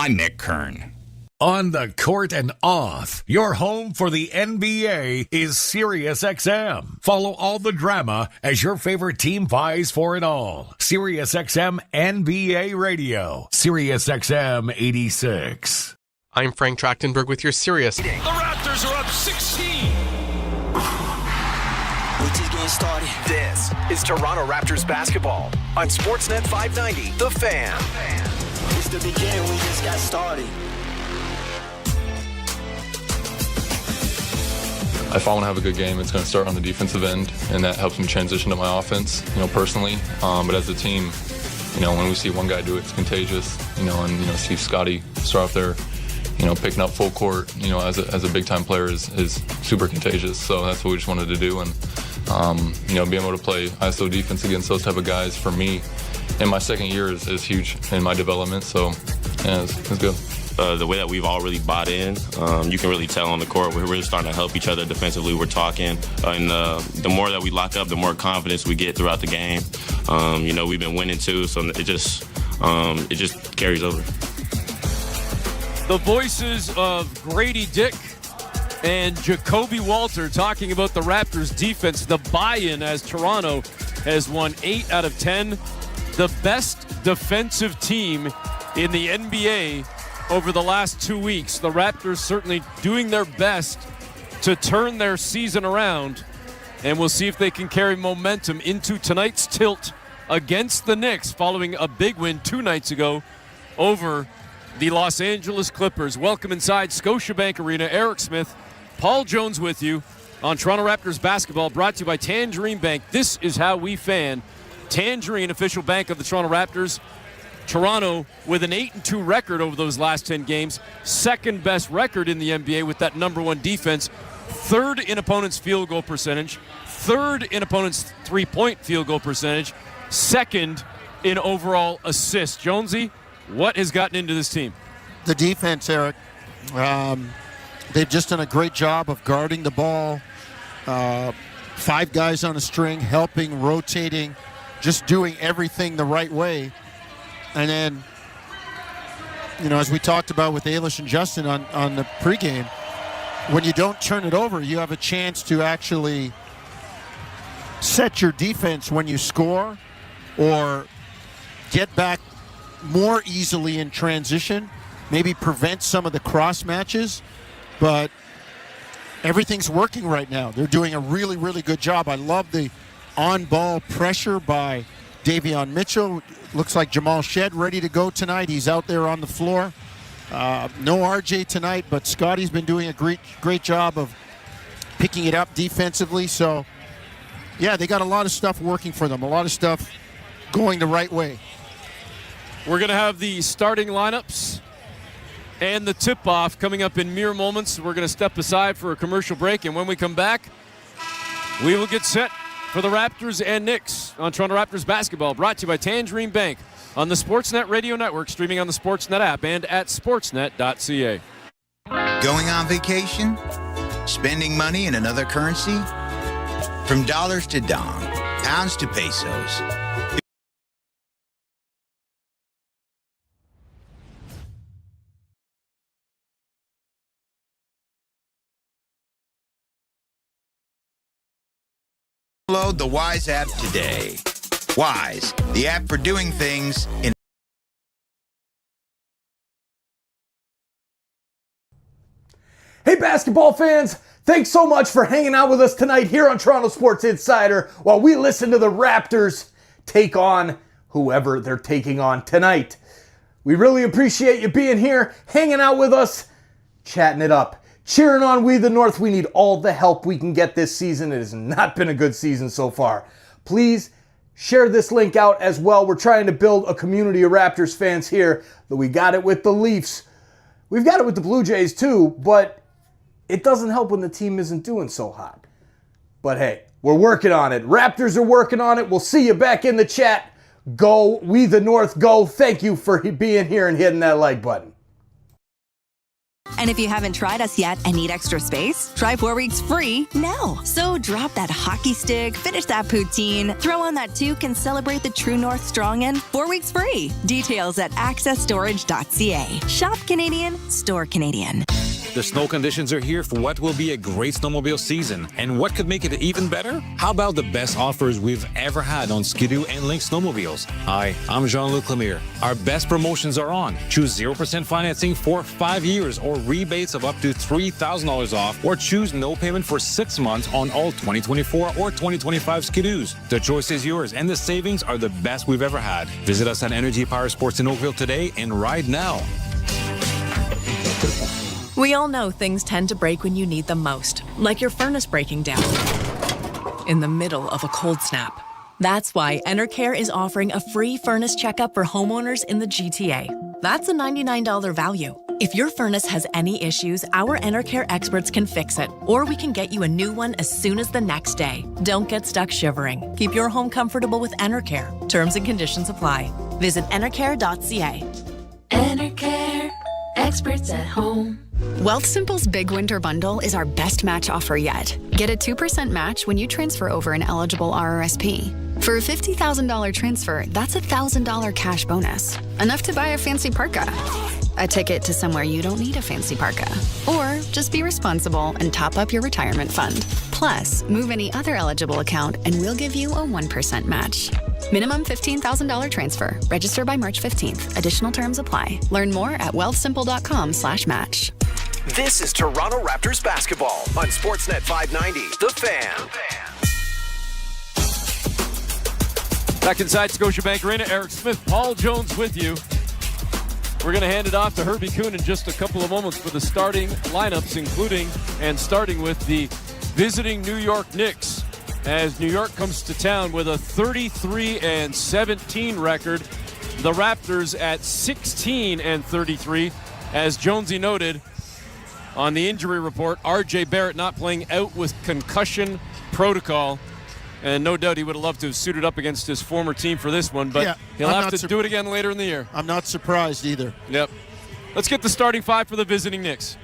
I'm Nick Kern. On the court and off, your home for the NBA is SiriusXM. Follow all the drama as your favorite team vies for it all. SiriusXM NBA Radio, SiriusXM 86. I'm Frank Trachtenberg with your Sirius. The Raptors are up 16. We're just getting started. This is Toronto Raptors basketball on Sportsnet 590, The Fan. It's the beginning. We just got started. If I want to have a good game, it's going to start on the defensive end, and that helps me transition to my offense, personally. But as a team, when we see one guy do it, it's contagious, and see Scotty start off there, picking up full court, as a big-time player is super contagious. So that's what we just wanted to do. And, being able to play ISO defense against those type of guys, for me, in my second year is huge in my development. So, yeah, it's good. The way that we've all really bought in, you can really tell on the court. We're really starting to help each other defensively. We're talking, and the more that we lock up, the more confidence we get throughout the game. We've been winning too, so it just carries over. The voices of Grady Dick and Jacoby Walter talking about the Raptors defense, the buy-in as Toronto has won 8 out of 10. The best defensive team in the NBA over the last 2 weeks. The Raptors certainly doing their best to turn their season around, and we'll see if they can carry momentum into tonight's tilt against the Knicks following a big win 2 nights ago over the Los Angeles Clippers. Welcome inside Scotiabank Arena. Eric Smith, Paul Jones with you on Toronto Raptors basketball, brought to you by Tangerine Bank. This is how we fan. Tangerine, official bank of the Toronto Raptors. Toronto with an 8-2 record over those last 10 games. Second best record in the NBA with that number one defense. Third in opponents' field goal percentage. Third in opponents' three-point field goal percentage. Second in overall assists. Jonesy, what has gotten into this team? The defense, Eric. They've just done a great job of guarding the ball. 5 guys on a string, helping, rotating, just doing everything the right way. And then, as we talked about with Ailish and Justin on the pregame, when you don't turn it over, you have a chance to actually set your defense when you score or get back more easily in transition, maybe prevent some of the cross matches. But everything's working right now. They're doing a really, really good job. I love the on-ball pressure by Davion Mitchell. Looks like Jamal Shed ready to go tonight. He's out there on the floor. No RJ tonight, but Scotty's been doing a great job of picking it up defensively. So, yeah, they got a lot of stuff working for them, a lot of stuff going the right way. We're going to have the starting lineups and the tip-off coming up in mere moments. We're going to step aside for a commercial break, and when we come back, we will get set for the Raptors and Knicks on Toronto Raptors basketball, brought to you by Tangerine Bank on the Sportsnet Radio Network, streaming on the Sportsnet app and at sportsnet.ca. Going on vacation? Spending money in another currency? From dollars to dong, pounds to pesos. Download the Wise app today. Wise, the app for doing things in. Hey basketball fans, thanks so much for hanging out with us tonight here on Toronto Sports Insider while we listen to the Raptors take on whoever they're taking on tonight. We really appreciate you being here, hanging out with us, chatting it up. Cheering on We the North. We need all the help we can get this season. It has not been a good season so far. Please share this link out as well. We're trying to build a community of Raptors fans here. We got it with the Leafs. We've got it with the Blue Jays too, but it doesn't help when the team isn't doing so hot. But hey, we're working on it. Raptors are working on it. We'll see you back in the chat. Go, We the North, go. Thank you for being here and hitting that like button. And if you haven't tried us yet and need extra space, try 4 weeks free now. So drop that hockey stick, finish that poutine, throw on that toque, and celebrate the True North Strong in 4 weeks free. Details at accessstorage.ca. Shop Canadian, store Canadian. The snow conditions are here for what will be a great snowmobile season. And what could make it even better? How about the best offers we've ever had on Ski-Doo and Lynx snowmobiles? Hi, I'm Jean-Luc Lemire. Our best promotions are on. Choose 0% financing for 5 years or rebates of up to $3,000 off, or choose no payment for 6 months on all 2024 or 2025 Ski-Doos. The choice is yours, and the savings are the best we've ever had. Visit us at Energy Power Sports in Oakville today and ride now. We all know things tend to break when you need them most, like your furnace breaking down in the middle of a cold snap. That's why Enercare is offering a free furnace checkup for homeowners in the GTA. That's a $99 value. If your furnace has any issues, our Enercare experts can fix it, or we can get you a new one as soon as the next day. Don't get stuck shivering. Keep your home comfortable with Enercare. Terms and conditions apply. Visit enercare.ca. Enercare, experts at home. Wealthsimple's Big Winter Bundle is our best match offer yet. Get a 2% match when you transfer over an eligible RRSP. For a $50,000 transfer, that's a $1,000 cash bonus. Enough to buy a fancy parka. A ticket to somewhere you don't need a fancy parka. Or just be responsible and top up your retirement fund. Plus, move any other eligible account and we'll give you a 1% match. Minimum $15,000 transfer. Register by March 15th. Additional terms apply. Learn more at wealthsimple.com/match. This is Toronto Raptors basketball on Sportsnet 590, The Fan. Back inside Scotiabank Arena, Eric Smith, Paul Jones with you. We're going to hand it off to Herbie Kuhn in just a couple of moments for the starting lineups, including and starting with the visiting New York Knicks, as New York comes to town with a 33-17 record. The Raptors at 16-33. As Jonesy noted on the injury report, R.J. Barrett not playing out with concussion protocol. And no doubt he would have loved to have suited up against his former team for this one, but he'll have to do it again later in the year. I'm not surprised either. Yep. Let's get the starting five for the visiting Knicks.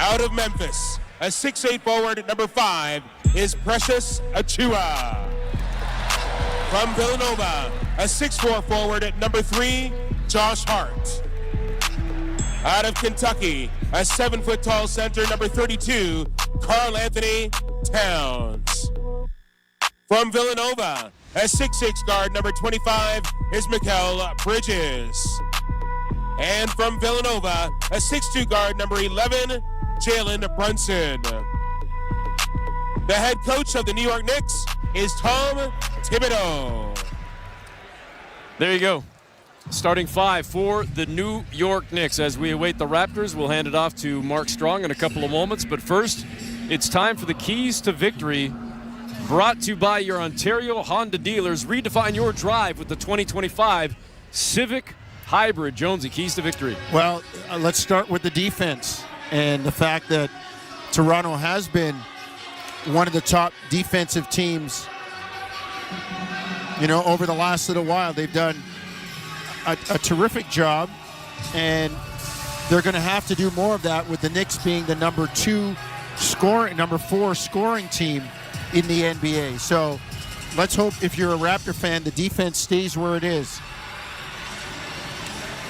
Out of Memphis, a 6'8" forward at number 5 is Precious Achiuwa. From Villanova, a 6'4" forward at number 3, Josh Hart. Out of Kentucky, a 7-foot-tall center, number 32, Karl Anthony Towns. From Villanova, a 6'6" guard, number 25, is Mikal Bridges. And from Villanova, a 6'2" guard, number 11, Jalen Brunson. The head coach of the New York Knicks is Tom Thibodeau. There you go. Starting five for the New York Knicks. As we await the Raptors, we'll hand it off to Mark Strong in a couple of moments. But first, it's time for the Keys to Victory, brought to you by your Ontario Honda dealers. Redefine your drive with the 2025 Civic Hybrid. Jonesy, Keys to Victory. Well, let's start with the defense and the fact that Toronto has been one of the top defensive teams, over the last little while. They've done a terrific job, and they're going to have to do more of that with the Knicks being the number 4 scoring team in the NBA. So let's hope, if you're a Raptor fan, the defense stays where it is.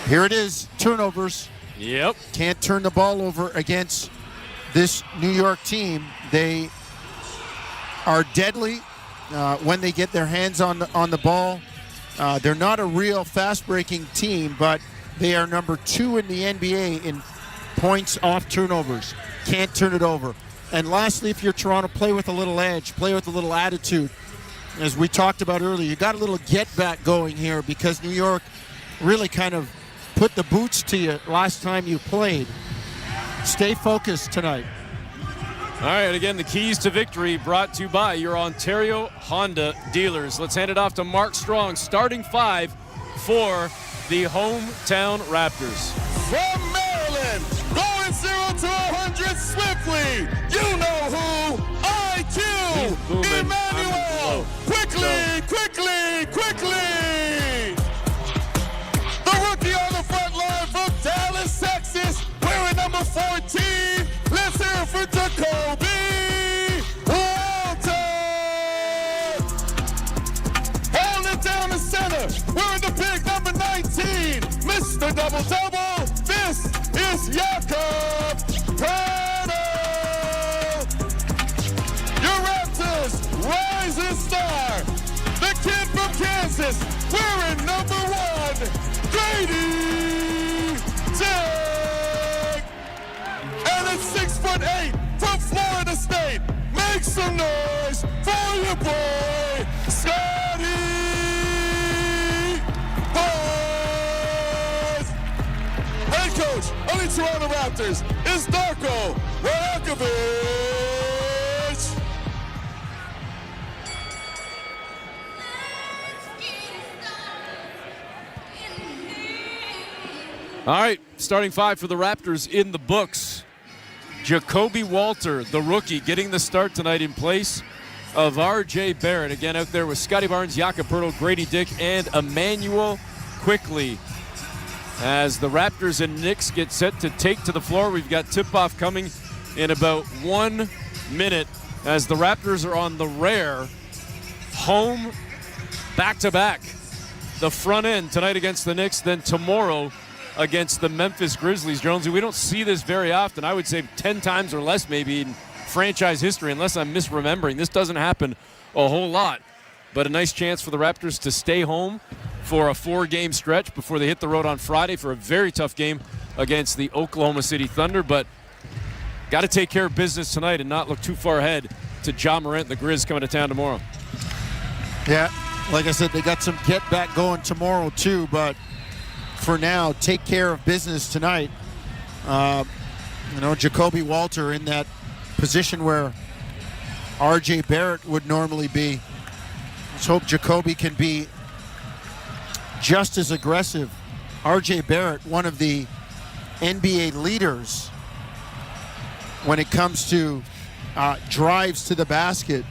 Here it is, turnovers. Yep. Can't turn the ball over against this New York team. They are deadly when they get their hands on the ball. They're not a real fast-breaking team, but they are number 2 in the NBA in points off turnovers. Can't turn it over. And lastly, if you're Toronto, play with a little edge, play with a little attitude. As we talked about earlier, you got a little get-back going here because New York really kind of put the boots to you last time you played. Stay focused tonight. All right, again, the Keys to Victory brought to you by your Ontario Honda dealers. Let's hand it off to Mark Strong, starting five for the hometown Raptors. From Maryland, going 0 to 100 swiftly. You know who? IQ Emmanuel. Quickly. The rookie on the front line from Dallas, Texas, wearing This is Jakob Poeltl! Your Raptors rising star, the kid from Kansas, wearing number 1, Grady Dick! And at 6'8" from Florida State, make some noise for your boy, Scotty Barnes! Head coach of the Toronto Raptors is Darko Rajakovic. All right, starting 5 for the Raptors in the books. Jacoby Walter, the rookie, getting the start tonight in place of R.J. Barrett. Again, out there with Scotty Barnes, Jakob Poeltl, Grady Dick, and Emmanuel Quickley. As the Raptors and Knicks get set to take to the floor, we've got tip-off coming in about 1 minute as the Raptors are on the rare home back-to-back. The front end tonight against the Knicks, then tomorrow against the Memphis Grizzlies. Jonesy, we don't see this very often. I would say 10 times or less maybe in franchise history, unless I'm misremembering. This doesn't happen a whole lot. But a nice chance for the Raptors to stay home for a 4-game stretch before they hit the road on Friday for a very tough game against the Oklahoma City Thunder. But got to take care of business tonight and not look too far ahead to Ja Morant and the Grizz coming to town tomorrow. Yeah, like I said, they got some get back going tomorrow too, but for now, take care of business tonight. Jacoby Walter in that position where R.J. Barrett would normally be. Let's hope Jacoby can be just as aggressive. R.J. Barrett, one of the NBA leaders when it comes to drives to the basket.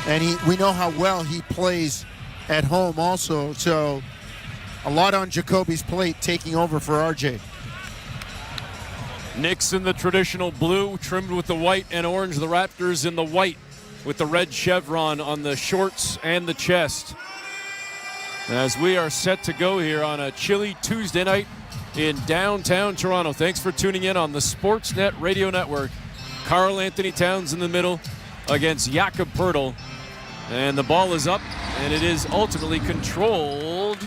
And we know how well he plays at home also, so a lot on Jacoby's plate taking over for RJ. Knicks in the traditional blue, trimmed with the white and orange. The Raptors in the white with the red chevron on the shorts and the chest. As we are set to go here on a chilly Tuesday night in downtown Toronto. Thanks for tuning in on the Sportsnet Radio Network. Karl Anthony Towns in the middle against Jakob Poeltl. And the ball is up, and it is ultimately controlled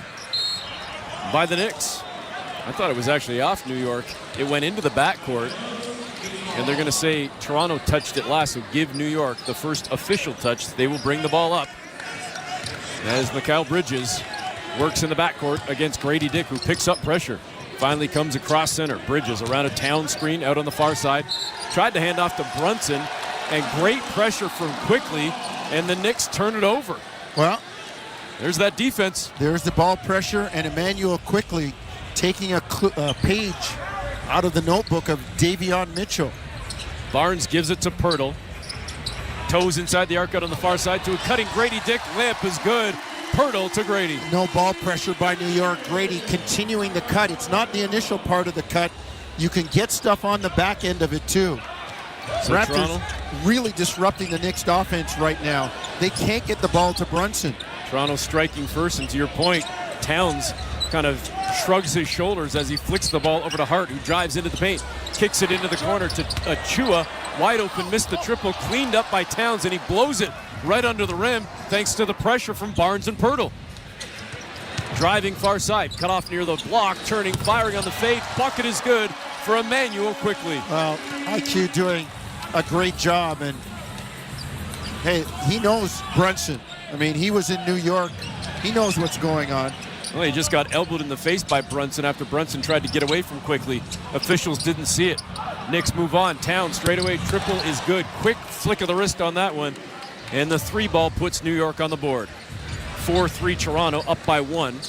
by the Knicks. I thought it was actually off New York. It went into the backcourt, and they're going to say Toronto touched it last, so give New York the first official touch. They will bring the ball up as Mikal Bridges works in the backcourt against Grady Dick, who picks up pressure. Finally comes across center. Bridges around a Town screen out on the far side. Tried to hand off to Brunson, and great pressure from Quickley, and the Knicks turn it over. Well, there's that defense. There's the ball pressure, and Emmanuel Quickley taking a page out of the notebook of Davion Mitchell. Barnes gives it to Poeltl. Toes inside the arc out on the far side to a cutting Grady Dick. Layup is good. Poeltl to Grady. No ball pressure by New York. Grady continuing the cut. It's not the initial part of the cut. You can get stuff on the back end of it too. So Raptors Toronto really disrupting the Knicks offense right now. They can't get the ball to Brunson. Toronto striking first, and to your point, Towns kind of shrugs his shoulders as he flicks the ball over to Hart, who drives into the paint, kicks it into the corner to Achua. Wide open, missed the triple, cleaned up by Towns, and he blows it right under the rim thanks to the pressure from Barnes and Poeltl. Driving far side, cut off near the block, turning, firing on the fade. Bucket is good for Emmanuel Quickley. Well, IQ doing a great job, and hey, he knows Brunson. I mean, he was in New York. He knows what's going on. Well, he just got elbowed in the face by Brunson after Brunson tried to get away from Quickley. Officials didn't see it. Knicks move on. Towns straightaway triple is good. Quick flick of the wrist on that one. And the 3-ball puts New York on the board. 4-3 Toronto, up by 1.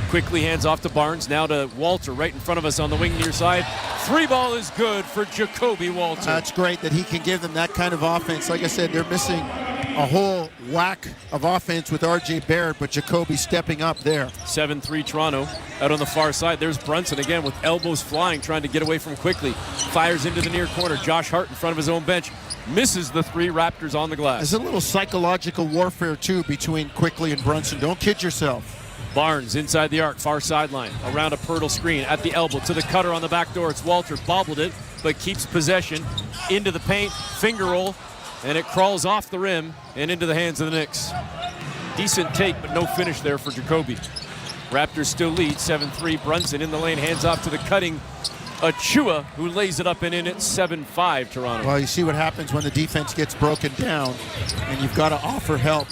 Quickly hands off to Barnes, now to Walter right in front of us on the wing near side. 3-ball is good for Jacoby Walter. That's great that he can give them that kind of offense. Like I said, they're missing a whole whack of offense with R.J. Barrett, but Jacoby stepping up there. 7-3 Toronto out on the far side. There's Brunson again with elbows flying, trying to get away from Quickley. Fires into the near corner. Josh Hart in front of his own bench. Misses the 3. Raptors on the glass. There's a little psychological warfare, too, between Quickley and Brunson. Don't kid yourself. Barnes inside the arc, far sideline, around a Pirtle screen, at the elbow, to the cutter on the back door. It's Walter, bobbled it, but keeps possession, into the paint, finger roll, and it crawls off the rim and into the hands of the Knicks. Decent take, but no finish there for Jacoby. Raptors still lead 7-3. Brunson in the lane, hands off to the cutting Achua, who lays it up and in at 7-5 Toronto. Well, you see what happens when the defense gets broken down, and you've got to offer help.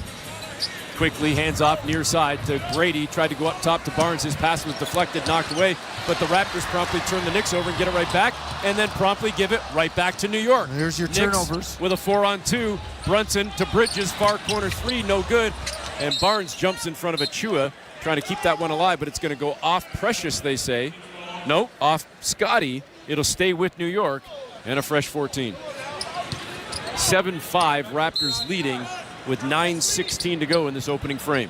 Quickly hands off near side to Grady. Tried to go up top to Barnes. His pass was deflected, knocked away. But the Raptors promptly turn the Knicks over and get it right back. And then promptly give it right back to New York. Here's your Knicks turnovers. With a 4-on-2. Brunson to Bridges. Far corner three. No good. And Barnes jumps in front of Achua. Trying to keep that one alive. But it's going to go off Precious, they say. No, off Scotty. It'll stay with New York. And a fresh 14. 7-5. Raptors leading with 9:16 to go in this opening frame.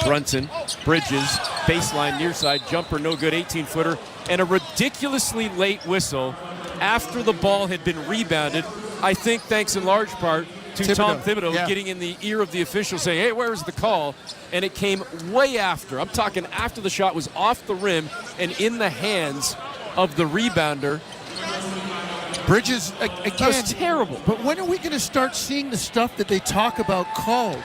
Brunson, Bridges, baseline near side, jumper no good, 18-footer, and a ridiculously late whistle after the ball had been rebounded, I think thanks in large part to Tom Thibodeau getting in the ear of the official saying, hey, where's the call? And it came way after. I'm talking after the shot was off the rim and in the hands of the rebounder. Bridges, again, that was terrible. But when are we going to start seeing the stuff that they talk about called?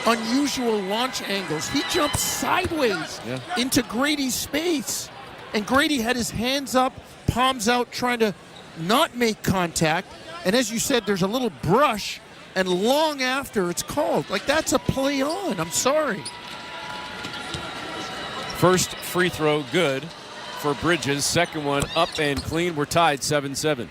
Unusual launch angles. He jumped sideways into Grady's space. And Grady had his hands up, palms out, trying to not make contact. And as you said, there's a little brush, and long after it's called. Like, that's a play on. I'm sorry. First free throw good for Bridges. Second one up and clean. We're tied 7-7.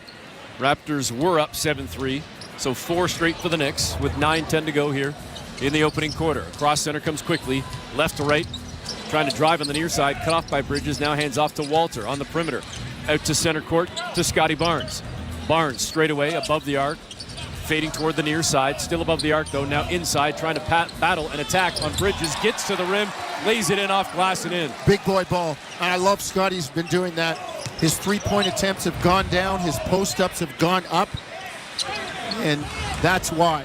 Raptors were up 7-3, so 4 straight for the Knicks with 9:10 to go here in the opening quarter. Across center comes quickly, left to right, trying to drive on the near side, cut off by Bridges, now hands off to Walter on the perimeter. Out to center court to Scotty Barnes. Barnes straight away above the arc, fading toward the near side, still above the arc though, now inside, trying to battle and attack on Bridges, gets to the rim, lays it in off glass and in. Big boy ball. And I love Scotty's been doing that. His three-point attempts have gone down. His post-ups have gone up. And that's why.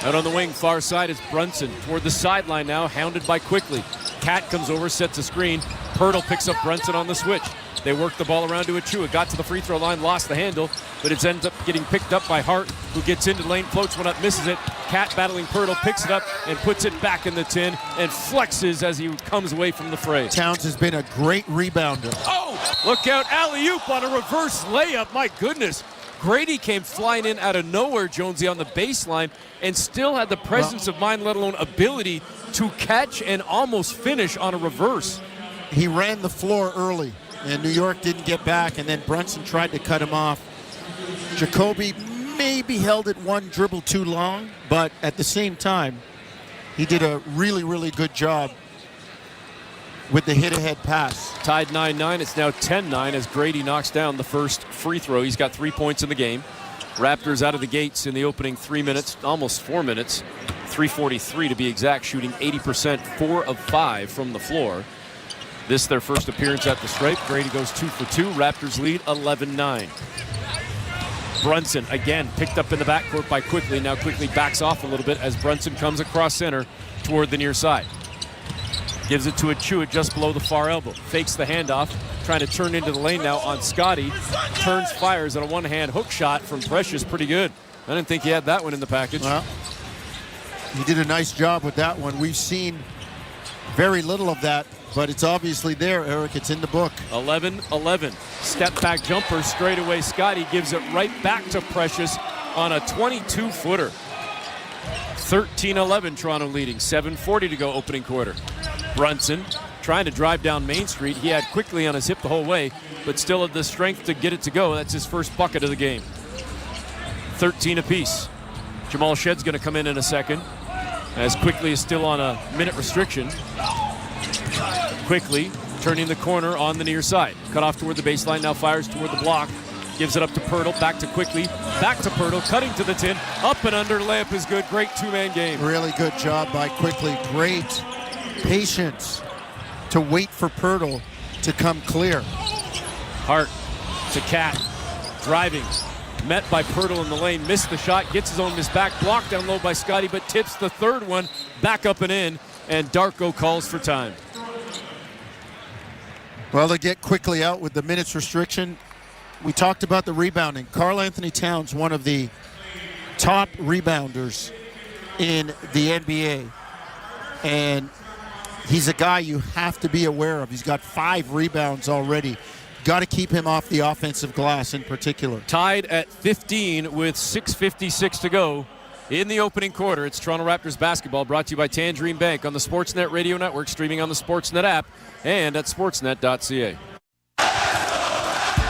Out on the wing, far side, is Brunson. Toward the sideline now, hounded by Quickly. Cat comes over, sets a screen. Pirtle picks up Brunson on the switch. They work the ball around to Achua. Got to the free throw line, lost the handle, but it ends up getting picked up by Hart, who gets into the lane, floats one up, misses it. Cat battling Pirtle, picks it up and puts it back in the tin and flexes as he comes away from the fray. Towns has been a great rebounder. Oh, look out, alley-oop on a reverse layup. My goodness. Grady came flying in out of nowhere, Jonesy, on the baseline, and still had the presence of mind, let alone ability, to catch and almost finish on a reverse. He ran the floor early, and New York didn't get back, and then Brunson tried to cut him off. Jacoby maybe held it one dribble too long, but at the same time, he did a really, really good job with the hit-ahead pass. Tied 9-9. It's now 10-9 as Grady knocks down the first free throw. He's got 3 points in the game. Raptors out of the gates in the opening 3 minutes, almost 4 minutes, 3:43 to be exact, shooting 80%, 4 of 5 from the floor. This their first appearance at the stripe. Grady goes 2 for 2. Raptors lead 11-9. Brunson again picked up in the backcourt by Quickly. Now Quickly backs off a little bit as Brunson comes across center toward the near side. Gives it to Achua just below the far elbow. Fakes the handoff, trying to turn into the lane now on Scotty. Turns, fires, and a one-hand hook shot from Precious. Pretty good. I didn't think he had that one in the package. Well, he did a nice job with that one. We've seen very little of that, but it's obviously there, Eric. It's in the book. 11-11. Step back jumper straight away. Scotty gives it right back to Precious on a 22-footer. 13-11, Toronto leading. 7:40 to go opening quarter. Brunson trying to drive down Main Street. He had Quickly on his hip the whole way, but still had the strength to get it to go. That's his first bucket of the game. 13 apiece. Jamal Shedd's going to come in a second, as Quickly is still on a minute restriction. Quickly turning the corner on the near side. Cut off toward the baseline, now fires toward the block. Gives it up to Pirtle, back to Quickly, back to Pirtle, cutting to the tin, up and under, layup is good. Great two-man game. Really good job by Quickly. Great patience to wait for Pirtle to come clear. Hart to Cat, driving, met by Pirtle in the lane, missed the shot, gets his own miss back, blocked down low by Scotty, but tips the third one back up and in. and Darko calls for time. Well, they get quickly out with the minutes restriction. We talked about the rebounding. Karl Anthony Towns, one of the top rebounders in the NBA. And he's a guy you have to be aware of. He's got 5 rebounds already. Got to keep him off the offensive glass in particular. Tied at 15 with 6:56 to go in the opening quarter. It's Toronto Raptors basketball, brought to you by Tangerine Bank on the Sportsnet Radio Network, streaming on the Sportsnet app and at sportsnet.ca.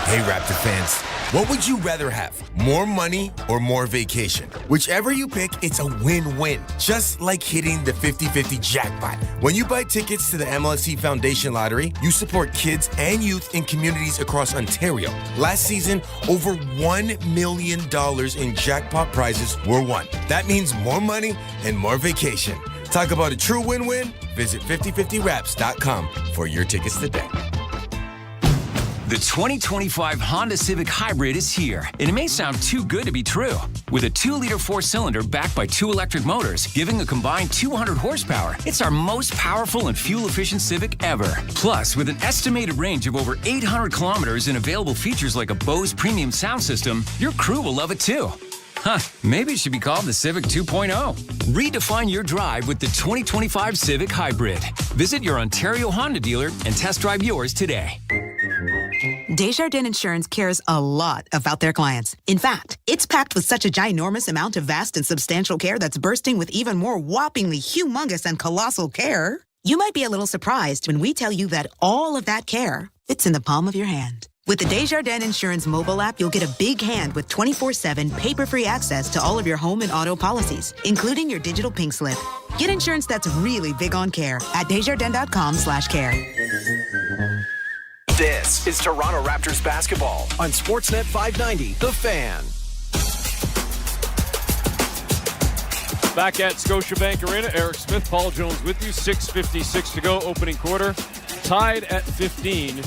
Hey, Raptor fans. What would you rather have? More money or more vacation? Whichever you pick, it's a win-win. Just like hitting the 50-50 jackpot. When you buy tickets to the MLSE Foundation Lottery, you support kids and youth in communities across Ontario. Last season, over $1 million in jackpot prizes were won. That means more money and more vacation. Talk about a true win-win? Visit 5050raps.com for your tickets today. The 2025 Honda Civic Hybrid is here, and it may sound too good to be true. With a 2-liter 4-cylinder backed by 2 electric motors, giving a combined 200 horsepower, it's our most powerful and fuel-efficient Civic ever. Plus, with an estimated range of over 800 kilometers and available features like a Bose premium sound system, your crew will love it too. Huh, maybe it should be called the Civic 2.0. Redefine your drive with the 2025 Civic Hybrid. Visit your Ontario Honda dealer and test drive yours today. Desjardins Insurance cares a lot about their clients. In fact, it's packed with such a ginormous amount of vast and substantial care that's bursting with even more whoppingly humongous and colossal care. You might be a little surprised when we tell you that all of that care fits in the palm of your hand. With the Desjardins Insurance mobile app, you'll get a big hand with 24/7 paper-free access to all of your home and auto policies, including your digital pink slip. Get insurance that's really big on care at Desjardins.com/care. This is Toronto Raptors basketball on Sportsnet 590, The Fan. Back at Scotiabank Arena, Eric Smith, Paul Jones with you. 6:56 to go, opening quarter. Tied at 15,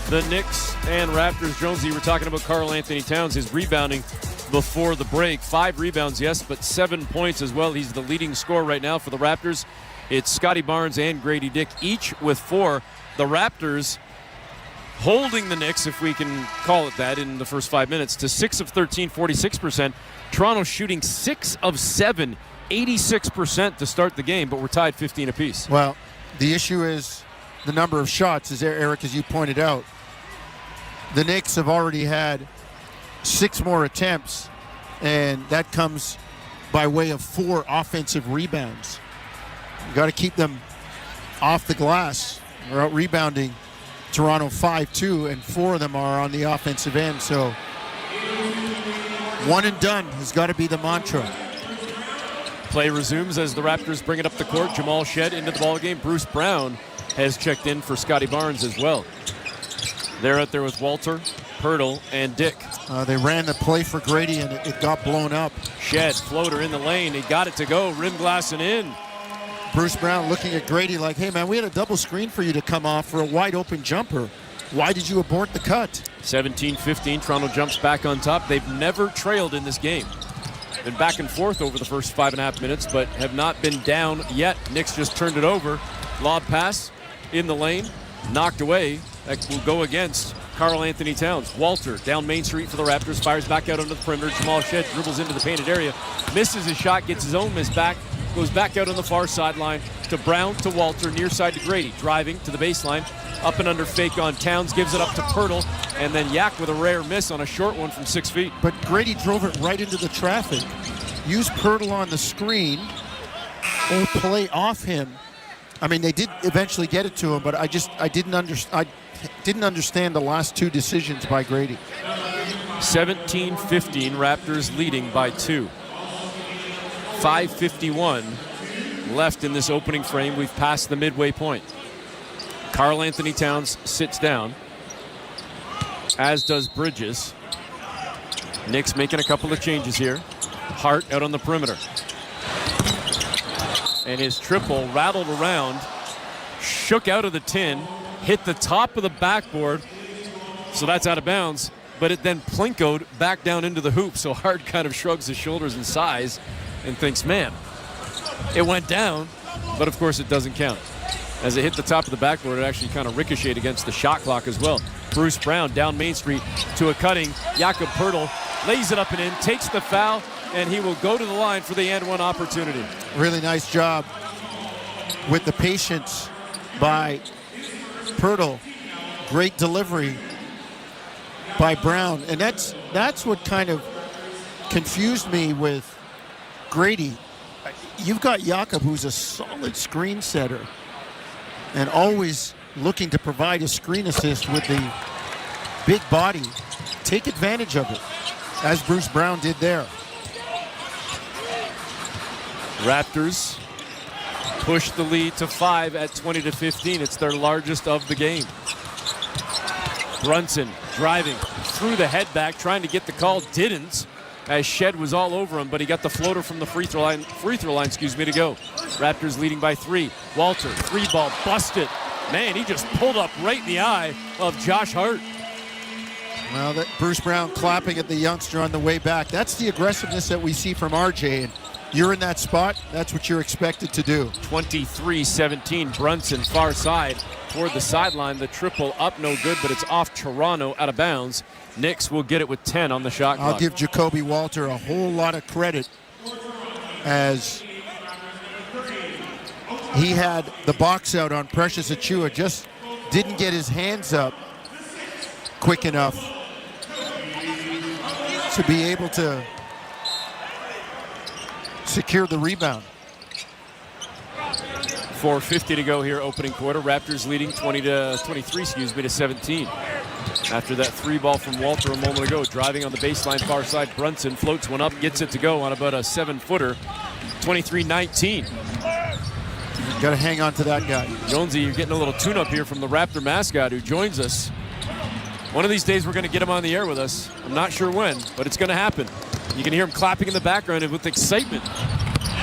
the Knicks and Raptors. Jonesy, you were talking about Karl Anthony Towns, his rebounding before the break. 5 rebounds, yes, but 7 points as well. He's the leading scorer right now for the Raptors. It's Scotty Barnes and Grady Dick, each with 4. The Raptors holding the Knicks, if we can call it that, in the first 5 minutes to 6 of 13, 46%. Toronto shooting 6 of 7, 86% to start the game, but we're tied 15 apiece. Well, the issue is the number of shots, as Eric, as you pointed out. The Knicks have already had 6 more attempts, and that comes by way of 4 offensive rebounds. You got to keep them off the glass. We're out rebounding Toronto 5-2, and 4 of them are on the offensive end. So one and done has got to be the mantra. Play resumes as the Raptors bring it up the court. Jamal Shed into the ballgame. Bruce Brown has checked in for Scotty Barnes as well. They're out there with Walter, Pirtle, and Dick. They ran the play for Grady, and it got blown up. Shed, floater in the lane. He got it to go. Rim glass and in. Bruce Brown looking at Grady like, hey, man, we had a double screen for you to come off for a wide-open jumper. Why did you abort the cut? 17-15, Toronto jumps back on top. They've never trailed in this game. Been back and forth over the first 5.5 minutes, but have not been down yet. Knicks just turned it over. Lob pass in the lane, knocked away. That will go against Karl Anthony Towns. Walter down Main Street for the Raptors, fires back out onto the perimeter. Jamal Shed dribbles into the painted area, misses his shot, gets his own miss back, goes back out on the far sideline to Brown, to Walter, near side to Grady. Driving to the baseline, up and under fake on Towns, gives it up to Pirtle, and then Yak with a rare miss on a short one from 6 feet. But Grady drove it right into the traffic. Use Pirtle on the screen or play off him. I mean, they did eventually get it to him, but I didn't understand the last 2 decisions by Grady. 17-15, Raptors leading by 2. 5:51 left in this opening frame. We've passed the midway point. Karl Anthony Towns sits down, as does Bridges. Knicks making a couple of changes here. Hart out on the perimeter. And his triple rattled around, shook out of the tin, hit the top of the backboard, so that's out of bounds, but it then plinkoed back down into the hoop, so Hart kind of shrugs his shoulders and sighs and thinks, man, it went down, but of course it doesn't count. As it hit the top of the backboard, it actually kind of ricocheted against the shot clock as well. Bruce Brown down Main Street to a cutting. Jakob Poeltl lays it up and in, takes the foul, and he will go to the line for the and one opportunity. Really nice job with the patience by Poeltl. Great delivery by Brown. And that's what kind of confused me with Grady. You've got Jakob, who's a solid screen setter and always looking to provide a screen assist with the big body. Take advantage of it, as Bruce Brown did there. Raptors push the lead to 5 at 20-15. It's their largest of the game. Brunson driving through the head back, trying to get the call. Didn't, as Shed was all over him, but he got the floater from the free throw line, to go. Raptors leading by 3. Walter, 3-ball, busted. Man, he just pulled up right in the eye of Josh Hart. Well, that Bruce Brown clapping at the youngster on the way back. That's the aggressiveness that we see from RJ. And you're in that spot, that's what you're expected to do. 23-17, Brunson far side toward the sideline. The triple up, no good, but it's off Toronto, out of bounds. Knicks will get it with 10 on the shot clock. I'll give Jacoby Walter a whole lot of credit, as he had the box out on Precious Achiuwa, just didn't get his hands up quick enough to be able to secure the rebound. 4:50 to go here, opening quarter. Raptors leading 23 to 17. After that 3-ball from Walter a moment ago, driving on the baseline far side, Brunson floats one up, gets it to go on about a 7-footer. 23-19. Got to hang on to that guy. Jonesy, you're getting a little tune-up here from the Raptor mascot who joins us. One of these days we're going to get him on the air with us. I'm not sure when, but it's going to happen. You can hear him clapping in the background with excitement,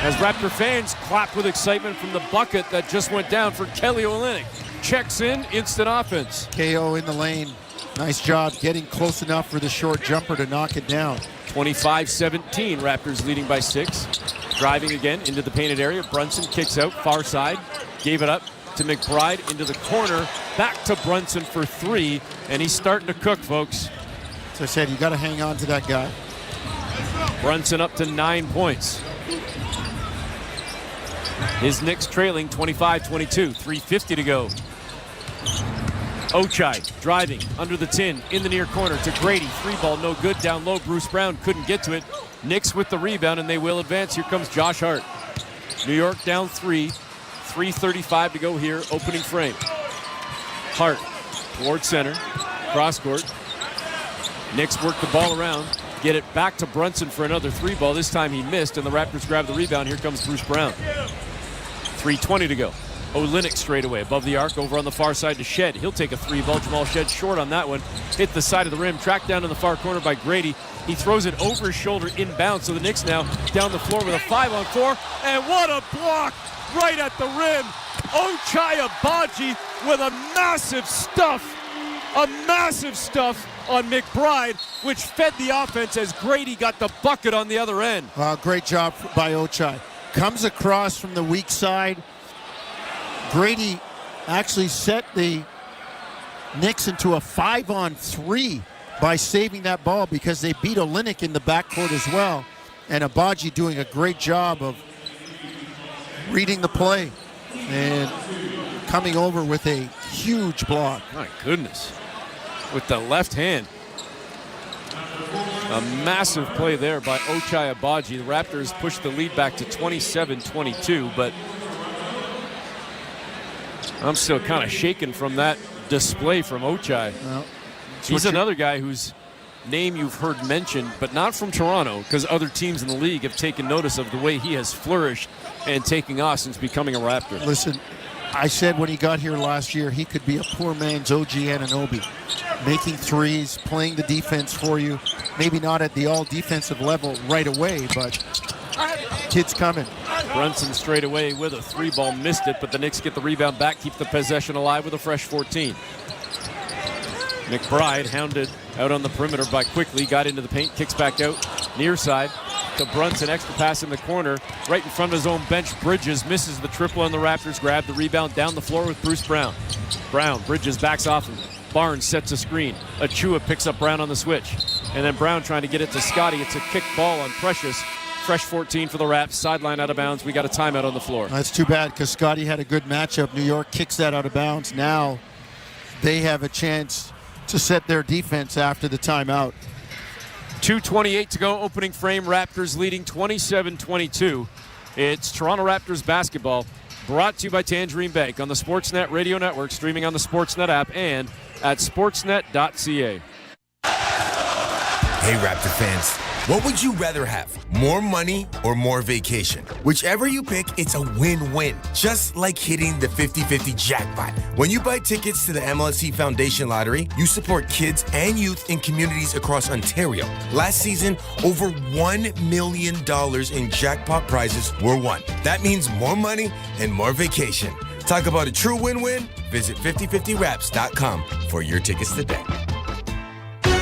as Raptor fans clap with excitement from the bucket that just went down for Kelly Olynyk. Checks in, instant offense. KO in the lane. Nice job getting close enough for the short jumper to knock it down. 25-17, Raptors leading by 6. Driving again into the painted area. Brunson kicks out, far side. Gave it up to McBride into the corner. Back to Brunson for 3, and he's starting to cook, folks. As I said, you got to hang on to that guy. Brunson up to 9 points. His Knicks trailing 25-22, 3:50 to go. Ochai driving under the tin in the near corner to Grady. 3-ball, no good, down low. Bruce Brown couldn't get to it. Knicks with the rebound, and they will advance. Here comes Josh Hart. New York down 3. 3:35 to go here, opening frame. Hart toward center, cross court. Knicks work the ball around, get it back to Brunson for another 3-ball. This time he missed, and the Raptors grab the rebound. Here comes Bruce Brown. 3:20 to go. Olynyk straight away above the arc, over on the far side to Shed. He'll take a 3-ball. Jamal Shed short on that one. Hit the side of the rim, tracked down in the far corner by Grady. He throws it over his shoulder inbound, so the Knicks now down the floor with a 5-on-4. And what a block right at the rim. Ochai Agbaji with a massive stuff on McBride, which fed the offense as Grady got the bucket on the other end. Great job by Ochai. Comes across from the weak side. Grady actually set the Knicks into a 5-on-3 by saving that ball, because they beat Olynyk in the backcourt as well. And Agbaji doing a great job of reading the play and coming over with a huge block. My goodness. With the left hand. A massive play there by Ochai Agbaji. The Raptors pushed the lead back to 27-22, but I'm still kind of shaken from that display from Ochai. Well, he's another guy whose name you've heard mentioned, but not from Toronto, because other teams in the league have taken notice of the way he has flourished and taking off since becoming a Raptor. Listen, I said when he got here last year, he could be a poor man's OG Anunoby. Making threes, playing the defense for you. Maybe not at the all-defensive level right away, but kid's coming. Brunson straight away with a 3-ball, missed it, but the Knicks get the rebound back, keep the possession alive with a fresh 14. McBride hounded out on the perimeter by Quickly, got into the paint, kicks back out, near side. to Brunson. Extra pass in the corner, right in front of his own bench. Bridges misses the triple on the Raptors. Grab the rebound down the floor with Bruce Brown. Bridges backs off him. Barnes sets a screen. Achua picks up Brown on the switch. And then Brown trying to get it to Scotty. It's a kick ball on Precious. Fresh 14 for the Raps. Sideline out of bounds. We got a timeout on the floor. That's too bad because Scotty had a good matchup. New York kicks that out of bounds. Now they have a chance to set their defense after the timeout. 2:28 to go. Opening frame. Raptors leading 27-22. It's Toronto Raptors basketball. Brought to you by Tangerine Bank on the Sportsnet Radio Network, streaming on the Sportsnet app and at sportsnet.ca. Hey, Raptor fans, what would you rather have? More money or more vacation? Whichever you pick, it's a win-win. Just like hitting the 50-50 jackpot. When you buy tickets to the MLSE Foundation Lottery, you support kids and youth in communities across Ontario. Last season, over $1 million in jackpot prizes were won. That means more money and more vacation. Talk about a true win-win? Visit 5050raps.com for your tickets today.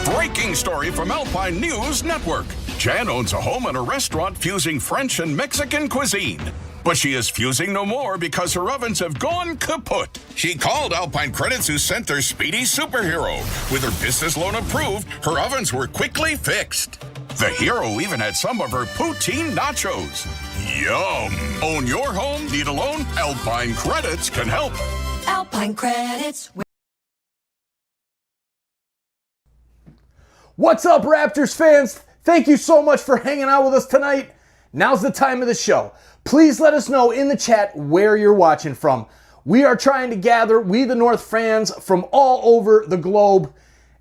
Breaking story from Alpine News Network. Jan owns a home and a restaurant fusing French and Mexican cuisine. But she is fusing no more because her ovens have gone kaput. She called Alpine Credits, who sent their speedy superhero. With her business loan approved, her ovens were quickly fixed. The hero even had some of her poutine nachos. Yum! Own your home? Need a loan? Alpine Credits can help. Alpine Credits. What's up, Raptors fans? Thank you so much for hanging out with us tonight. Now's the time of the show. Please let us know in the chat where you're watching from. We are trying to gather We the North fans from all over the globe,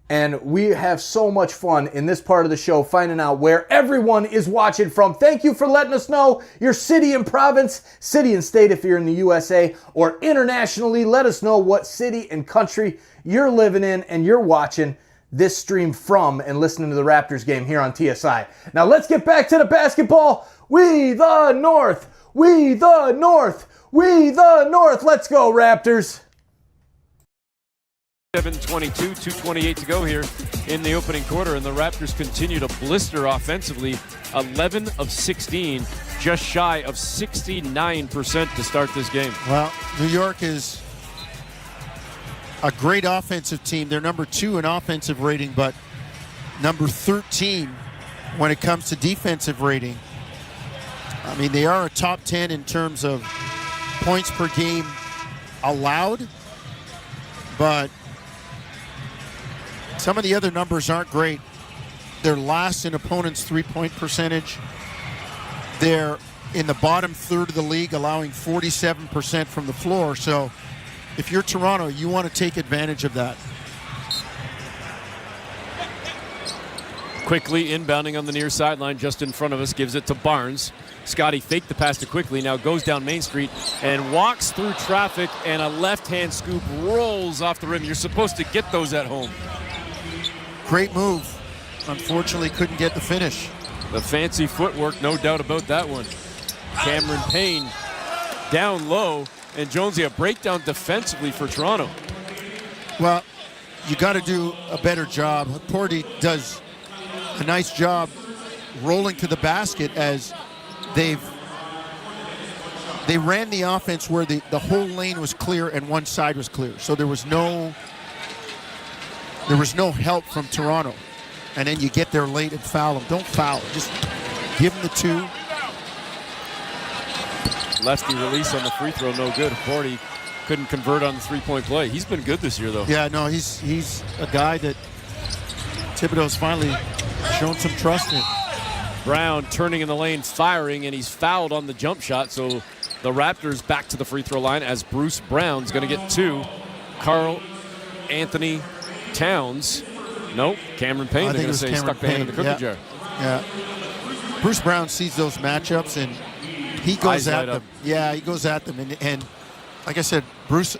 and we have so much fun in this part of the show finding out where everyone is watching from. Thank you for letting us know your city and province, city and state if you're in the USA, or internationally. Let us know what city and country you're living in and you're watching this stream from and listening to the Raptors game here on TSI. Now let's get back to the basketball. We the North, we the North, we the North. Let's go, Raptors. 7:22, 2:28 to go here in the opening quarter, and the Raptors continue to blister offensively. 11 of 16, just shy of 69% to start this game. Well, New York is a great offensive team. They're number 2 in offensive rating, but number 13 when it comes to defensive rating. I mean, they are a top 10 in terms of points per game allowed, but some of the other numbers aren't great. They're last in opponents' three-point percentage. They're in the bottom third of the league, allowing 47% from the floor. So if you're Toronto, you want to take advantage of that. Quickly inbounding on the near sideline just in front of us, gives it to Barnes. Scotty faked the pass to Quickly, now goes down Main Street and walks through traffic, and a left-hand scoop rolls off the rim. You're supposed to get those at home. Great move. Unfortunately, couldn't get the finish. The fancy footwork, no doubt about that one. Cameron Payne down low, and Jonesy a breakdown defensively for Toronto. Well, you got to do a better job. Porty does a nice job rolling to the basket as they ran the offense where the whole lane was clear and one side was clear. So there was no help from Toronto. And then you get there late and foul them. Don't foul. Just give them the 2. Lefty release on the free throw, no good. Porty couldn't convert on the three-point play. He's been good this year, though. Yeah, no, he's a guy that Thibodeau's finally shown some trust in. Brown turning in the lane, firing, and he's fouled on the jump shot. So the Raptors back to the free throw line as Bruce Brown's going to get 2. Karl Anthony Towns. Nope, Cameron Payne. They're going to say Cameron stuck the hand in the cookie jar. Yeah. Bruce Brown sees those matchups and he goes at them. Yeah, he goes at them. And like I said, Bruce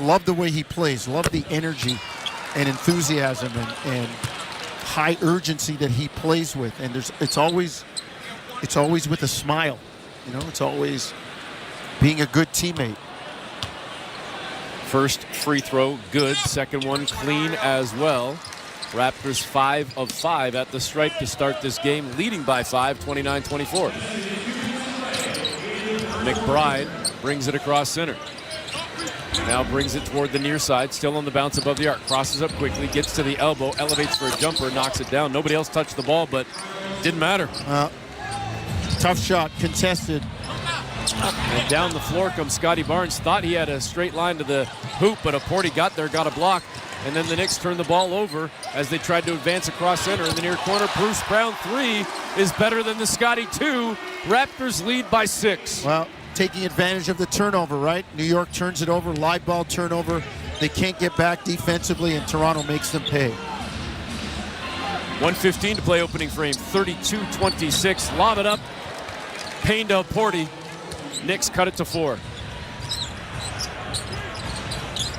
loved the way he plays, loved the energy and enthusiasm and high urgency that he plays with. And it's always with a smile. You know, it's always being a good teammate. First free throw, good. Second one, clean as well. Raptors 5 of 5 at the stripe to start this game, leading by 5, 29-24. McBride brings it across center. Now brings it toward the near side, still on the bounce above the arc. Crosses up quickly, gets to the elbow, elevates for a jumper, knocks it down. Nobody else touched the ball, but it didn't matter. Tough shot, contested. And down the floor comes Scotty Barnes. Thought he had a straight line to the hoop, but Aporti got there, got a block. And then the Knicks turned the ball over as they tried to advance across center in the near corner. Bruce Brown 3 is better than the Scotty 2. Raptors lead by 6. Well, taking advantage of the turnover, right? New York turns it over, live ball turnover. They can't get back defensively, and Toronto makes them pay. 1:15 to play opening frame, 32-26. Lob it up, Payne to Aporti. Knicks cut it to 4.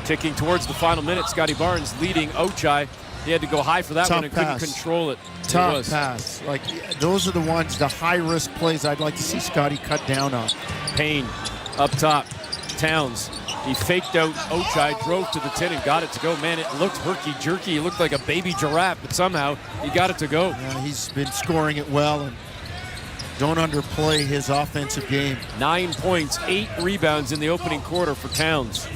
Ticking towards the final minute, Scotty Barnes leading Ochai. He had to go high for that one and couldn't control it. Tough pass. Like, those are the ones, the high-risk plays I'd like to see Scotty cut down on. Payne up top. Towns. He faked out Ochai, drove to the 10 and got it to go. Man, it looked herky-jerky. He looked like a baby giraffe, but somehow he got it to go. Yeah, he's been scoring it well, and don't underplay his offensive game. 9 points, 8 rebounds in the opening quarter for Towns.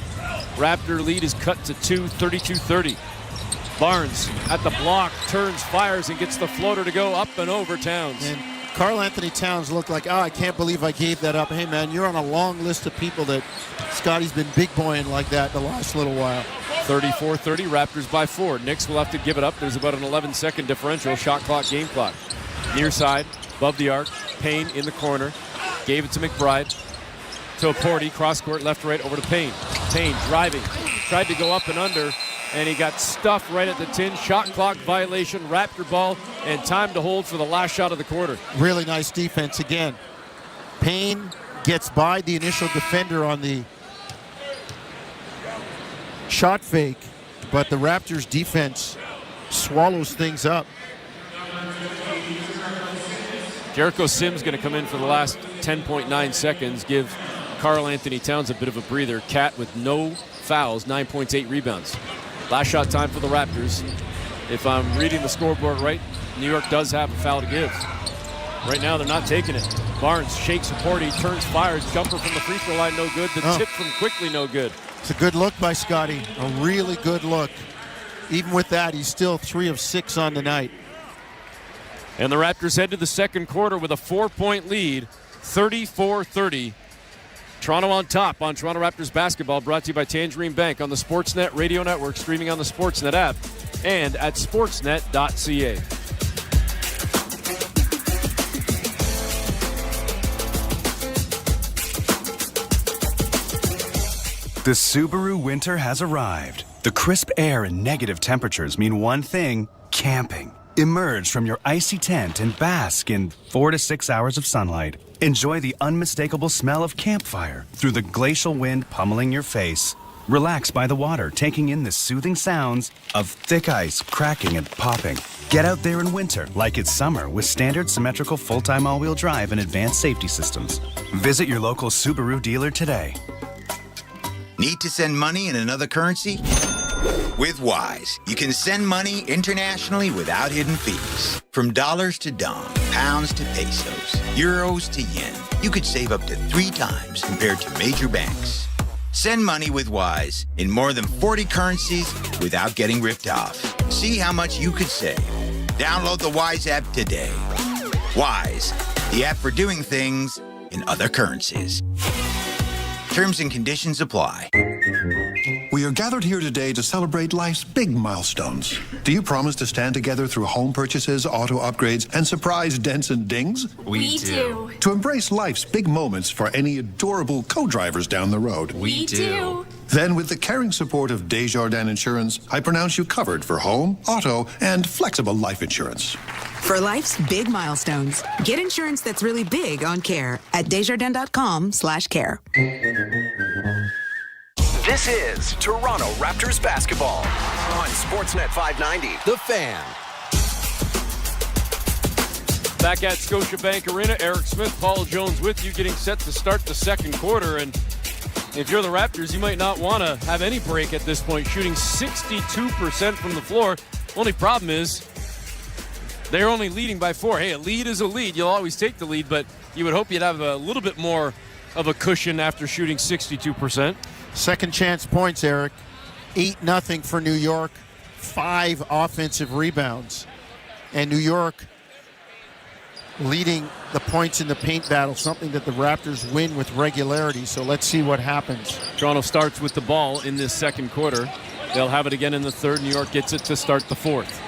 Raptor lead is cut to 2, 32-30. Barnes at the block, turns, fires, and gets the floater to go up and over Towns. And Karl Anthony Towns looked like, I can't believe I gave that up. Hey, man, you're on a long list of people that Scotty's been big boying like that the last little while. 34-30, Raptors by 4. Knicks will have to give it up. There's about an 11-second differential, shot clock, game clock. Near side, above the arc, Payne in the corner. Gave it to McBride. To Aporti, cross court, left to right, over to Payne. Payne driving, tried to go up and under, and he got stuffed right at the tin. Shot clock violation, Raptor ball, and time to hold for the last shot of the quarter. Really nice defense again. Payne gets by the initial defender on the shot fake, but the Raptors defense swallows things up. Jericho Sims going to come in for the last 10.9 seconds, give Karl Anthony Towns a bit of a breather. Cat with no fouls, 9 points, 8 rebounds. Last shot time for the Raptors. If I'm reading the scoreboard right, New York does have a foul to give. Right now, they're not taking it. Barnes shakes Aporti, turns, fires, jumper from the free throw line, no good. The tip from Quickly, no good. It's a good look by Scotty, a really good look. Even with that, he's still 3 of 6 on the night. And the Raptors head to the second quarter with a 4-point lead, 34-30. Toronto on top on Toronto Raptors basketball, brought to you by Tangerine Bank on the Sportsnet Radio Network, streaming on the Sportsnet app and at sportsnet.ca. The Subaru winter has arrived. The crisp air and negative temperatures mean one thing: camping. Emerge from your icy tent and bask in 4 to 6 hours of sunlight. Enjoy the unmistakable smell of campfire through the glacial wind pummeling your face. Relax by the water, taking in the soothing sounds of thick ice cracking and popping. Get out there in winter like it's summer with standard symmetrical full-time all-wheel drive and advanced safety systems. Visit your local Subaru dealer today. Need to send money in another currency? With Wise, you can send money internationally without hidden fees. From dollars to dong, pounds to pesos, euros to yen, you could save up to 3 times compared to major banks. Send money with Wise in more than 40 currencies without getting ripped off. See how much you could save. Download the Wise app today. Wise, the app for doing things in other currencies. Terms and conditions apply. We are gathered here today to celebrate life's big milestones. Do you promise to stand together through home purchases, auto upgrades, and surprise dents and dings? We do. To embrace life's big moments for any adorable co-drivers down the road? We do. Then, with the caring support of Desjardins Insurance, I pronounce you covered for home, auto, and flexible life insurance. For life's big milestones, get insurance that's really big on care at Desjardins.com/care. This is Toronto Raptors basketball on Sportsnet 590. The Fan. Back at Scotiabank Arena, Eric Smith, Paul Jones with you, getting set to start the second quarter. And if you're the Raptors, you might not want to have any break at this point, shooting 62% from the floor. Only problem is they're only leading by 4. Hey, a lead is a lead. You'll always take the lead, but you would hope you'd have a little bit more of a cushion after shooting 62%. Second chance points, Eric. 8-0 for New York. 5 offensive rebounds. And New York leading the points in the paint battle, something that the Raptors win with regularity. So let's see what happens. Toronto starts with the ball in this second quarter. They'll have it again in the third. New York gets it to start the fourth.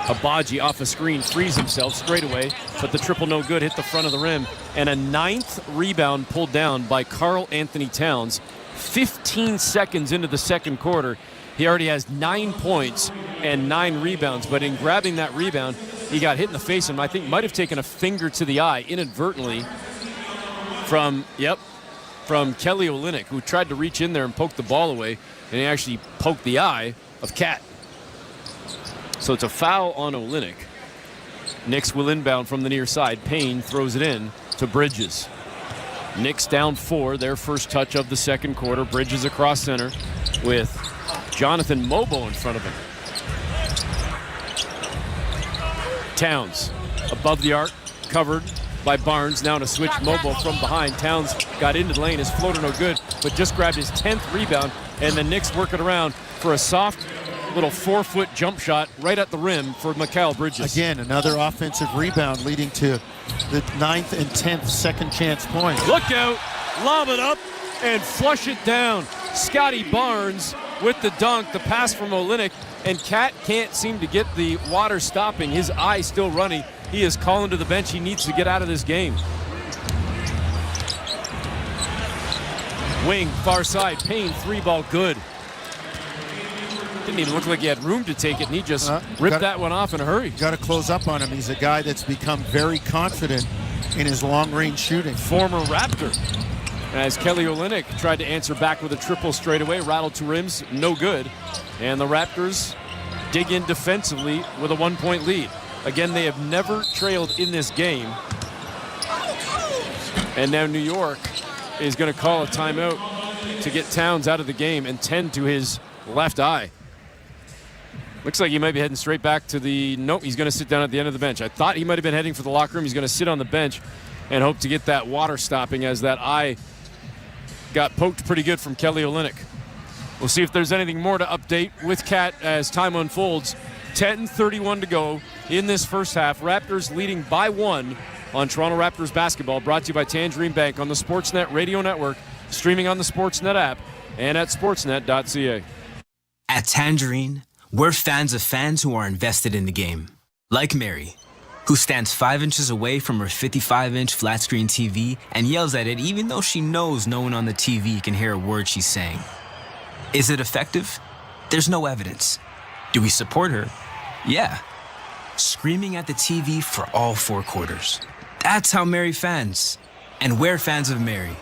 Abaji off a screen, frees himself straight away, but the triple no good, hit the front of the rim. And a 9th rebound pulled down by Karl Anthony Towns. 15 seconds into the second quarter, he already has 9 points and 9 rebounds. But in grabbing that rebound, he got hit in the face and I think might have taken a finger to the eye inadvertently from Kelly Olynyk, who tried to reach in there and poke the ball away, and he actually poked the eye of Cat. So it's a foul on Olynyk. Knicks will inbound from the near side. Payne throws it in to Bridges. Knicks down 4, their first touch of the second quarter. Bridges across center with Jonathan Mobo in front of him. Towns above the arc, covered by Barnes. Now to switch Mobo from behind. Towns got into the lane. His floater no good, but just grabbed his 10th rebound, and the Knicks work it around for a soft little 4-foot jump shot right at the rim for Mikal Bridges. Again, another offensive rebound leading to the 9th and 10th second chance points. Look out, lob it up and flush it down. Scotty Barnes with the dunk, the pass from Olynyk, and Cat can't seem to get the water stopping. His eye still running. He is calling to the bench. He needs to get out of this game. Wing, far side, Payne, 3-ball good. Didn't even look like he had room to take it, and he just ripped that one off in a hurry. Got to close up on him. He's a guy that's become very confident in his long-range shooting. Former Raptor. As Kelly Olynyk tried to answer back with a triple straight away, rattled 2 rims, no good. And the Raptors dig in defensively with a 1-point lead. Again, they have never trailed in this game. And now New York is going to call a timeout to get Towns out of the game and tend to his left eye. Looks like he might be heading straight back to the... Nope, he's going to sit down at the end of the bench. I thought he might have been heading for the locker room. He's going to sit on the bench and hope to get that water stopping, as that eye got poked pretty good from Kelly Olynyk. We'll see if there's anything more to update with Cat as time unfolds. 10:31 to go in this first half. Raptors leading by 1 on Toronto Raptors basketball. Brought to you by Tangerine Bank on the Sportsnet Radio Network, streaming on the Sportsnet app and at sportsnet.ca. At Tangerine, we're fans of fans who are invested in the game. Like Mary, who stands 5 inches away from her 55-inch flat-screen TV and yells at it even though she knows no one on the TV can hear a word she's saying. Is it effective? There's no evidence. Do we support her? Yeah. Screaming at the TV for all 4 quarters. That's how Mary fans. And we're fans of Mary.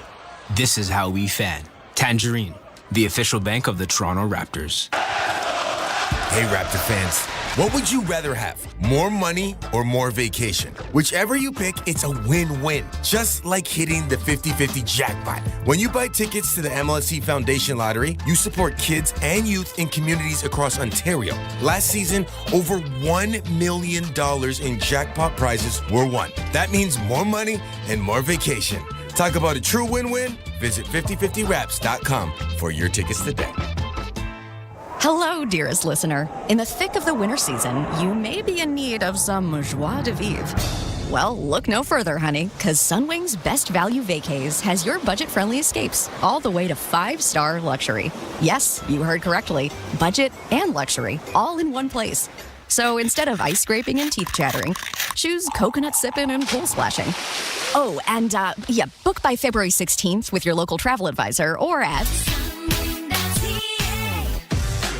This is how we fan. Tangerine, the official bank of the Toronto Raptors. Hey, Raptor fans, what would you rather have? More money or more vacation? Whichever you pick, it's a win-win. Just like hitting the 50-50 jackpot. When you buy tickets to the MLSE Foundation Lottery, you support kids and youth in communities across Ontario. Last season, over $1 million in jackpot prizes were won. That means more money and more vacation. Talk about a true win-win? Visit 5050raps.com for your tickets today. Hello, dearest listener. In the thick of the winter season, you may be in need of some joie de vivre. Well, look no further, honey, because Sunwing's Best Value Vacays has your budget-friendly escapes, all the way to 5-star luxury. Yes, you heard correctly. Budget and luxury, all in one place. So instead of ice scraping and teeth chattering, choose coconut sipping and pool splashing. Oh, and book by February 16th with your local travel advisor or at...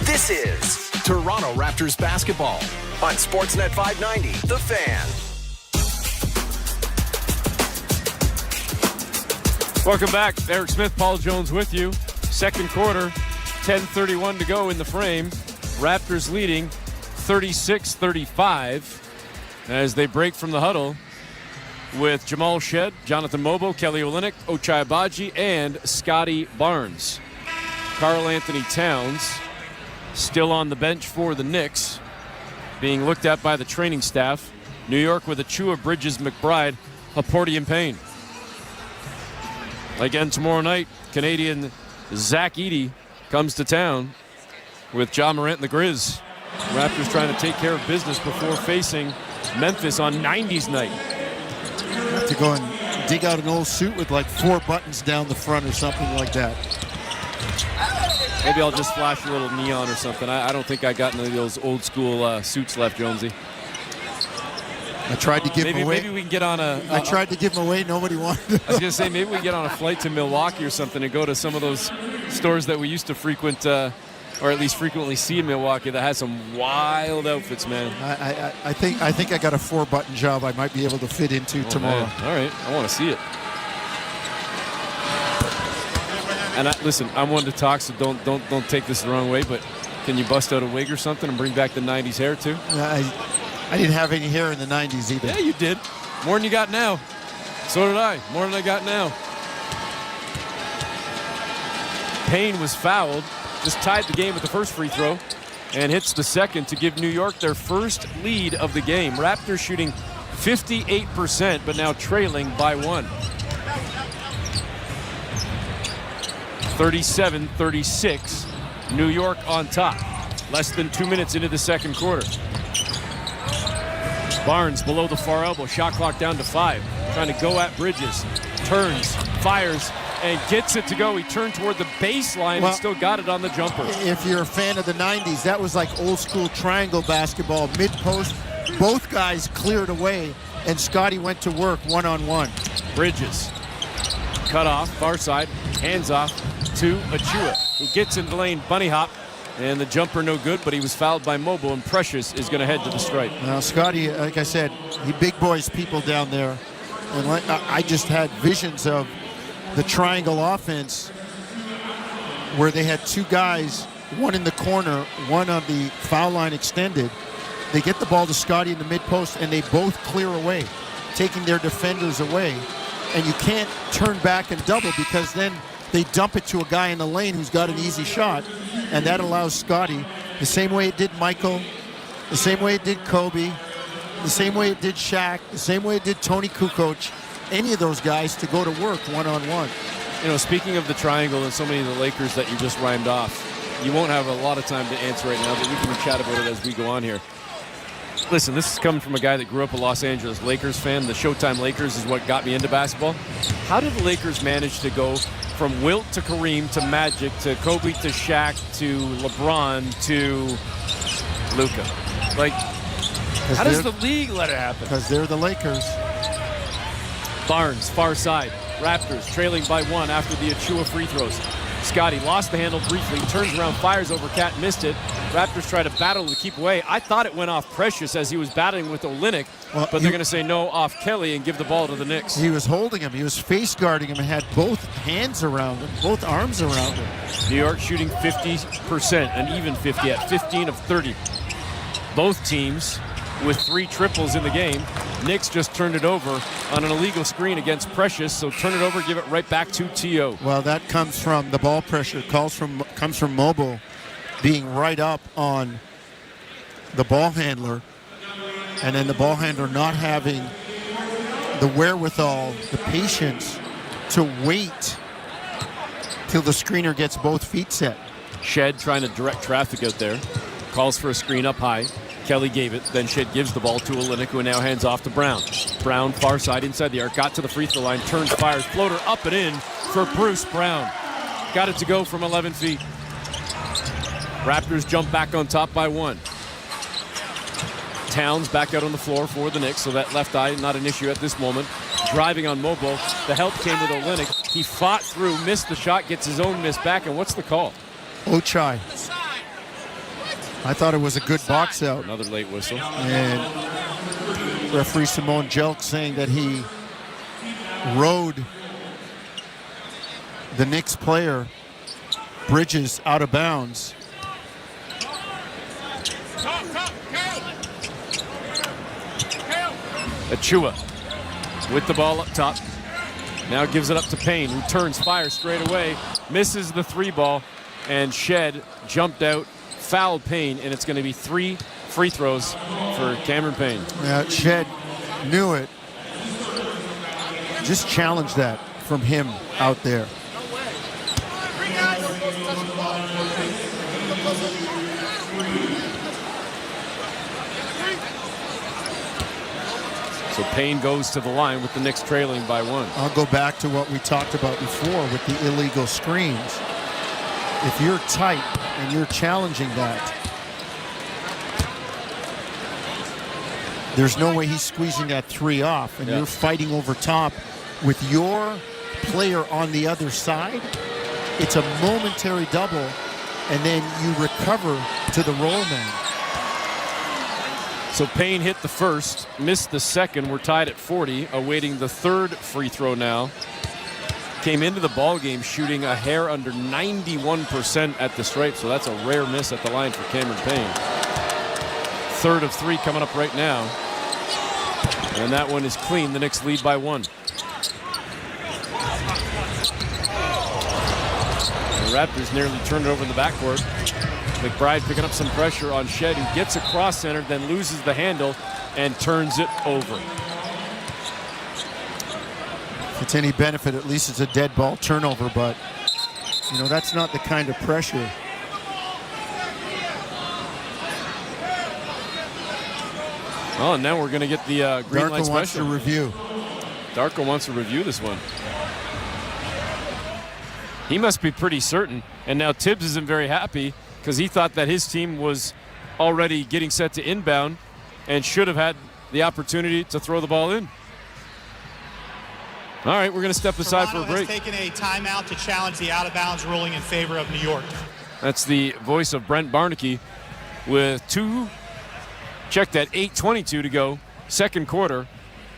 This is Toronto Raptors basketball on Sportsnet 590, The Fan. Welcome back. Eric Smith, Paul Jones with you. Second quarter, 10:31 to go in the frame. Raptors leading 36-35 as they break from the huddle with Jamal Shed, Jonathan Mobo, Kelly Olynyk, Ochai Agbaji, and Scotty Barnes. Karl Anthony Towns still on the bench for the Knicks, being looked at by the training staff. New York with Achua, Bridges, McBride, Laporte, and Payne. Again tomorrow night, Canadian Zach Edey comes to town with Ja Morant and the Grizz. Raptors trying to take care of business before facing Memphis on 90s night. Have to go and dig out an old suit with like 4 buttons down the front or something like that. Maybe I'll just flash a little neon or something. I don't think I got any of those old school suits left, Jonesy. I tried to give them away. Maybe we can get on I tried to give them away. Nobody wanted them. I was going to say, maybe we can get on a flight to Milwaukee or something and go to some of those stores that we used to frequent, or at least frequently see in Milwaukee, that has some wild outfits, man. I think I got a 4-button job I might be able to fit into tomorrow. Man. All right, I want to see it. And listen, I'm one to talk, so don't take this the wrong way, but can you bust out a wig or something and bring back the 90s hair too? I didn't have any hair in the 90s either. Yeah, you did. More than you got now. So did I. More than I got now. Payne was fouled, just tied the game with the first free throw, and hits the second to give New York their first lead of the game. Raptors shooting 58%, but now trailing by 1. 37-36, New York on top. Less than 2 minutes into the second quarter. Barnes below the far elbow, shot clock down to 5. Trying to go at Bridges. Turns, fires, and gets it to go. He turned toward the baseline and still got it on the jumper. If you're a fan of the 90s, that was like old school triangle basketball, mid-post. Both guys cleared away, and Scotty went to work one-on-one. Bridges, cut off, far side, hands off to Achua, who gets in the lane, bunny hop, and the jumper no good, but he was fouled by Mobile, and Precious is going to head to the stripe. Now, Scotty, like I said, he big boys people down there, and I just had visions of the triangle offense where they had 2 guys, one in the corner, one on the foul line extended. They get the ball to Scotty in the mid-post, and they both clear away, taking their defenders away. And you can't turn back and double because then they dump it to a guy in the lane who's got an easy shot, and that allows Scotty, the same way it did Michael, the same way it did Kobe, the same way it did Shaq, the same way it did Tony Kukoc, any of those guys to go to work one-on-one. You know, speaking of the triangle and so many of the Lakers that you just rhymed off, you won't have a lot of time to answer right now, but we can chat about it as we go on here. Listen, this is coming from a guy that grew up a Los Angeles Lakers fan. The Showtime Lakers is what got me into basketball. How did the Lakers manage to go from Wilt to Kareem to Magic to Kobe to Shaq to LeBron to Luka? Like, how does the league let it happen? Because they're the Lakers. Barnes, far side. Raptors trailing by 1 after the Achua free throws. Scotty lost the handle briefly, turns around, fires over Cat, missed it. Raptors try to battle to keep away. I thought it went off Precious as he was battling with Olynyk, but they're going to say no, off Kelly, and give the ball to the Knicks. He was holding him. He was face guarding him and had both hands around him, both arms around him. New York shooting 50%, an even 50 at 15 of 30. Both teams with 3 triples in the game. Knicks just turned it over on an illegal screen against Precious, so turn it over, give it right back to T.O. Well, that comes from the ball pressure, comes from Mobile being right up on the ball handler, and then the ball handler not having the wherewithal, the patience to wait till the screener gets both feet set. Shed trying to direct traffic out there. Calls for a screen up high. Kelly gave it. Then Shed gives the ball to Olynyk, who now hands off to Brown. Brown, far side, inside the arc. Got to the free throw line. Turns, fires. Floater up and in for Bruce Brown. Got it to go from 11 feet. Raptors jump back on top by 1. Towns back out on the floor for the Knicks, so that left eye not an issue at this moment. Driving on Mobile. The help came with Olynyk. He fought through, missed the shot, gets his own miss back, and what's the call? Ochai. I thought it was a good box out. Another late whistle. And referee Simone Jelk saying that he rode the Knicks player, Bridges, out of bounds. Achua with the ball up top. Now gives it up to Payne, who turns, fires straight away, misses the 3 ball, and Shed jumped out foul Payne, and it's going to be 3 free throws for Cameron Payne. Yeah, Shed knew it. Just challenge that from him out there. So Payne goes to the line with the Knicks trailing by 1. I'll go back to what we talked about before with the illegal screens. If you're tight and you're challenging that, there's no way he's squeezing that 3 off, and you're fighting over top with your player on the other side. It's a momentary double, and then you recover to the roll man. So Payne hit the first, missed the second. We're tied at 40, awaiting the 3rd free throw now. Came into the ball game shooting a hair under 91% at the stripe, so that's a rare miss at the line for Cameron Payne. 3rd of 3 coming up right now. And that one is clean. The Knicks lead by 1. The Raptors nearly turned it over in the backcourt. McBride picking up some pressure on Shed, who gets across center, then loses the handle and turns it over. If it's any benefit, at least it's a dead ball turnover, but you know, that's not the kind of pressure. Oh, and now we're going to get the green light Darko wants to special. review. Darko wants to review this one. He must be pretty certain, and now Tibbs isn't very happy because he thought that his team was already getting set to inbound and should have had the opportunity to throw the ball in. All right, we're going to step aside for a break. Has taken a timeout to challenge the out-of-bounds ruling in favor of New York. That's the voice of Brent Barnaky with 2 checked at 8:22 to go, second quarter.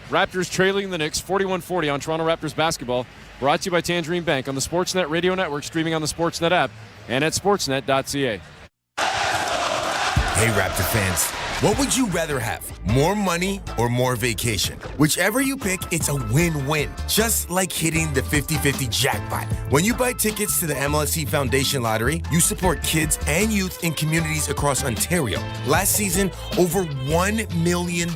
Raptors trailing the Knicks 41-40 on Toronto Raptors basketball. Brought to you by Tangerine Bank on the Sportsnet Radio Network, streaming on the Sportsnet app and at sportsnet.ca. Hey, Raptor fans, what would you rather have? More money or more vacation? Whichever you pick, it's a win-win. Just like hitting the 50-50 jackpot. When you buy tickets to the MLSE Foundation Lottery, you support kids and youth in communities across Ontario. Last season, over $1 million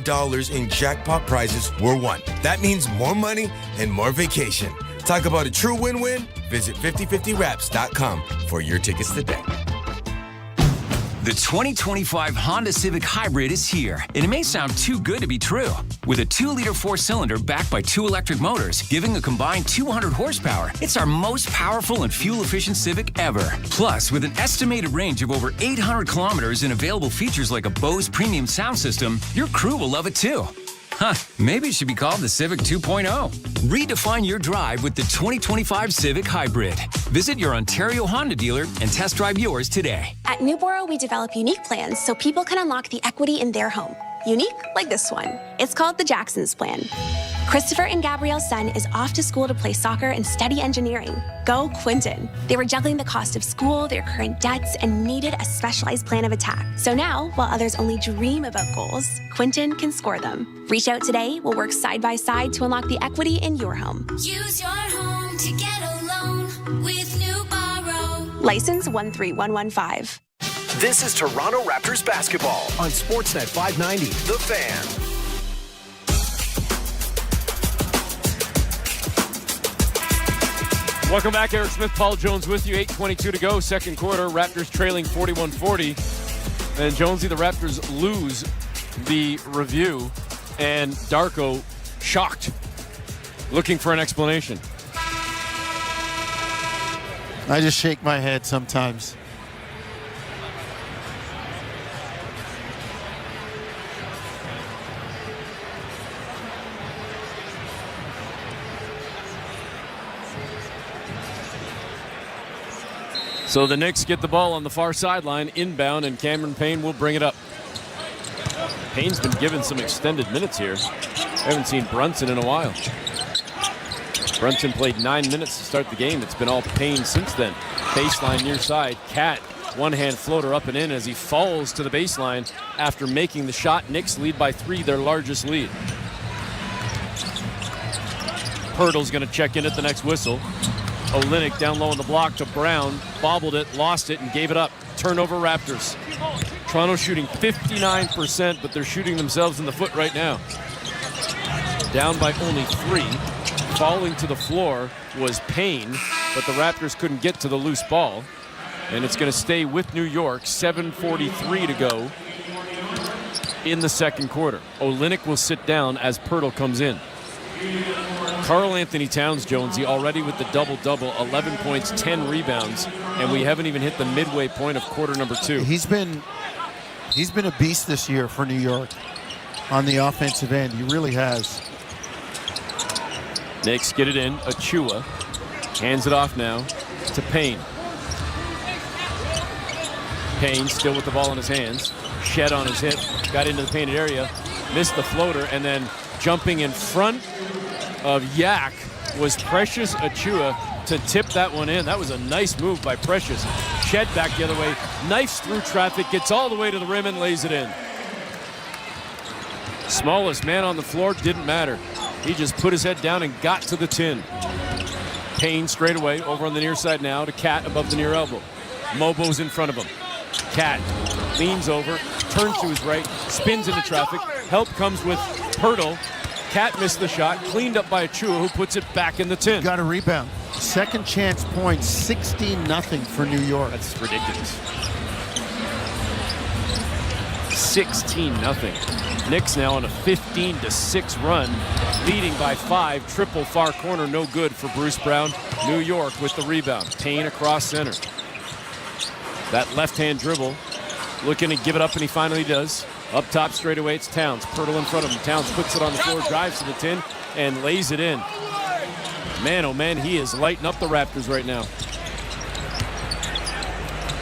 in jackpot prizes were won. That means more money and more vacation. Talk about a true win-win? Visit 5050raps.com for your tickets today. The 2025 Honda Civic Hybrid is here, and it may sound too good to be true. With a 2-liter 4-cylinder backed by 2 electric motors, giving a combined 200 horsepower, it's our most powerful and fuel-efficient Civic ever. Plus, with an estimated range of over 800 kilometers and available features like a Bose premium sound system, your crew will love it too. Huh, maybe it should be called the Civic 2.0. Redefine your drive with the 2025 Civic Hybrid. Visit your Ontario Honda dealer and test drive yours today. At Newboro, we develop unique plans so people can unlock the equity in their home. Unique like this one. It's called the Jacksons Plan. Christopher and Gabrielle's son is off to school to play soccer and study engineering. Go Quinton. They were juggling the cost of school, their current debts, and needed a specialized plan of attack. So now, while others only dream about goals, Quinton can score them. Reach out today. We'll work side by side to unlock the equity in your home. Use your home to get a loan with Newboro. License 13115. This is Toronto Raptors basketball on Sportsnet 590, The Fan. Welcome back. Eric Smith, Paul Jones with you. 8:22 to go, second quarter. Raptors trailing 41-40. And Jonesy, the Raptors lose the review. And Darko shocked, looking for an explanation. I just shake my head sometimes. So the Knicks get the ball on the far sideline, inbound, and Cameron Payne will bring it up. Payne's been given some extended minutes here. I haven't seen Brunson in a while. Brunson played 9 minutes to start the game. It's been all Payne since then. Baseline near side. Cat, one-hand floater up and in as he falls to the baseline after making the shot. Knicks lead by 3, their largest lead. Pirtle's going to check in at the next whistle. Olynyk down low on the block to Brown. Bobbled it, lost it, and gave it up. Turnover Raptors. Toronto shooting 59%, but they're shooting themselves in the foot right now. Down by only 3. Falling to the floor was Payne, but the Raptors couldn't get to the loose ball. And it's going to stay with New York. 7:43 to go in the second quarter. Olynyk will sit down as Pirtle comes in. Karl Anthony Towns, Jonesy, already with the double-double, 11 points, 10 rebounds, and we haven't even hit the midway point of quarter number 2. He's been a beast this year for New York on the offensive end. He really has. Knicks get it in. Achua hands it off now to Payne. Payne still with the ball in his hands. Shed on his hip. Got into the painted area. Missed the floater. And then jumping in front of Yak was Precious Achua to tip that one in. That was a nice move by Precious. Shed back the other way. Knifes through traffic. Gets all the way to the rim and lays it in. Smallest man on the floor. Didn't matter. He just put his head down and got to the tin. Payne straight away over on the near side now to Cat above the near elbow. Mobo's in front of him. Cat leans over, turns to his right, spins into traffic. Help comes with Pirtle. Cat missed the shot, cleaned up by Achua, who puts it back in the tin. Got a rebound. Second chance point, 16-0 for New York. That's ridiculous. 16-0. Knicks now on a 15-6 run, leading by 5. Triple far corner, no good for Bruce Brown. New York with the rebound. Payne across center. That left-hand dribble, looking to give it up, and he finally does. Up top straight away, it's Towns. Pirtle in front of him. Towns puts it on the floor, drives to the tin, and lays it in. Man, oh man, he is lighting up the Raptors right now.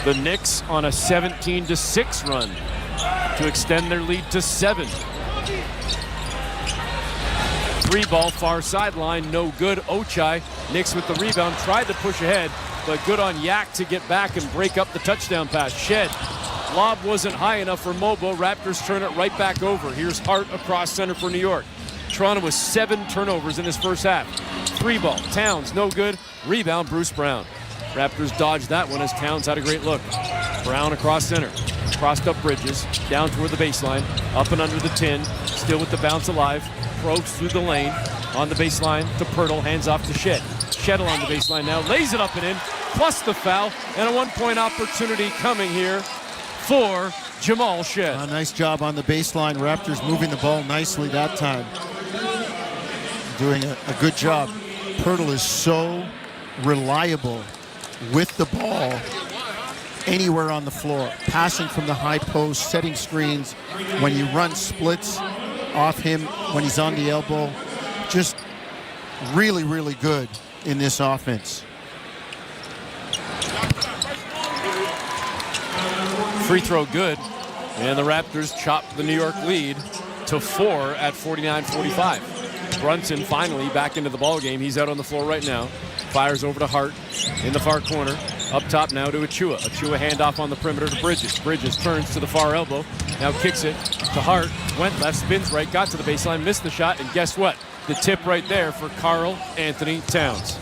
The Knicks on a 17-6 run to extend their lead to 7. 3-ball far sideline, no good. Ochai, Knicks with the rebound, tried to push ahead, but good on Yak to get back and break up the touchdown pass. Shed. Lob wasn't high enough for Mobo. Raptors turn it right back over. Here's Hart across center for New York. Toronto with 7 turnovers in his first half. 3-ball. Towns, no good. Rebound, Bruce Brown. Raptors dodged that one as Towns had a great look. Brown across center. Crossed up Bridges. Down toward the baseline. Up and under the tin. Still with the bounce alive. Probes through the lane. On the baseline to Pirtle. Hands off to Shed. Shed along the baseline now. Lays it up and in. Plus the foul. And a 1-point opportunity coming here for Jamal Shed. Nice job on the baseline. Raptors moving the ball nicely that time. Doing a good job. Pirtle is so reliable with the ball anywhere on the floor. Passing from the high post, setting screens. When you run splits off him, when he's on the elbow. Just really, really good in this offense. Free throw good, and the Raptors chop the New York lead to 4 at 49-45. Brunson finally back into the ball game. He's out on the floor right now. Fires over to Hart in the far corner. Up top now to Achua. Achua handoff on the perimeter to Bridges. Bridges turns to the far elbow. Now kicks it to Hart. Went left, spins right, got to the baseline, missed the shot, and guess what? The tip right there for Karl Anthony Towns.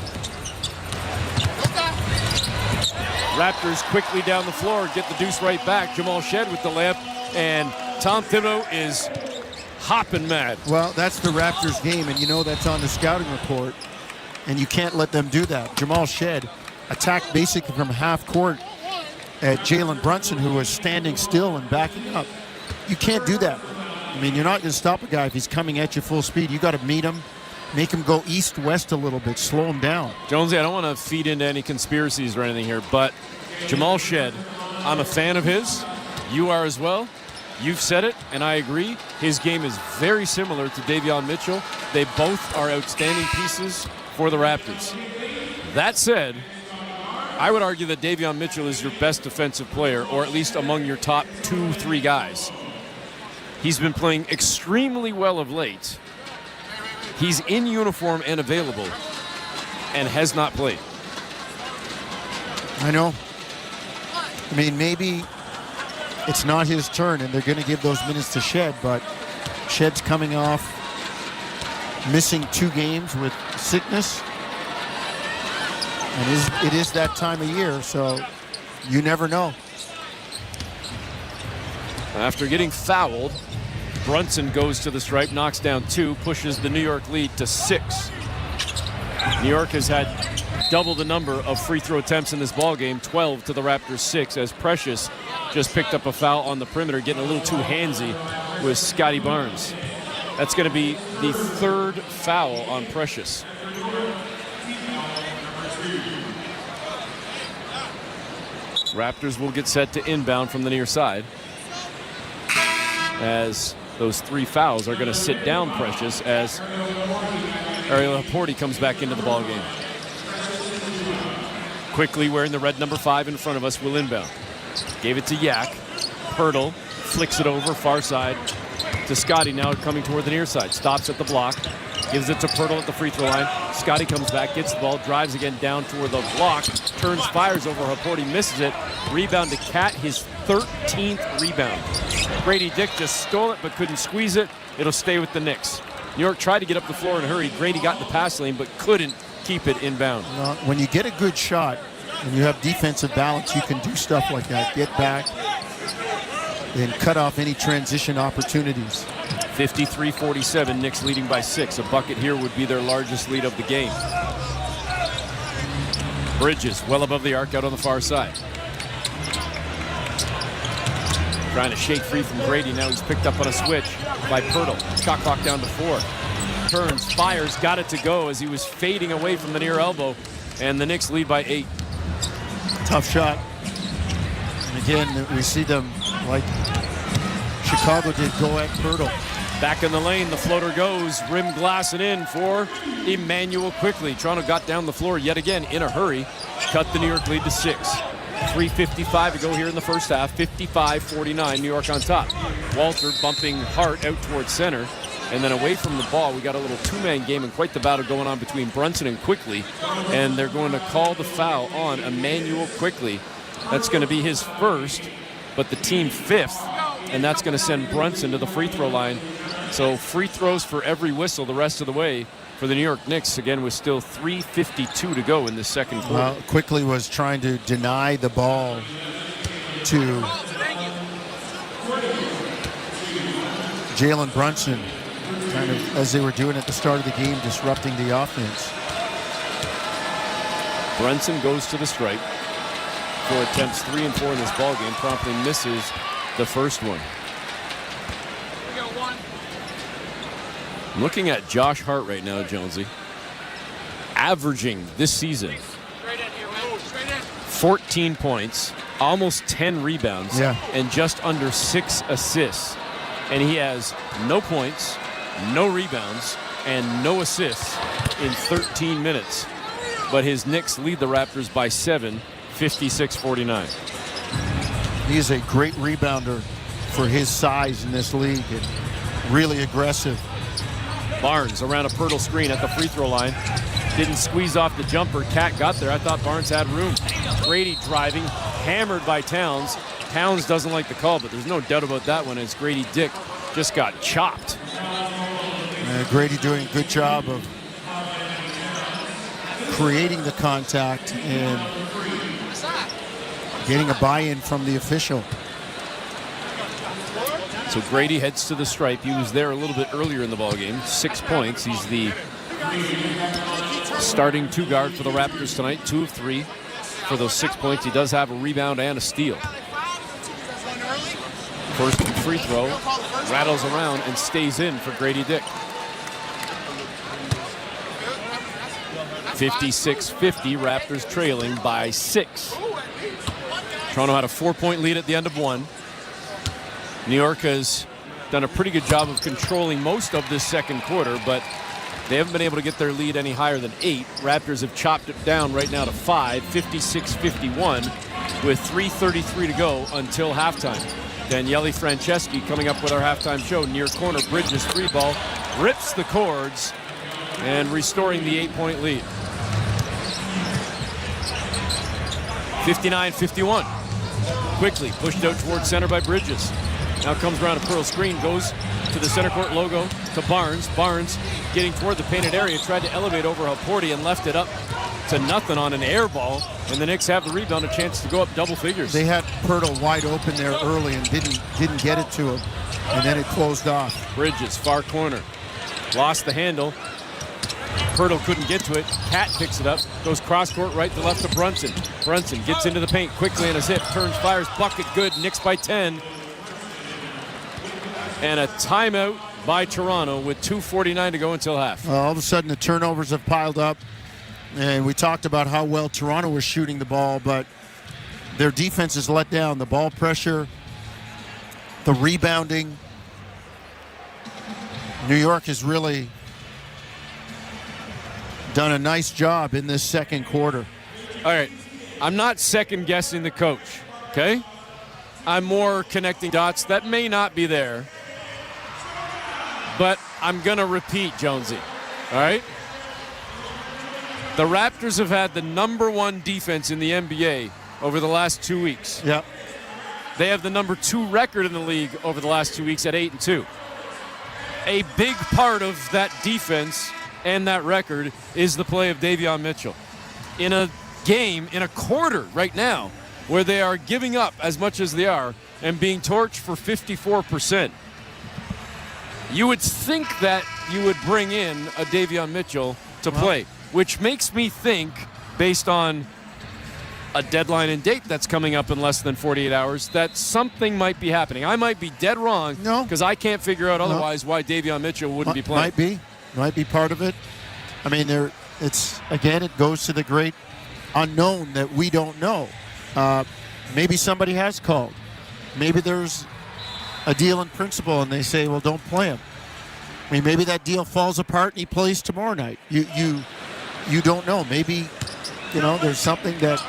Raptors quickly down the floor, get the deuce right back. Jamal Shed with the layup, and Tom Thibodeau is hopping mad. Well, that's the Raptors game, and you know that's on the scouting report, and you can't let them do that. Jamal Shed attacked basically from half court at Jalen Brunson, who was standing still and backing up. You can't do that. I mean, you're not going to stop a guy if he's coming at you full speed. You got to meet him, make him go east-west a little bit, slow him down. Jonesy, I don't want to feed into any conspiracies or anything here, but Jamal Shed, I'm a fan of his. You are as well. You've said it, and I agree. His game is very similar to Davion Mitchell. They both are outstanding pieces for the Raptors. That said, I would argue that Davion Mitchell is your best defensive player, or at least among your top 2-3 guys. He's been playing extremely well of late. He's in uniform and available, and has not played. I know. I mean, maybe it's not his turn, and they're going to give those minutes to Shed, but Shed's coming off missing 2 games with sickness. And it is that time of year, so you never know. After getting fouled, Brunson goes to the stripe, knocks down 2, pushes the New York lead to 6. New York has had double the number of free throw attempts in this ball game, 12 to the Raptors 6, as Precious just picked up a foul on the perimeter, getting a little too handsy with Scotty Barnes. That's going to be the 3rd foul on Precious. Raptors will get set to inbound from the near side, as those 3 fouls are going to sit down Precious as Ariel Laporte comes back into the ball game. Quickly wearing the red number 5 in front of us will inbound. Gave it to Yak. Pirtle flicks it over far side to Scotty, now coming toward the near side. Stops at the block. Gives it to Pirtle at the free throw line. Scotty comes back, gets the ball, drives again down toward the block, turns, fires over Laporte, misses it. Rebound to Cat, his 13th rebound. Grady Dick just stole it but couldn't squeeze it. It'll stay with the Knicks. New York tried to get up the floor in a hurry. Grady got in the pass lane but couldn't keep it inbound. When you get a good shot and you have defensive balance, you can do stuff like that. Get back and cut off any transition opportunities. 53-47, Knicks leading by 6. A bucket here would be their largest lead of the game. Bridges well above the arc out on the far side. Trying to shake free from Grady. Now he's picked up on a switch by Pirtle. Shot clock down to 4. Turns, fires, got it to go as he was fading away from the near elbow. And the Knicks lead by 8. Tough shot. And again, we see them like Chicago did go at Pirtle. Back in the lane, the floater goes. Rim glassing in for Emmanuel quickly. Toronto got down the floor yet again in a hurry. Cut the New York lead to 6. 3:55 to go here in the first half. 55-49, New York on top. Walter bumping Hart out towards center. And then away from the ball, we got a little 2-man game and quite the battle going on between Brunson and Quickly. And they're going to call the foul on Emmanuel Quickly. That's going to be his first, but the team 5th. And that's going to send Brunson to the free throw line. So free throws for every whistle the rest of the way for the New York Knicks, again, with still 3:52 to go in the second quarter. Quickly was trying to deny the ball to Jalen Brunson, kind of as they were doing at the start of the game, disrupting the offense. Brunson goes to the stripe for attempts 3 and 4 in this ball game, promptly misses the first one. I'm looking at Josh Hart right now, Jonesy, averaging this season 14 points, almost 10 rebounds, and just under 6 assists. And he has no points, no rebounds, and no assists in 13 minutes. But his Knicks lead the Raptors by 7, 56-49. He is a great rebounder for his size in this league, and really aggressive. Barnes around a Pirtle screen at the free throw line. Didn't squeeze off the jumper. Cat got there. I thought Barnes had room. Grady driving, hammered by Towns. Towns doesn't like the call, but there's no doubt about that one as Grady Dick just got chopped. Grady doing a good job of creating the contact and getting a buy-in from the official. So Grady heads to the stripe. He was there a little bit earlier in the ballgame. 6 points. He's the starting 2 guard for the Raptors tonight. 2 of 3 for those 6 points. He does have a rebound and a steal. First free throw, rattles around and stays in for Grady Dick. 56-50, Raptors trailing by 6. Toronto had a 4-point lead at the end of 1. New York has done a pretty good job of controlling most of this second quarter, but they haven't been able to get their lead any higher than 8. Raptors have chopped it down right now to 5, 56-51, with 3:33 to go until halftime. Daniele Franceschi coming up with our halftime show. Near corner, Bridges 3 ball, rips the cords, and restoring the 8-point lead. 59-51. Quickly pushed out towards center by Bridges. Now comes around a Pearl screen, goes to the center court logo to Barnes. Barnes getting toward the painted area, tried to elevate over Laporte and left it up to nothing on an air ball, and the Knicks have the rebound, a chance to go up double figures. They had Pirtle wide open there early and didn't get it to him, and then it closed off. Bridges, far corner, lost the handle. Pirtle couldn't get to it. Cat picks it up, goes cross court right to left to Brunson. Brunson gets into the paint quickly in a zip, turns, fires, bucket good. Knicks by 10. And a timeout by Toronto with 2:49 to go until half. All of a sudden, the turnovers have piled up, and we talked about how well Toronto was shooting the ball, but their defense is let down. The ball pressure, the rebounding. New York has really done a nice job in this second quarter. All right, I'm not second-guessing the coach, okay? I'm more connecting dots that may not be there. But I'm going to repeat, Jonesy, all right? The Raptors have had the #1 defense in the NBA over the last 2 weeks. Yep. They have the #2 record in the league over the last 2 weeks at 8-2. A big part of that defense and that record is the play of Davion Mitchell. In a game, in a quarter right now, where they are giving up as much as they are and being torched for 54%, you would think that you would bring in a Davion Mitchell to play, which makes me think, based on a deadline and date that's coming up in less than 48 hours, that something might be happening. I might be dead wrong because I can't figure out otherwise why Davion Mitchell wouldn't be playing. Might be part of it. I mean, it goes to the great unknown that we don't know. Maybe somebody has called. Maybe there's a deal in principle and they say, well, don't play him. I mean, maybe that deal falls apart and he plays tomorrow night. You don't know. Maybe, there's something that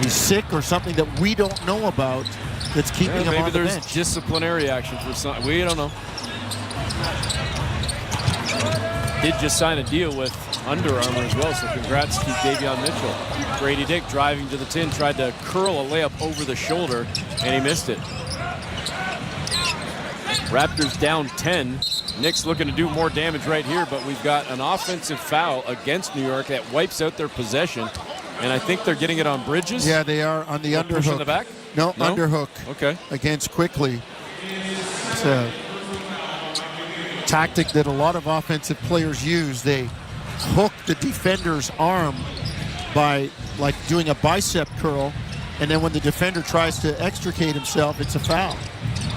he's sick or something that we don't know about that's keeping him on the bench. Maybe there's disciplinary action for some. We don't know. Did just sign a deal with Under Armour as well, so congrats to Davion Mitchell. Grady Dick driving to the tin, tried to curl a layup over the shoulder, and he missed it. Raptors down 10. Knicks looking to do more damage right here, but we've got an offensive foul against New York that wipes out their possession, and I think they're getting it on Bridges. Yeah, they are on the underhook. Push in the back? No, underhook. Okay. Against Quickly. It's a tactic that a lot of offensive players use. They hook the defender's arm by doing a bicep curl, and then when the defender tries to extricate himself, it's a foul.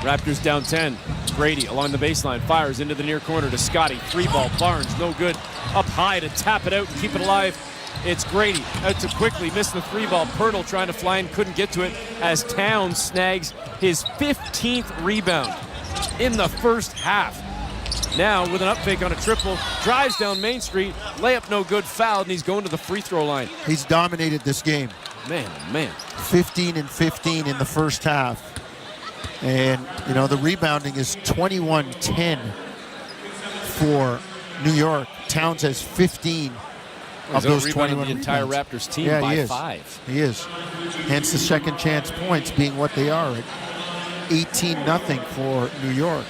Raptors down 10. Grady along the baseline, fires into the near corner to Scotty. 3-ball, Barnes, no good. Up high to tap it out and keep it alive. It's Grady out to Quickly, missed the 3-ball. Pirtle trying to fly in, couldn't get to it as Towns snags his 15th rebound in the first half. Now with an up fake on a triple, drives down Main Street, layup no good, fouled, and he's going to the free throw line. He's dominated this game. Man. 15 and 15 in the first half. And, the rebounding is 21-10 for New York. Towns has 15 of those 21 the entire Raptors team by 5. He is. Hence the second chance points being what they are at 18-0 for New York.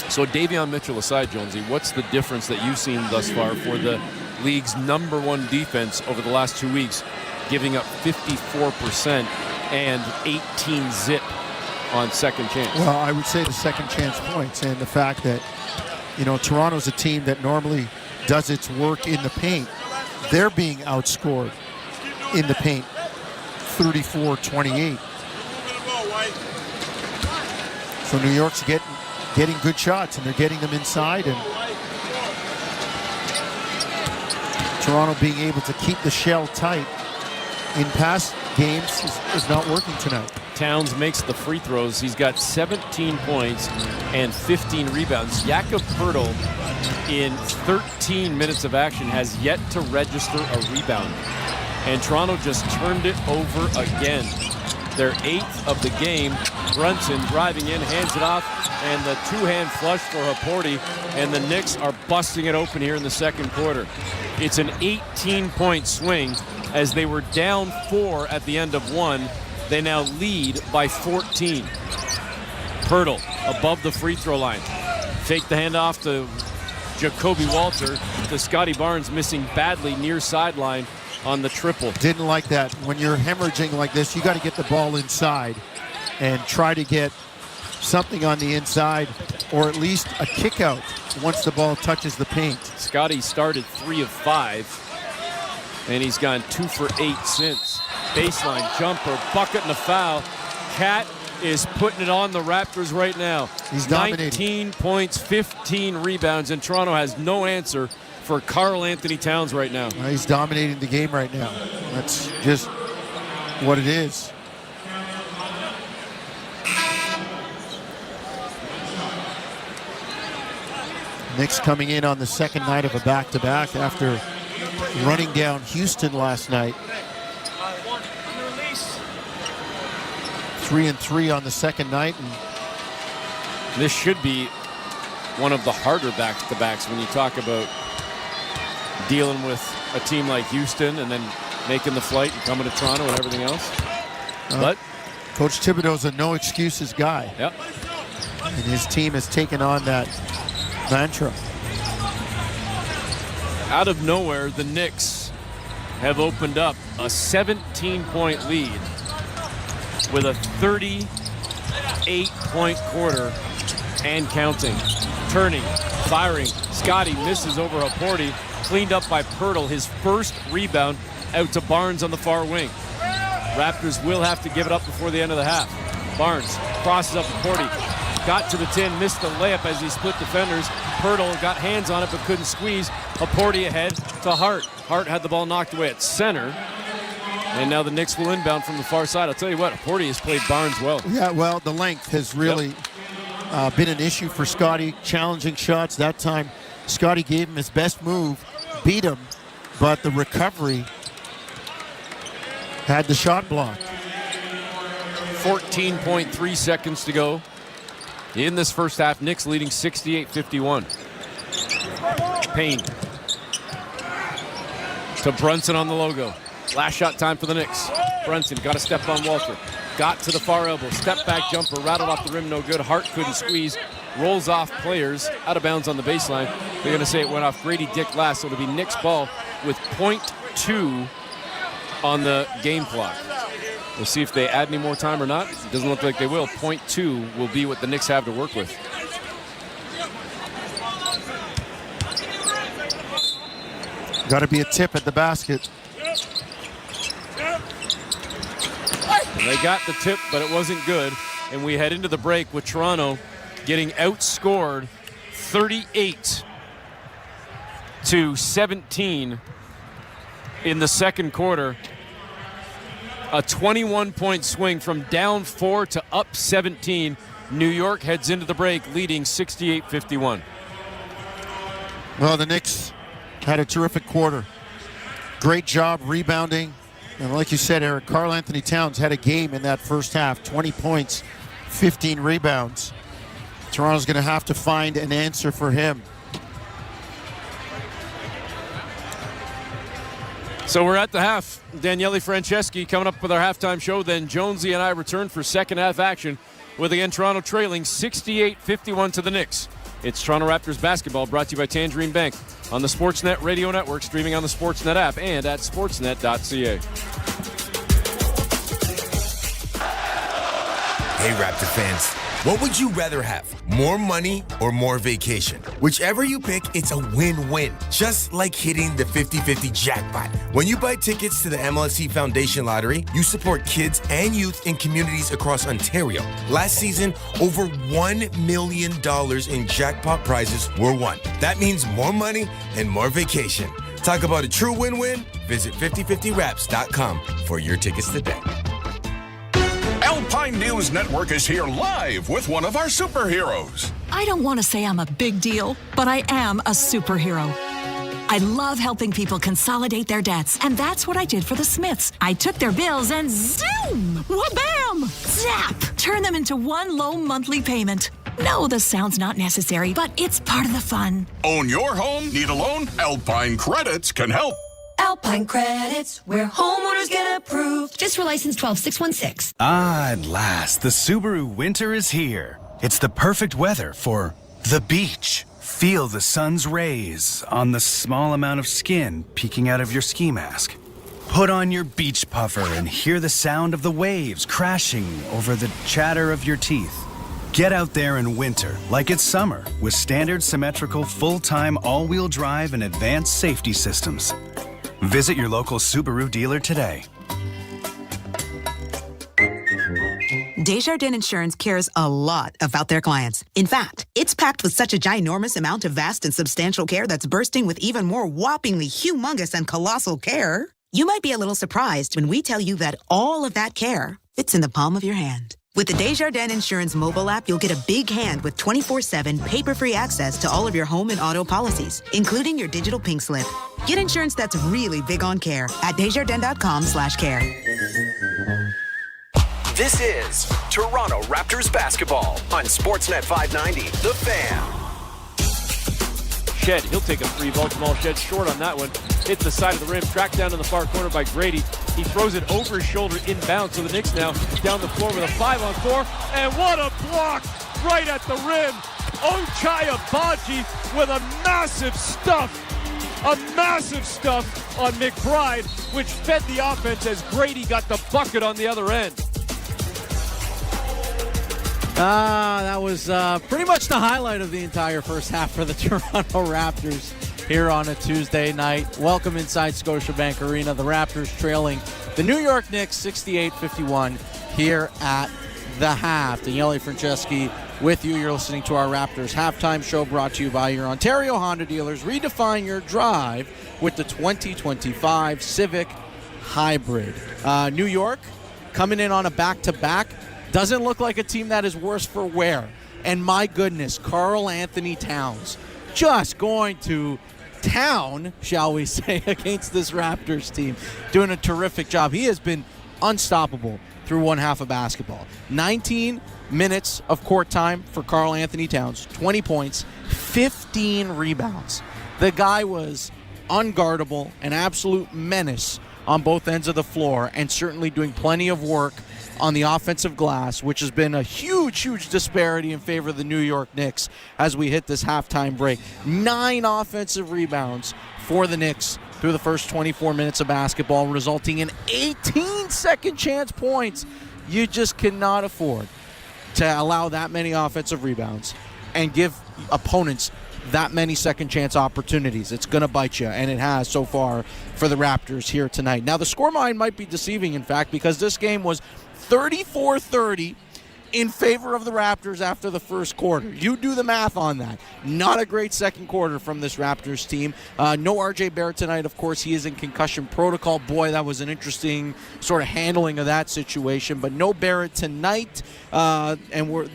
So Davion Mitchell aside, Jonesy, what's the difference that you've seen thus far for the league's #1 defense over the last 2 weeks, giving up 54% and 18 zip on second chance? Well, I would say the second chance points and the fact that, Toronto's a team that normally does its work in the paint. They're being outscored in the paint, 34-28. So New York's getting good shots, and they're getting them inside, and Toronto being able to keep the shell tight in past games is not working tonight. Towns makes the free throws. He's got 17 points and 15 rebounds. Jakob Poeltl, in 13 minutes of action, has yet to register a rebound. And Toronto just turned it over again. Their 8th of the game. Brunson driving in, hands it off, and the two-hand flush for Haporti, and the Knicks are busting it open here in the second quarter. It's an 18-point swing as they were down 4 at the end of 1. They now lead by 14. Poeltl above the free throw line. Fake the handoff to Jacoby Walter to Scotty Barnes, missing badly near sideline on the triple. Didn't like that. When you're hemorrhaging like this, you got to get the ball inside and try to get something on the inside, or at least a kick out once the ball touches the paint. Scotty started 3 of 5, and he's gone 2 for 8 since. Baseline jumper, bucket and a foul. Cat is putting it on the Raptors right now. He's dominating. 19 points, 15 rebounds, and Toronto has no answer for Karl Anthony Towns right now. He's dominating the game right now. That's just what it is. Knicks coming in on the second night of a back-to-back after running down Houston last night. 3-3 on the second night. And this should be one of the harder back-to-backs when you talk about dealing with a team like Houston and then making the flight and coming to Toronto and everything else. But Coach Thibodeau's a no-excuses guy. Yep. And his team has taken on that mantra. Out of nowhere, the Knicks have opened up a 17-point lead with a 38-point quarter and counting. Turning, firing. Scotty misses over Haporti. Cleaned up by Pirtle. His first rebound out to Barnes on the far wing. Raptors will have to give it up before the end of the half. Barnes crosses up Haporti. Got to the 10, missed the layup as he split defenders. Pirtle got hands on it but couldn't squeeze. Haporti ahead to Hart. Hart had the ball knocked away at center. And now the Knicks will inbound from the far side. I'll tell you what, Haporti has played Barnes well. Yeah, well, the length has really been an issue for Scotty. Challenging shots. That time, Scotty gave him his best move, beat him, but the recovery had the shot blocked. 14.3 seconds to go in this first half. Knicks leading 68-51. Payne to Brunson on the logo. Last shot time for the Knicks. Brunson got a step on Walter. Got to the far elbow. Step back jumper. Rattled off the rim. No good. Hart couldn't squeeze. Rolls off players. Out of bounds on the baseline. They're going to say it went off Grady Dick last. So it'll be Knicks ball with .2 on the game clock. We'll see if they add any more time or not. It doesn't look like they will. .2 will be what the Knicks have to work with. Got to be a tip at the basket. They got the tip, but it wasn't good. And we head into the break with Toronto getting outscored 38-17 in the second quarter. A 21-point swing from down 4 to up 17. New York heads into the break leading 68-51. Well, the Knicks had a terrific quarter. Great job rebounding. And like you said, Eric, Karl Anthony Towns had a game in that first half. 20 points, 15 rebounds. Toronto's going to have to find an answer for him. So we're at the half. Daniele Franceschi coming up with our halftime show. Then Jonesy and I return for second half action with, again, Toronto trailing 68-51 to the Knicks. It's Toronto Raptors basketball, brought to you by Tangerine Bank on the Sportsnet Radio Network, streaming on the Sportsnet app and at sportsnet.ca. Hey, Raptor fans, what would you rather have? More money or more vacation? Whichever you pick, it's a win-win. Just like hitting the 50-50 jackpot. When you buy tickets to the MLSE Foundation Lottery, you support kids and youth in communities across Ontario. Last season, over $1 million in jackpot prizes were won. That means more money and more vacation. Talk about a true win-win? Visit 5050raps.com for your tickets today. Alpine News Network is here live with one of our superheroes. I don't want to say I'm a big deal, but I am a superhero. I love helping people consolidate their debts, and that's what I did for the Smiths. I took their bills and zoom, wha-bam, zap, turn them into one low monthly payment. No, the sound's not necessary, but it's part of the fun. Own your home? Need a loan? Alpine Credits can help. Alpine Credits, where homeowners get approved. Just for license 12616. Ah, at last, the Subaru winter is here. It's the perfect weather for the beach, Feel the sun's rays on the small amount of skin peeking out of your ski mask. Put on your beach puffer and hear the sound of the waves crashing over the chatter of your teeth. Get out there in winter like it's summer with standard symmetrical full-time all-wheel drive and advanced safety systems. Visit your local Subaru dealer today. Desjardins Insurance cares a lot about their clients. In fact, it's packed with such a ginormous amount of vast and substantial care that's bursting with even more whoppingly humongous and colossal care. You might be a little surprised when we tell you that all of that care fits in the palm of your hand. With the Desjardins Insurance mobile app, you'll get a big hand with 24/7 paper-free access to all of your home and auto policies, including your digital pink slip. Get insurance that's really big on care at Desjardins.com/care. This is Toronto Raptors basketball on Sportsnet 590, The Fan. Shed, he'll take a free ball. Jamal Shed short on that one. Hits the side of the rim, tracked down in the far corner by Grady. He throws it over his shoulder inbound, so the Knicks now down the floor with a 5-on-4. And what a block right at the rim. Ochai Agbaji with a massive stuff on McBride, which fed the offense as Grady got the bucket on the other end. That was pretty much the highlight of the entire first half for the Toronto Raptors here on a Tuesday night. Welcome inside Scotiabank Arena. The Raptors trailing the New York Knicks 68-51 here at the half. Daniele Franceschi with you. You're listening to our Raptors halftime show brought to you by your Ontario Honda dealers. Redefine your drive with the 2025 Civic Hybrid. New York coming in on a back-to-back. Doesn't look like a team that is worse for wear. And my goodness, Karl Anthony Towns just going to town, shall we say, against this Raptors team. Doing a terrific job. He has been unstoppable through one half of basketball. 19 minutes of court time for Karl Anthony Towns. 20 points, 15 rebounds. The guy was unguardable, an absolute menace on both ends of the floor, and certainly doing plenty of work on the offensive glass, which has been a huge disparity in favor of the New York Knicks as we hit this halftime break. 9 offensive rebounds for the Knicks through the first 24 minutes of basketball, resulting in 18 second chance points. You just cannot afford to allow that many offensive rebounds and give opponents that many second chance opportunities. It's going to bite you, and it has so far for the Raptors here tonight. Now, the scoreline might be deceiving, in fact, because this game was 34-30 in favor of the Raptors after the first quarter. You do the math on that. Not a great second quarter from this Raptors team. No RJ Barrett tonight, of course. He is in concussion protocol. Boy, that was an interesting sort of handling of that situation. But no Barrett tonight, and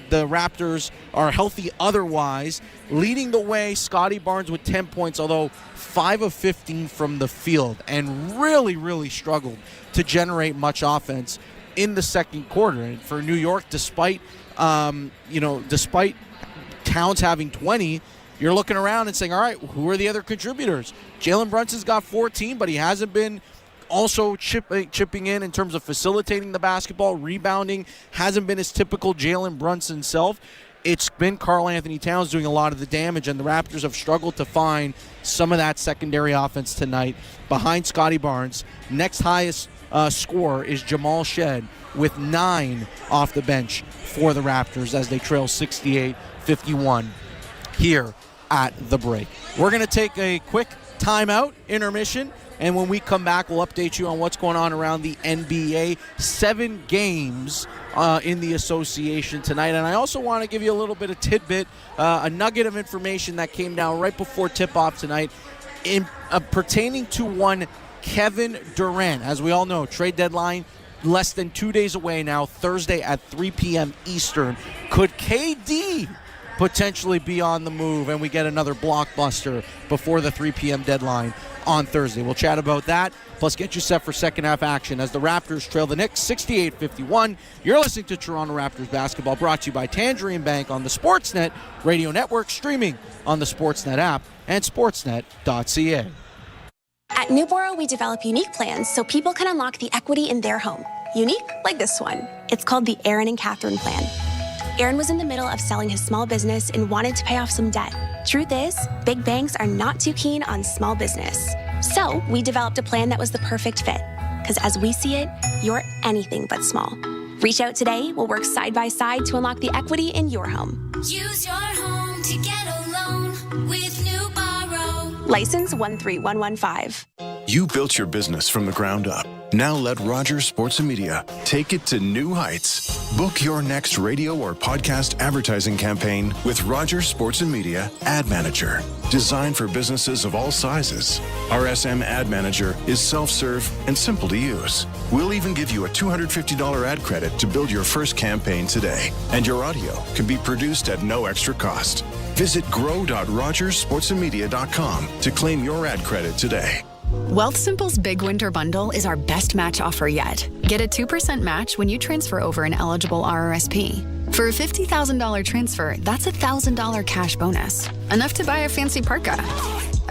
the Raptors are healthy otherwise. Leading the way, Scotty Barnes with 10 points, although 5 of 15 from the field, and really struggled to generate much offense in the second quarter. And for New York, despite Towns having 20, you're looking around and saying, all right, who are the other contributors? Jalen Brunson's got 14, but he hasn't been also chipping in terms of facilitating the basketball, rebounding, hasn't been his typical Jalen Brunson self. It's been Karl Anthony Towns doing a lot of the damage, and the Raptors have struggled to find some of that secondary offense tonight behind Scotty Barnes. Next highest scorer is Jamal Shed with 9 off the bench for the Raptors as they trail 68-51 here at the break. We're going to take a quick timeout, intermission, and when we come back, we'll update you on what's going on around the NBA. 7 games in the association tonight. And I also want to give you a little bit of tidbit, a nugget of information that came down right before tip-off tonight pertaining to one Kevin Durant. As we all know, trade deadline less than 2 days away now, Thursday at 3 p.m. Eastern. Could KD potentially be on the move and we get another blockbuster before the 3 p.m. deadline on Thursday? We'll chat about that, plus get you set for second half action as the Raptors trail the Knicks 68-51. You're listening to Toronto Raptors basketball, brought to you by Tangerine Bank on the Sportsnet Radio Network, streaming on the Sportsnet app and sportsnet.ca. At Newboro, we develop unique plans so people can unlock the equity in their home. Unique like this one. It's called the Aaron and Catherine Plan. Aaron was in the middle of selling his small business and wanted to pay off some debt. Truth is, big banks are not too keen on small business. So we developed a plan that was the perfect fit. Because as we see it, you're anything but small. Reach out today. We'll work side by side to unlock the equity in your home. Use your home to get a loan with New Borrow. License 13115. You built your business from the ground up. Now let Rogers Sports and Media take it to new heights. Book your next radio or podcast advertising campaign with Rogers Sports and Media Ad Manager. Designed for businesses of all sizes, RSM Ad Manager is self-serve and simple to use. We'll even give you a $250 ad credit to build your first campaign today. And your audio can be produced at no extra cost. Visit grow.rogersportsandmedia.com to claim your ad credit today. Wealthsimple's Big Winter Bundle is our best match offer yet. Get a 2% match when you transfer over an eligible RRSP. For a $50,000 transfer, that's a $1,000 cash bonus. Enough to buy a fancy parka.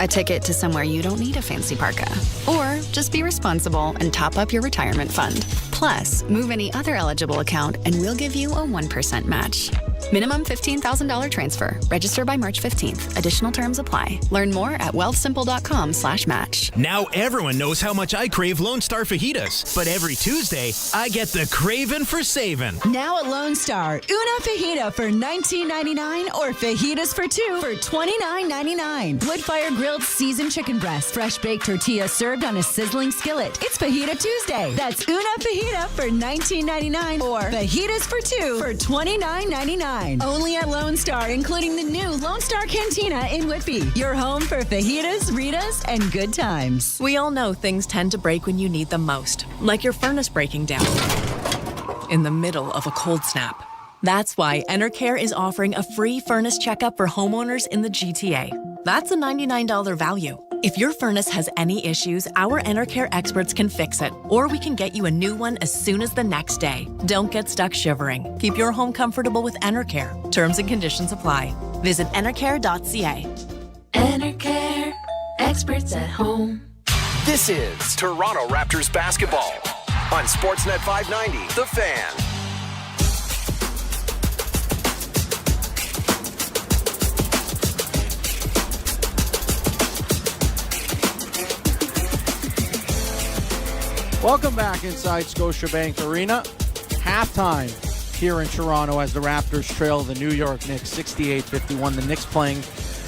A ticket to somewhere you don't need a fancy parka. Or just be responsible and top up your retirement fund. Plus, move any other eligible account and we'll give you a 1% match. Minimum $15,000 transfer. Register by March 15th. Additional terms apply. Learn more at wealthsimple.com/match. Now everyone knows how much I crave Lone Star fajitas. But every Tuesday, I get the craving for saving. Now at Lone Star, una fajita for $19.99 or fajitas for two for $29.99. Wood-fire grilled seasoned chicken breast, fresh baked tortillas served on a sizzling skillet. It's Fajita Tuesday. That's una fajita for $19.99 or fajitas for two for $29.99. Only at Lone Star, including the new Lone Star Cantina in Whitby. Your home for fajitas, Ritas, and good times. We all know things tend to break when you need them most, like your furnace breaking down in the middle of a cold snap. That's why Enercare is offering a free furnace checkup for homeowners in the GTA. That's a $99 value. If your furnace has any issues, our Enercare experts can fix it, or we can get you a new one as soon as the next day. Don't get stuck shivering. Keep your home comfortable with Enercare. Terms and conditions apply. Visit enercare.ca. Enercare, experts at home. This is Toronto Raptors basketball on Sportsnet 590, The Fan. Welcome back inside Scotiabank Arena. Halftime here in Toronto as the Raptors trail the New York Knicks 68-51. The Knicks playing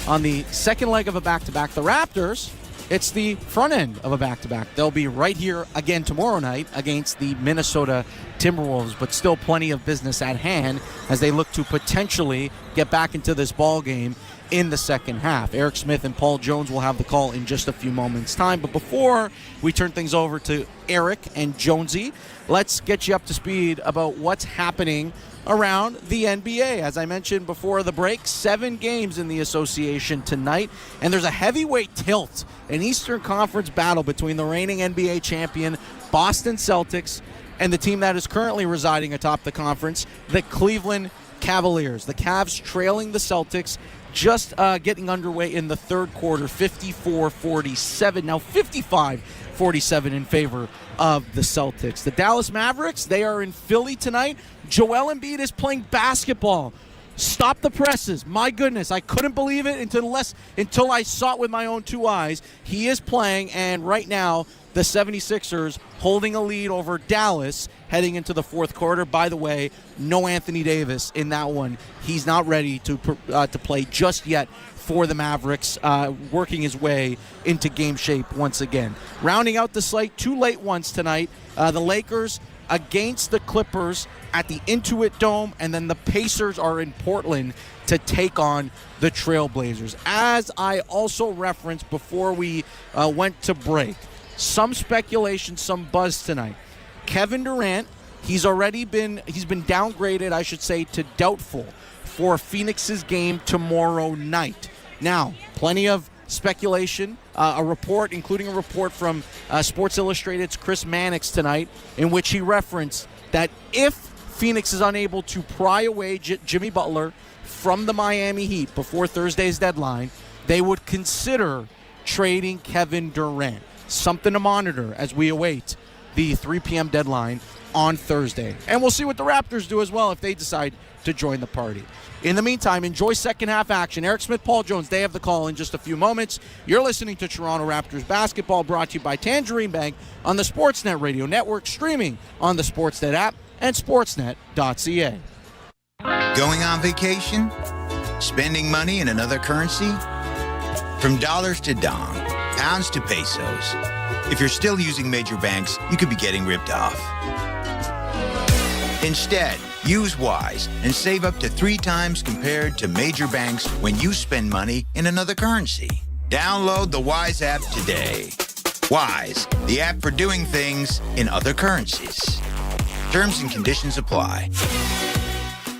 on the second leg of a back-to-back. The Raptors, it's the front end of a back-to-back. They'll be right here again tomorrow night against the Minnesota Timberwolves, but still plenty of business at hand as they look to potentially get back into this ball game in the second half. Eric Smith and Paul Jones will have the call in just a few moments' time. But before we turn things over to Eric and Jonesy, let's get you up to speed about what's happening around the NBA. As I mentioned before the break, 7 games in the association tonight, and there's a heavyweight tilt, an Eastern Conference battle between the reigning NBA champion Boston Celtics and the team that is currently residing atop the conference, the Cleveland Cavaliers. The Cavs trailing the Celtics, just getting underway in the third quarter, 54-47. Now 55-47 in favor of the Celtics. The Dallas Mavericks, they are in Philly tonight. Joel Embiid is playing basketball. Stop the presses. My goodness, I couldn't believe it until I saw it with my own 2 eyes. He is playing, and right now, the 76ers holding a lead over Dallas heading into the fourth quarter. By the way, no Anthony Davis in that one. He's not ready to play just yet for the Mavericks, working his way into game shape once again. Rounding out the slate, 2 late ones tonight. The Lakers against the Clippers at the Intuit Dome, and then the Pacers are in Portland to take on the Trailblazers. As I also referenced before we went to break, some speculation, some buzz tonight. Kevin Durant, he's been downgraded, I should say, to doubtful for Phoenix's game tomorrow night. Now, plenty of speculation, including a report from Sports Illustrated's Chris Mannix tonight, in which he referenced that if Phoenix is unable to pry away Jimmy Butler from the Miami Heat before Thursday's deadline, they would consider trading Kevin Durant. Something to monitor as we await the 3 p.m. deadline on Thursday. And we'll see what the Raptors do as well if they decide to join the party. In the meantime, enjoy second half action. Eric Smith, Paul Jones, they have the call in just a few moments. You're listening to Toronto Raptors basketball, brought to you by Tangerine Bank on the Sportsnet Radio Network, streaming on the Sportsnet app and sportsnet.ca. Going on vacation? Spending money in another currency? From dollars to dong, pounds to pesos. If you're still using major banks, you could be getting ripped off. Instead, use Wise and save up to 3 times compared to major banks when you spend money in another currency. Download the Wise app today. Wise, the app for doing things in other currencies. Terms and conditions apply.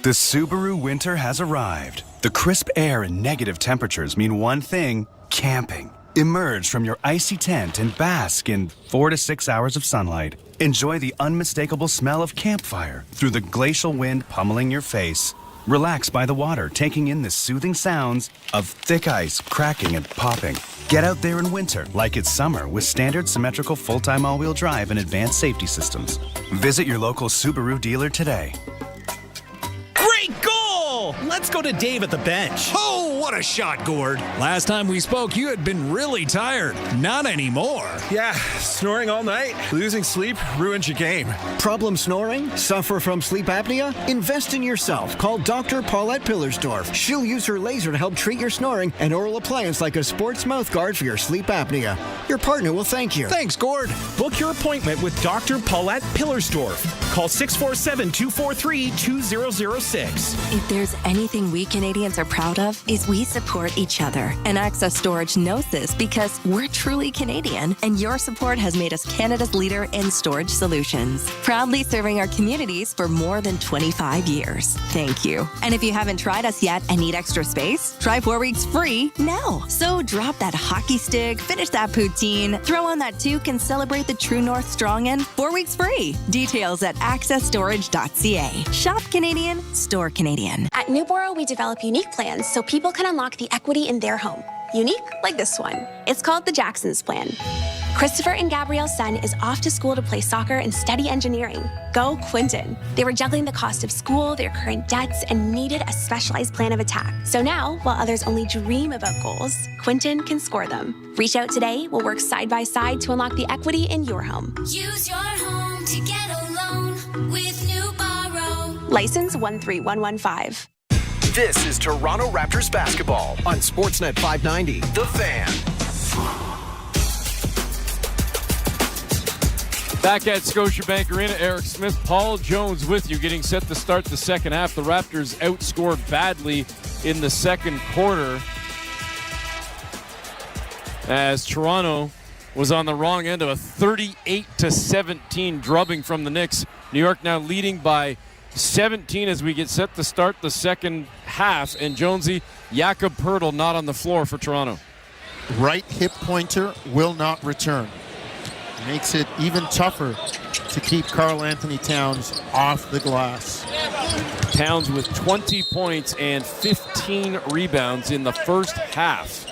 The Subaru winter has arrived. The crisp air and negative temperatures mean one thing: camping. Emerge from your icy tent and bask in 4 to 6 hours of sunlight. Enjoy the unmistakable smell of campfire through the glacial wind pummeling your face. Relax by the water, taking in the soothing sounds of thick ice cracking and popping. Get out there in winter like it's summer with standard symmetrical full-time all-wheel drive and advanced safety systems. Visit your local Subaru dealer today. Great goal! Let's go to Dave at the bench. Oh, what a shot, Gord. Last time we spoke, you had been really tired. Not anymore. Yeah, snoring all night. Losing sleep ruins your game. Problem snoring? Suffer from sleep apnea? Invest in yourself. Call Dr. Paulette Pillersdorf. She'll use her laser to help treat your snoring and oral appliance like a sports mouth guard for your sleep apnea. Your partner will thank you. Thanks, Gord. Book your appointment with Dr. Paulette Pillersdorf. Call 647-243-2006. If there's anything we Canadians are proud of, is we support each other. And Access Storage knows this because we're truly Canadian, and your support has made us Canada's leader in storage solutions. Proudly serving our communities for more than 25 years. Thank you. And if you haven't tried us yet and need extra space, try 4 weeks free now. So drop that hockey stick, finish that poutine, throw on that toque, and celebrate the True North Strong End 4 weeks free. Details at accessstorage.ca. Shop Canadian, store Canadian. At Newboro, we develop unique plans so people can unlock the equity in their home. Unique like this one. It's called the Jacksons Plan. Christopher and Gabrielle's son is off to school to play soccer and study engineering. Go Quinton. They were juggling the cost of school, their current debts, and needed a specialized plan of attack. So now, while others only dream about goals, Quinton can score them. Reach out today. We'll work side by side to unlock the equity in your home. Use your home to get a loan with Newboro. License 13115. This is Toronto Raptors basketball on Sportsnet 590, The Fan. Back at Scotiabank Arena, Eric Smith, Paul Jones with you, getting set to start the second half. The Raptors outscored badly in the second quarter as Toronto was on the wrong end of a 38-17 drubbing from the Knicks. New York now leading by 17 as we get set to start the second half. And Jonesy, Jakob Poeltl not on the floor for Toronto. Right hip pointer will not return. Makes it even tougher to keep Karl Anthony Towns off the glass. Towns with 20 points and 15 rebounds in the first half.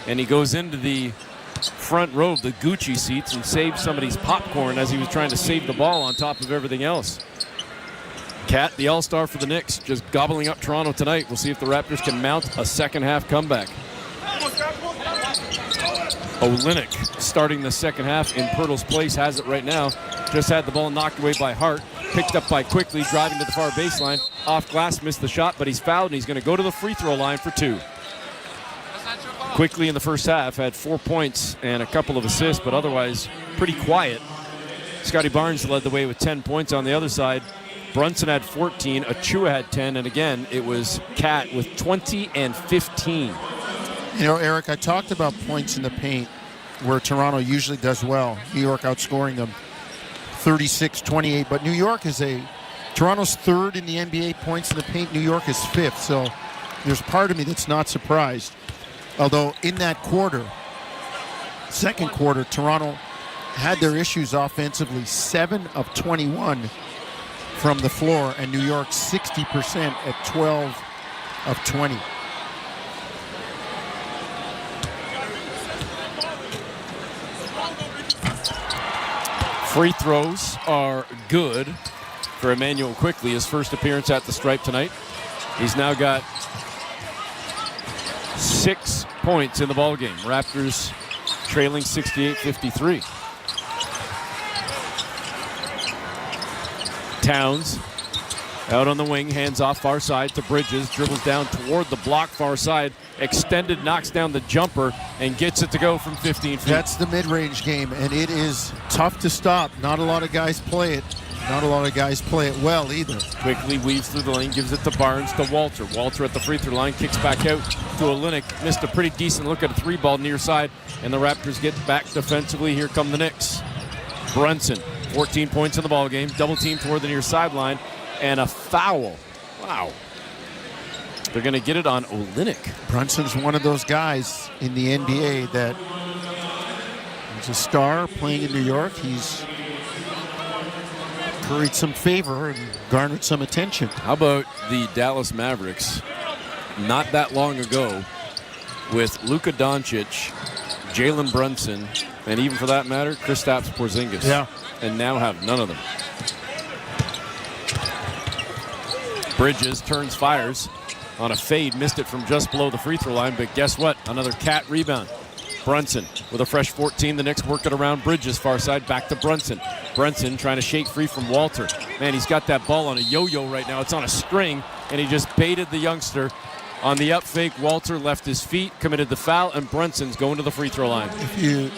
And he goes into the front row of the Gucci seats and saves somebody's popcorn as he was trying to save the ball on top of everything else. Cat, the all-star for the Knicks, just gobbling up Toronto tonight. We'll see if the Raptors can mount a second half comeback. Olynyk starting the second half in Poeltl's place, has it right now. Just had the ball knocked away by Hart. Picked up by Quickly, driving to the far baseline. Off glass, missed the shot, but he's fouled, and he's going to go to the free throw line for 2. Quickly in the first half had 4 points and a couple of assists, but otherwise pretty quiet. Scotty Barnes led the way with 10 points on the other side. Brunson had 14, Achua had 10, and again, it was Cat with 20 and 15. You know, Eric, I talked about points in the paint where Toronto usually does well. New York outscoring them 36-28, but New York is Toronto's third in the NBA points in the paint. New York is fifth, so there's part of me that's not surprised. Although in that quarter, second quarter, Toronto had their issues offensively, 7 of 21 from the floor, and New York 60% at 12 of 20. Free throws are good for Emmanuel Quickly, his first appearance at the stripe tonight. He's now got 6 points in the ballgame. Raptors trailing 68-53. Towns out on the wing, hands off far side to Bridges, dribbles down toward the block far side, extended, knocks down the jumper, and gets it to go from 15 feet. That's the mid-range game, and it is tough to stop. Not a lot of guys play it. Not a lot of guys play it well either. Quickly weaves through the lane, gives it to Barnes, to Walter. Walter at the free throw line, kicks back out to Olynyk. Missed a pretty decent look at a 3-ball near side, and the Raptors get back defensively. Here come the Knicks. Brunson, 14 points in the ballgame, double team toward the near sideline, and a foul. Wow. They're going to get it on Olynyk. Brunson's one of those guys in the NBA that he's a star playing in New York. He's curried some favor and garnered some attention. How about the Dallas Mavericks not that long ago with Luka Doncic, Jalen Brunson, and even for that matter, Kristaps Porzingis. Yeah. And now have none of them. Bridges turns, fires on a fade, missed it from just below the free throw line, but guess what? Another cat rebound. Brunson with a fresh 14. The Knicks work it around Bridges, far side, back to Brunson. Brunson trying to shake free from Walter. Man, he's got that ball on a yo-yo right now. It's on a string, and he just baited the youngster. On the up fake, Walter left his feet, committed the foul, and Brunson's going to the free throw line. If you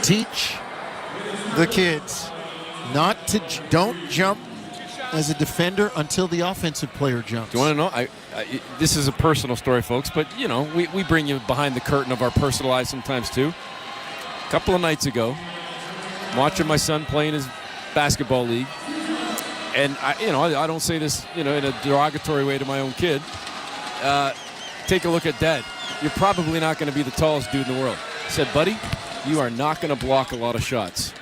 teach the kids don't jump as a defender until the offensive player jumps. Do you want to know? This is a personal story, folks, but, you know, we bring you behind the curtain of our personal lives sometimes, too. A couple of nights ago, I'm watching my son play in his basketball league, and, I don't say this, in a derogatory way to my own kid. Take a look at Dad. You're probably not going to be the tallest dude in the world. I said, buddy, you are not going to block a lot of shots.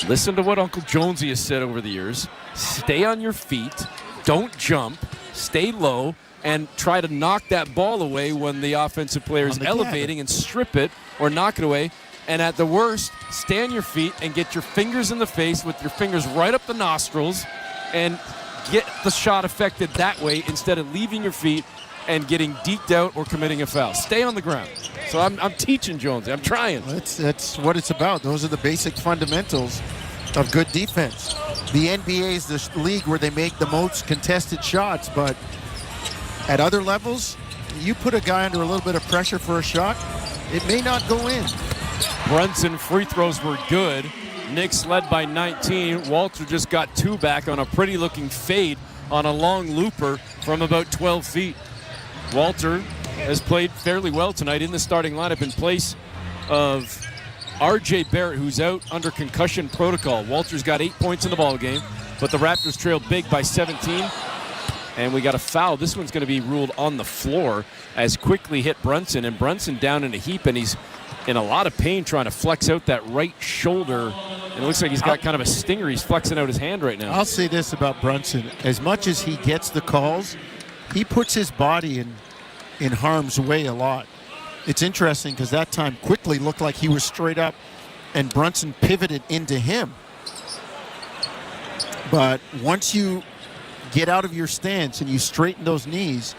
Listen to what Uncle Jonesy has said over the years. Stay on your feet. Don't jump. Stay low. And try to knock that ball away when the offensive player is elevating and strip it or knock it away. And at the worst, stay on your feet and get your fingers in the face with your fingers right up the nostrils and get the shot affected that way instead of leaving your feet and getting deked out or committing a foul. Stay on the ground. So I'm teaching Jonesy. I'm trying. That's what it's about. Those are the basic fundamentals of good defense. The NBA is the league where they make the most contested shots, but at other levels, you put a guy under a little bit of pressure for a shot, it may not go in. Brunson free throws were good. Knicks led by 19. Walter just got 2 back on a pretty looking fade on a long looper from about 12 feet. Walter has played fairly well tonight in the starting lineup in place of R.J. Barrett, who's out under concussion protocol. Walter's got 8 points in the ballgame, but the Raptors trail big by 17. And we got a foul. This one's going to be ruled on the floor as Quickly hit Brunson, and Brunson down in a heap, and he's in a lot of pain trying to flex out that right shoulder. And it looks like he's got kind of a stinger. He's flexing out his hand right now. I'll say this about Brunson. As much as he gets the calls, he puts his body in harm's way a lot. It's interesting because that time Quickly looked like he was straight up and Brunson pivoted into him. But once you get out of your stance and you straighten those knees,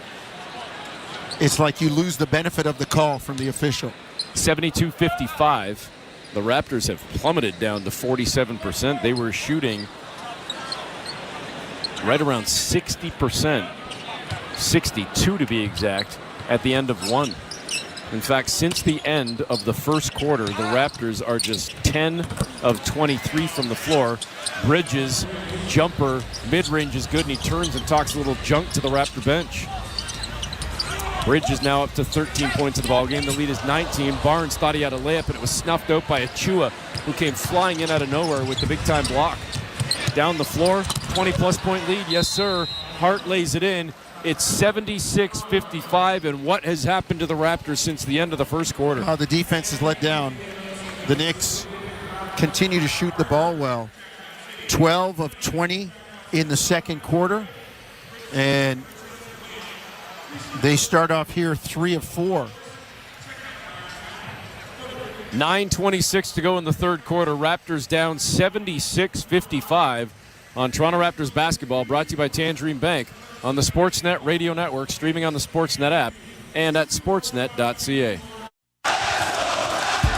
it's like you lose the benefit of the call from the official. 72-55. The Raptors have plummeted down to 47%. They were shooting right around 60%, 62 to be exact, at the end of one. In fact, since the end of the first quarter, the Raptors are just 10 of 23 from the floor. Bridges, jumper, mid-range is good, and he turns and talks a little junk to the Raptor bench. Bridges now up to 13 points in the ballgame. The lead is 19. Barnes thought he had a layup, and it was snuffed out by Achua, who came flying in out of nowhere with the big-time block. Down the floor, 20-plus point lead. Yes, sir. Hart lays it in. It's 76-55, and what has happened to the Raptors since the end of the first quarter? The defense is let down. The Knicks continue to shoot the ball well. 12 of 20 in the second quarter, and they start off here 3 of 4. 9:26 to go in the third quarter. Raptors down 76-55 on Toronto Raptors basketball, brought to you by Tangerine Bank on the Sportsnet Radio Network, streaming on the Sportsnet app and at sportsnet.ca.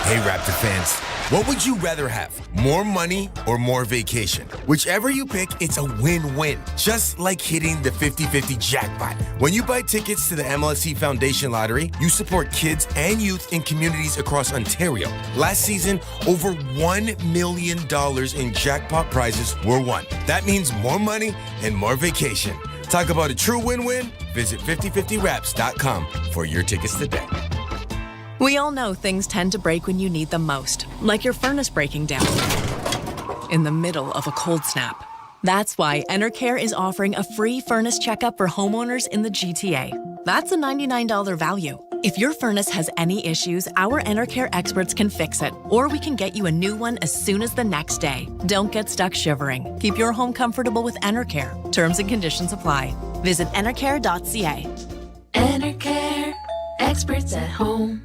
Hey, Raptor fans, what would you rather have? More money or more vacation? Whichever you pick, it's a win-win. Just like hitting the 50-50 jackpot. When you buy tickets to the MLSE Foundation Lottery, you support kids and youth in communities across Ontario. Last season, over $1 million in jackpot prizes were won. That means more money and more vacation. Talk about a true win-win? Visit 5050raps.com for your tickets today. We all know things tend to break when you need them most, like your furnace breaking down in the middle of a cold snap. That's why Enercare is offering a free furnace checkup for homeowners in the GTA. That's a $99 value. If your furnace has any issues, our Enercare experts can fix it, or we can get you a new one as soon as the next day. Don't get stuck shivering. Keep your home comfortable with Enercare. Terms and conditions apply. Visit enercare.ca. Enercare, experts at home.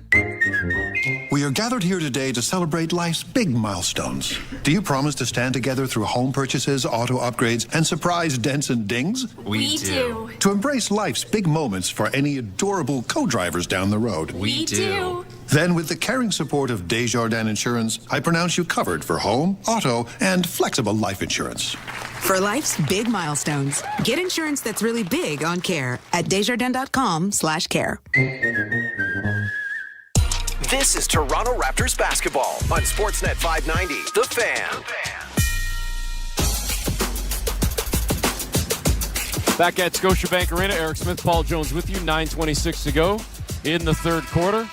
We are gathered here today to celebrate life's big milestones. Do you promise to stand together through home purchases, auto upgrades, and surprise dents and dings? We do. To embrace life's big moments for any adorable co-drivers down the road? We do. Then, with the caring support of Desjardins Insurance, I pronounce you covered for home, auto, and flexible life insurance. For life's big milestones, get insurance that's really big on care at Desjardins.com/care. This is Toronto Raptors basketball on Sportsnet 590, The Fan. Back at Scotiabank Arena, Eric Smith, Paul Jones with you. 9:26 to go in the third quarter.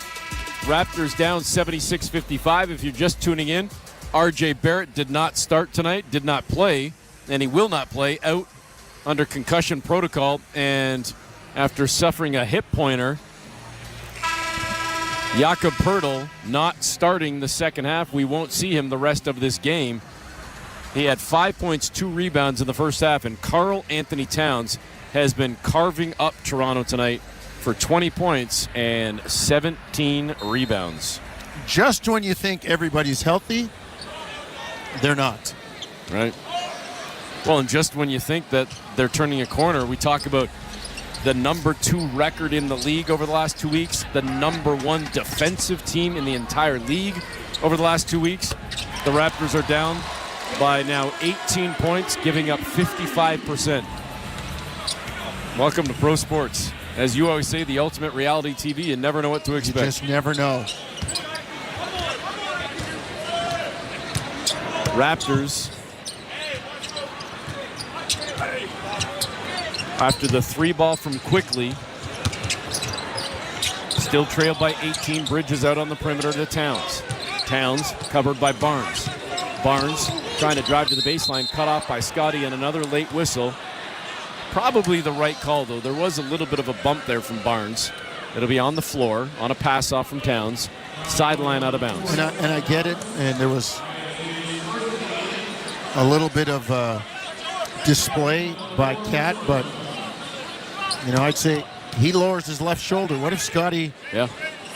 Raptors down 76-55. If you're just tuning in, R.J. Barrett did not start tonight, did not play, and he will not play, out under concussion protocol. And after suffering a hip pointer, Jakob Poeltl not starting the second half. We won't see him the rest of this game. He had 5 points, 2 rebounds in the first half, and Karl Anthony Towns has been carving up Toronto tonight for 20 points and 17 rebounds. Just when you think everybody's healthy, they're not. Right. Well, and just when you think that they're turning a corner, we talk about the number 2 record in the league over the last 2 weeks, the number 1 defensive team in the entire league over the last 2 weeks. The Raptors are down by now 18 points, giving up 55%. Welcome to pro sports. As you always say, the ultimate reality TV, you never know what to expect. You just never know. Raptors, after the 3-ball from Quickly, still trailed by 18. Bridges out on the perimeter to Towns. Towns covered by Barnes. Barnes trying to drive to the baseline, cut off by Scotty, and another late whistle. Probably the right call, though. There was a little bit of a bump there from Barnes. It'll be on the floor, on a pass off from Towns. Sideline out of bounds. And I get it, and there was a little bit of display by Cat, but you know, I'd say he lowers his left shoulder. What if Scotty? Yeah.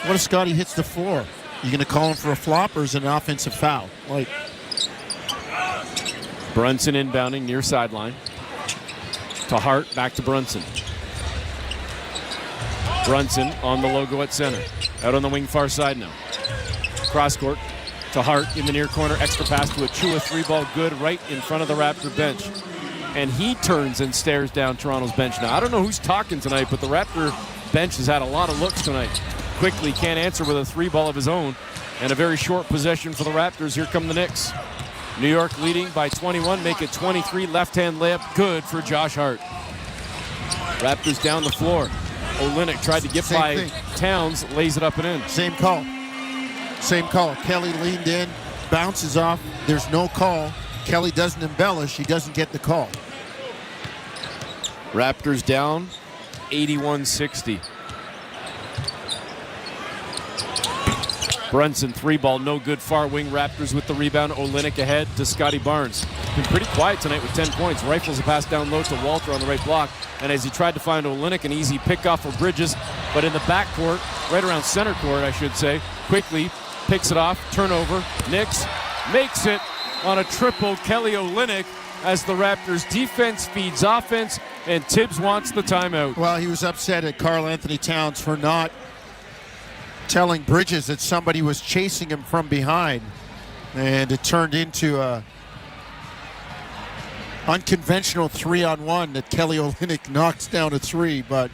What if Scotty hits the floor? You going to call him for a flop, or is it an offensive foul? Like Brunson inbounding near sideline. To Hart, back to Brunson. Brunson on the logo at center. Out on the wing far side now. Cross court to Hart in the near corner. Extra pass to Achua. 3-ball good right in front of the Raptor bench. And he turns and stares down Toronto's bench now. I don't know who's talking tonight, but the Raptor bench has had a lot of looks tonight. Quickly can't answer with a 3-ball of his own. And a very short possession for the Raptors. Here come the Knicks. New York leading by 21, make it 23. Left-hand layup, good for Josh Hart. Raptors down the floor. Olynyk tried to get by Towns, lays it up and in. Same call. Same call. Kelly leaned in, bounces off. There's no call. Kelly doesn't embellish. He doesn't get the call. Raptors down 81-60. Brunson 3-ball, no good, far wing. Raptors with the rebound. Olynyk ahead to Scotty Barnes. Been pretty quiet tonight with 10 points. Rifles a pass down low to Walter on the right block. And as he tried to find Olynyk, an easy pickoff for Bridges. But in the backcourt, right around center court, I should say, Quickly picks it off, turnover. Knicks makes it on a triple. Kelly Olynyk as the Raptors defense feeds offense, and Tibbs wants the timeout. Well, he was upset at Karl Anthony Towns for not telling Bridges that somebody was chasing him from behind, and it turned into a unconventional 3-on-1 that Kelly Olynyk knocks down a three. But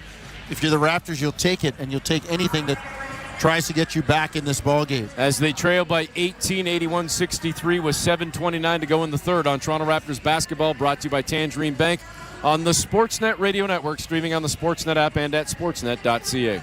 if you're the Raptors, you'll take it, and you'll take anything that tries to get you back in this ball game. As they trail by 18, 81-63 with 7:29 to go in the third on Toronto Raptors basketball, brought to you by Tangerine Bank on the Sportsnet Radio Network, streaming on the Sportsnet app and at sportsnet.ca.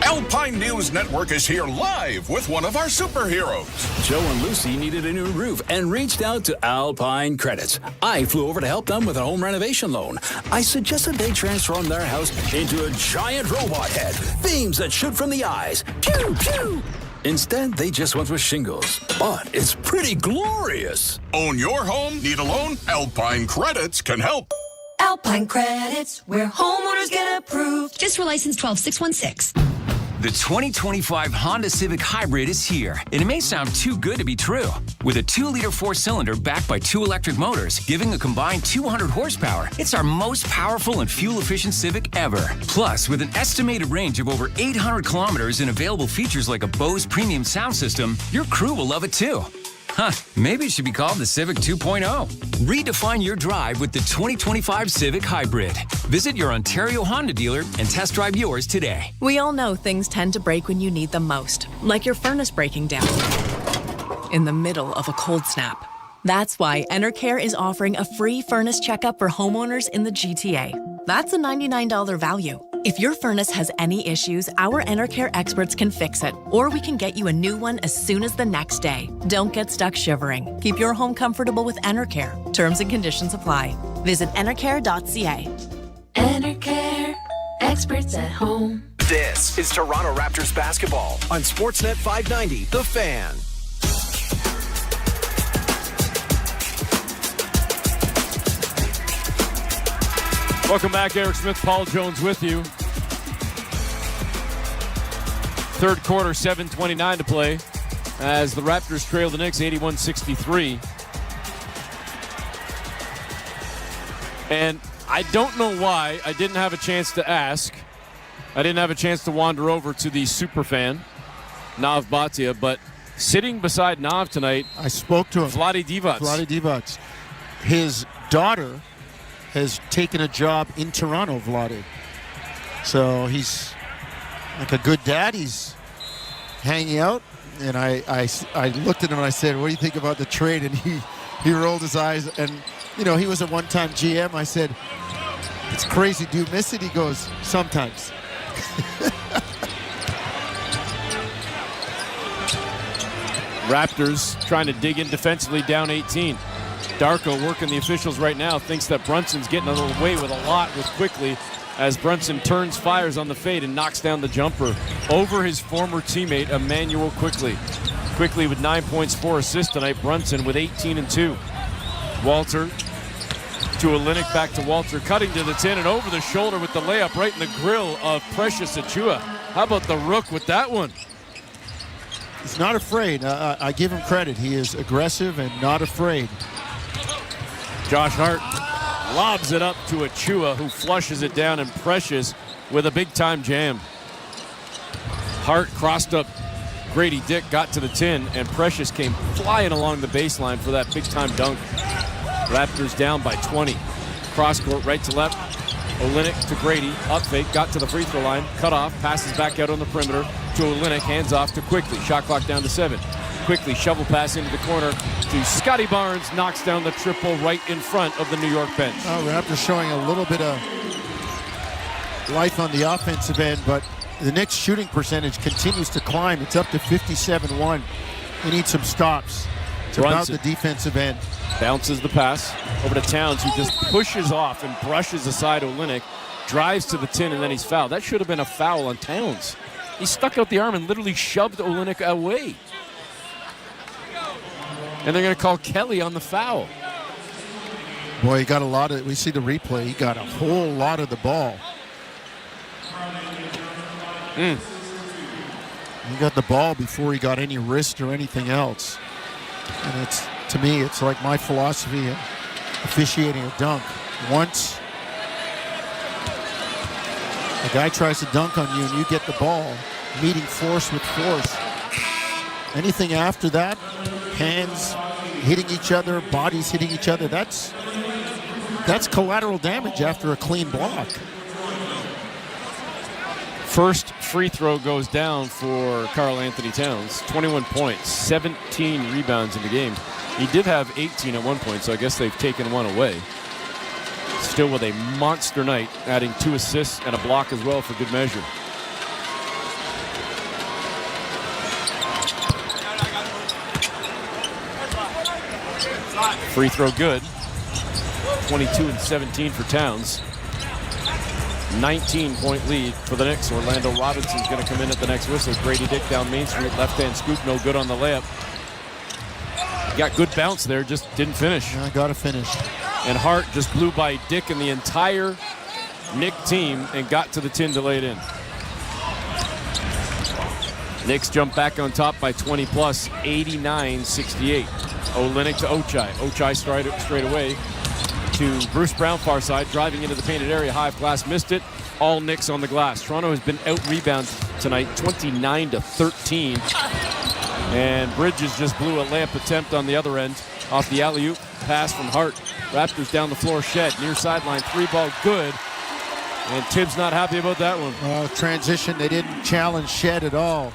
Alpine News Network is here live with one of our superheroes. Joe and Lucy needed a new roof and reached out to Alpine Credits. I flew over to help them with a home renovation loan. I suggested they transform their house into a giant robot head, beams that shoot from the eyes. Pew, pew. Instead, they just went with shingles. But it's pretty glorious. Own your home? Need a loan? Alpine Credits can help. Alpine Credits, where homeowners get approved. Fiscal license 12616. The 2025 Honda Civic Hybrid is here, and it may sound too good to be true. With a 2-liter 4-cylinder backed by 2 electric motors, giving a combined 200 horsepower, it's our most powerful and fuel-efficient Civic ever. Plus, with an estimated range of over 800 kilometers and available features like a Bose premium sound system, your crew will love it too. Huh, maybe it should be called the Civic 2.0. Redefine your drive with the 2025 Civic Hybrid. Visit your Ontario Honda dealer and test drive yours today. We all know things tend to break when you need them most, like your furnace breaking down in the middle of a cold snap. That's why Enercare is offering a free furnace checkup for homeowners in the GTA. That's a $99 value. If your furnace has any issues, our Enercare experts can fix it, or we can get you a new one as soon as the next day. Don't get stuck shivering. Keep your home comfortable with Enercare. Terms and conditions apply. Visit enercare.ca. Enercare, experts at home. This is Toronto Raptors basketball on Sportsnet 590, The Fan. Welcome back, Eric Smith, Paul Jones with you. Third quarter, 7:29 to play as the Raptors trail the Knicks 81-63. And I don't know why I didn't have a chance to ask. I didn't have a chance to wander over to the superfan, Nav Bhatia, but sitting beside Nav tonight, I spoke to him. Vlade Divac. His daughter has taken a job in Toronto, Vlade. So he's like a good dad. He's hanging out. And I looked at him and I said, what do you think about the trade? And he rolled his eyes. And, you know, he was a one-time GM. I said, it's crazy. Do you miss it? He goes, sometimes. Raptors trying to dig in defensively, down 18. Darko working the officials right now, thinks that Brunson's getting a little away with a lot with Quickly as Brunson turns, fires on the fade, and knocks down the jumper over his former teammate, Emmanuel Quickly. Quickly with 9 points, 4 assists tonight. Brunson with 18 and 2. Walter to Olynyk, back to Walter, cutting to the 10 and over the shoulder with the layup right in the grill of Precious Achiuwa. How about the Rook with that one? He's not afraid. I give him credit. He is aggressive and not afraid. Josh Hart lobs it up to Achiuwa, who flushes it down, and Precious with a big-time jam. Hart crossed up Grady Dick, got to the 10, and Precious came flying along the baseline for that big-time dunk. Raptors down by 20. Cross-court, right to left. Olynyk to Grady, up fake, got to the free throw line, cut off, passes back out on the perimeter to Olynyk, hands off to Quickly. Shot clock down to 7. Quickly, shovel pass into the corner to Scotty Barnes, knocks down the triple right in front of the New York bench. Raptors showing a little bit of life on the offensive end, but the Knicks' shooting percentage continues to climb. It's up to 57-1. They need some stops. It's about the defensive end. Bounces the pass over to Towns, who just pushes off and brushes aside Olynyk, drives to the 10, and then he's fouled. That should have been a foul on Towns. He stuck out the arm and literally shoved Olynyk away. And they're going to call Kelly on the foul. Boy, he got a lot of, we see the replay, he got a whole lot of the ball. He got the ball before he got any wrist or anything else. And to me, it's like my philosophy of officiating a dunk. Once a guy tries to dunk on you and you get the ball, meeting force with force. Anything after that, hands hitting each other, bodies hitting each other, that's collateral damage after a clean block. First free throw goes down for Karl Anthony Towns. 21 points, 17 rebounds in the game. He did have 18 at one point, so I guess they've taken one away. Still with a monster night, adding 2 assists and a block as well for good measure. Free throw good. 22 and 17 for Towns. 19-point lead for the Knicks. Orlando Robinson's going to come in at the next whistle. Grady Dick down Main Street, left-hand scoop, no good on the layup. Got good bounce there, just didn't finish. I got to finish. And Hart just blew by Dick and the entire Knick team and got to the tin to lay it in. Knicks jump back on top by 20 plus, 89-68. Olynyk to Ochai. Ochai straight away to Bruce Brown, far side, driving into the painted area. Hive glass missed it. All Knicks on the glass. Toronto has been out-rebounded tonight, 29-13. And Bridges just blew a layup attempt on the other end off the alley-oop pass from Hart. Raptors down the floor. Shed near sideline, 3-ball good. And Tibbs not happy about that one. Transition, they didn't challenge Shed at all.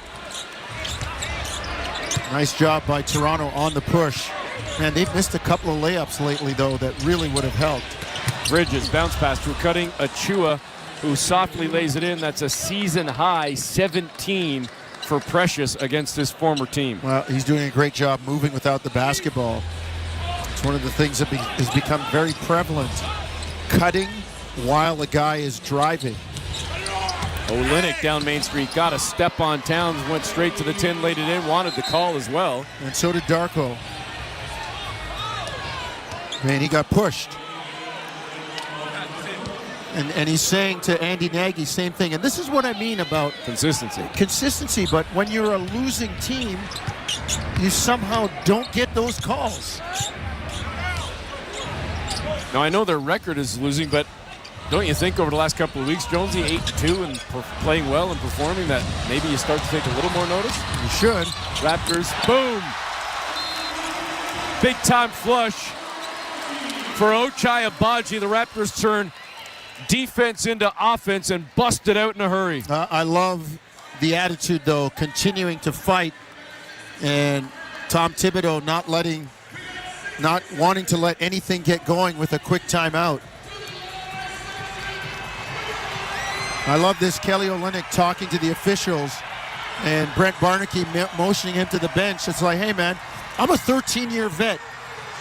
Nice job by Toronto on the push. Man, they've missed a couple of layups lately, though, that really would have helped. Bridges, bounce pass to cutting Achua, who softly lays it in. That's a season-high 17 for Precious against his former team. Well, he's doing a great job moving without the basketball. It's one of the things that has become very prevalent. Cutting while a guy is driving. Olynyk down Main Street, got a step on Towns, went straight to the tin, laid it in, wanted the call as well. And so did Darko. Man, he got pushed. And he's saying to Andy Nagy, same thing. And this is what I mean about consistency. But when you're a losing team, you somehow don't get those calls. Now, I know their record is losing, but don't you think over the last couple of weeks, Jonesy 8-2 and playing well and performing, that maybe you start to take a little more notice? You should. Raptors, boom. Big time flush for Ochai Agbaji. The Raptors turn defense into offense and bust it out in a hurry. I love the attitude, though, continuing to fight, and Tom Thibodeau not wanting to let anything get going with a quick timeout. I love this. Kelly Olynyk talking to the officials and Brent Barnaky motioning him to the bench. It's like, hey man, I'm a 13-year vet.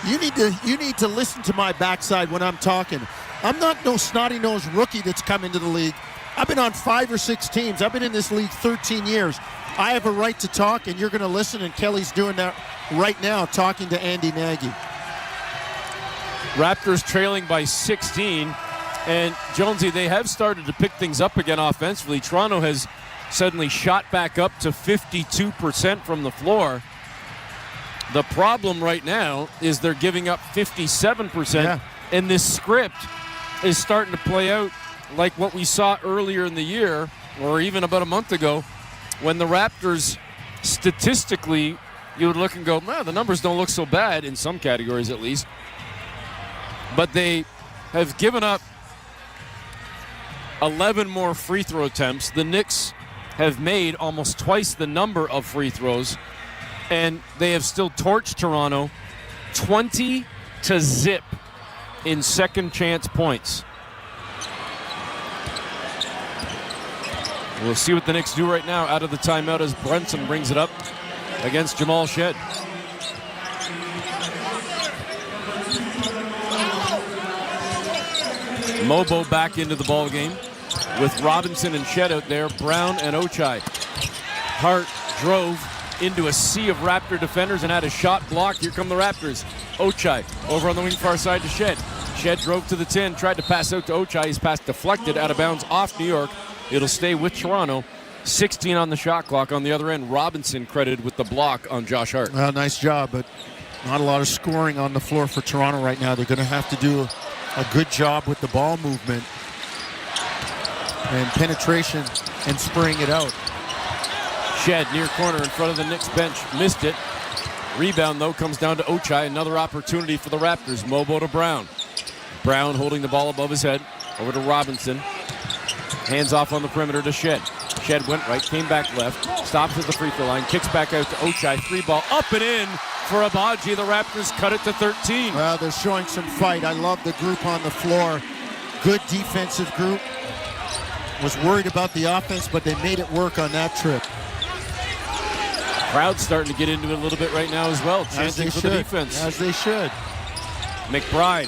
You need to listen to my backside when I'm talking. I'm not no snotty-nosed rookie that's come into the league. I've been on 5 or 6 teams. I've been in this league 13 years. I have a right to talk, and you're going to listen, and Kelly's doing that right now, talking to Andy Nagy. Raptors trailing by 16. And Jonesy, they have started to pick things up again offensively. Toronto has suddenly shot back up to 52% from the floor. The problem right now is they're giving up 57%, and this script is starting to play out like what we saw earlier in the year, or even about a month ago, when the Raptors, statistically, you would look and go, man, the numbers don't look so bad, in some categories at least. But they have given up 11 more free throw attempts. The Knicks have made almost twice the number of free throws, and they have still torched Toronto 20-0 in second chance points. We'll see what the Knicks do right now out of the timeout as Brunson brings it up against Jamal Shed. Mobo back into the ball game with Robinson and Shed out there, Brown and Ochai. Hart drove into a sea of Raptor defenders and had a shot blocked. Here come the Raptors. Ochai over on the wing far side to Shed. Shed drove to the 10, tried to pass out to Ochai. His pass deflected out of bounds off New York. It'll stay with Toronto. 16 on the shot clock. On the other end, Robinson credited with the block on Josh Hart. Well, nice job, but not a lot of scoring on the floor for Toronto right now. They're going to have to do a good job with the ball movement and penetration and spraying it out. Shed near corner in front of the Knicks bench. Missed it. Rebound, though, comes down to Ochai. Another opportunity for the Raptors. Mobo to Brown. Brown holding the ball above his head. Over to Robinson. Hands off on the perimeter to Shed. Shed went right, came back left. Stops at the free throw line. Kicks back out to Ochai. 3-ball up and in for Abaji. The Raptors cut it to 13. Well, they're showing some fight. I love the group on the floor. Good defensive group. Was worried about the offense, but they made it work on that trip. Crowd's starting to get into it a little bit right now as well, chanting for the defense. As they should. McBride,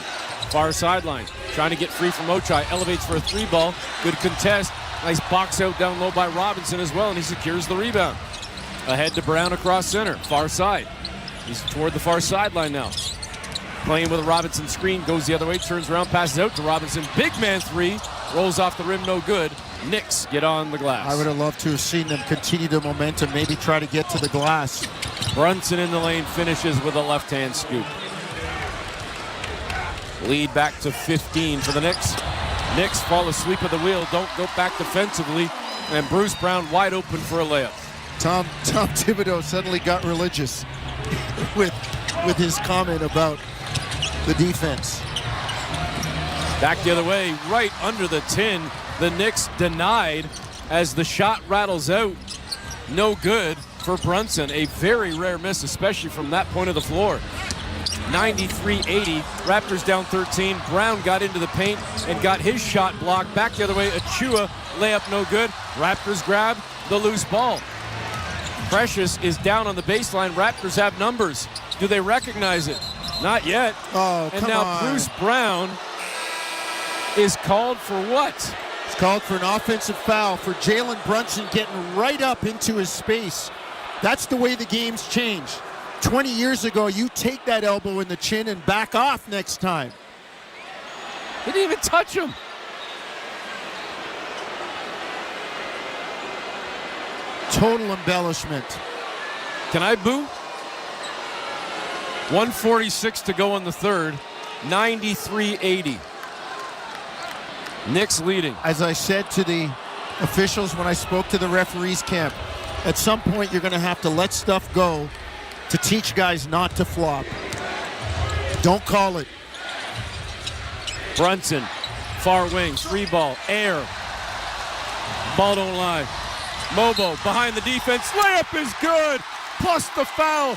far sideline, trying to get free from Ochai, elevates for a 3-ball. Good contest. Nice box out down low by Robinson as well, and he secures the rebound. Ahead to Brown across center, far side. He's toward the far sideline now. Playing with a Robinson screen, goes the other way, turns around, passes out to Robinson. Big man 3, rolls off the rim, no good. Knicks get on the glass. I would have loved to have seen them continue the momentum, maybe try to get to the glass. Brunson in the lane finishes with a left-hand scoop. Lead back to 15 for the Knicks. Knicks fall asleep at the wheel, don't go back defensively, and Bruce Brown wide open for a layup. Tom Thibodeau suddenly got religious with his comment about the defense. Back the other way, right under the tin. The Knicks denied as the shot rattles out. No good for Brunson. A very rare miss, especially from that point of the floor. 93-80. Raptors down 13. Brown got into the paint and got his shot blocked. Back the other way, Achua, layup no good. Raptors grab the loose ball. Precious is down on the baseline. Raptors have numbers. Do they recognize it? Not yet. Oh, and come now on. Bruce Brown is called for what? It's called for an offensive foul for Jalen Brunson getting right up into his space. That's the way the game's changed. 20 years ago, you take that elbow in the chin and back off next time. He didn't even touch him. Total embellishment. Can I boo? 1:46 to go in the third. 93-80. Knicks leading. As I said to the officials when I spoke to the referees camp, at some point you're going to have to let stuff go to teach guys not to flop. Don't call it. Brunson, far wing, 3-ball, air. Ball don't lie. Mobo behind the defense, layup is good, plus the foul.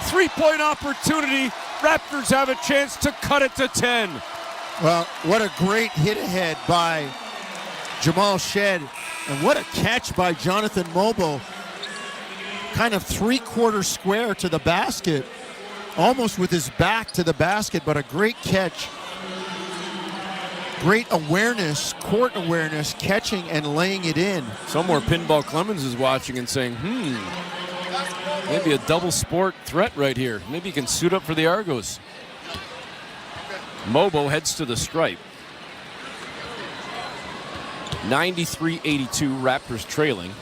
3-point opportunity. Raptors have a chance to cut it to 10. Well, what a great hit ahead by Jamal Shed, and what a catch by Jonathan Mobo. Kind of 3/4 square to the basket, almost with his back to the basket, but a great catch. Great awareness, court awareness, catching and laying it in. Somewhere Pinball Clemens is watching and saying, maybe a double sport threat right here. Maybe he can suit up for the Argos. Mobo heads to the stripe. 93-82, Raptors trailing.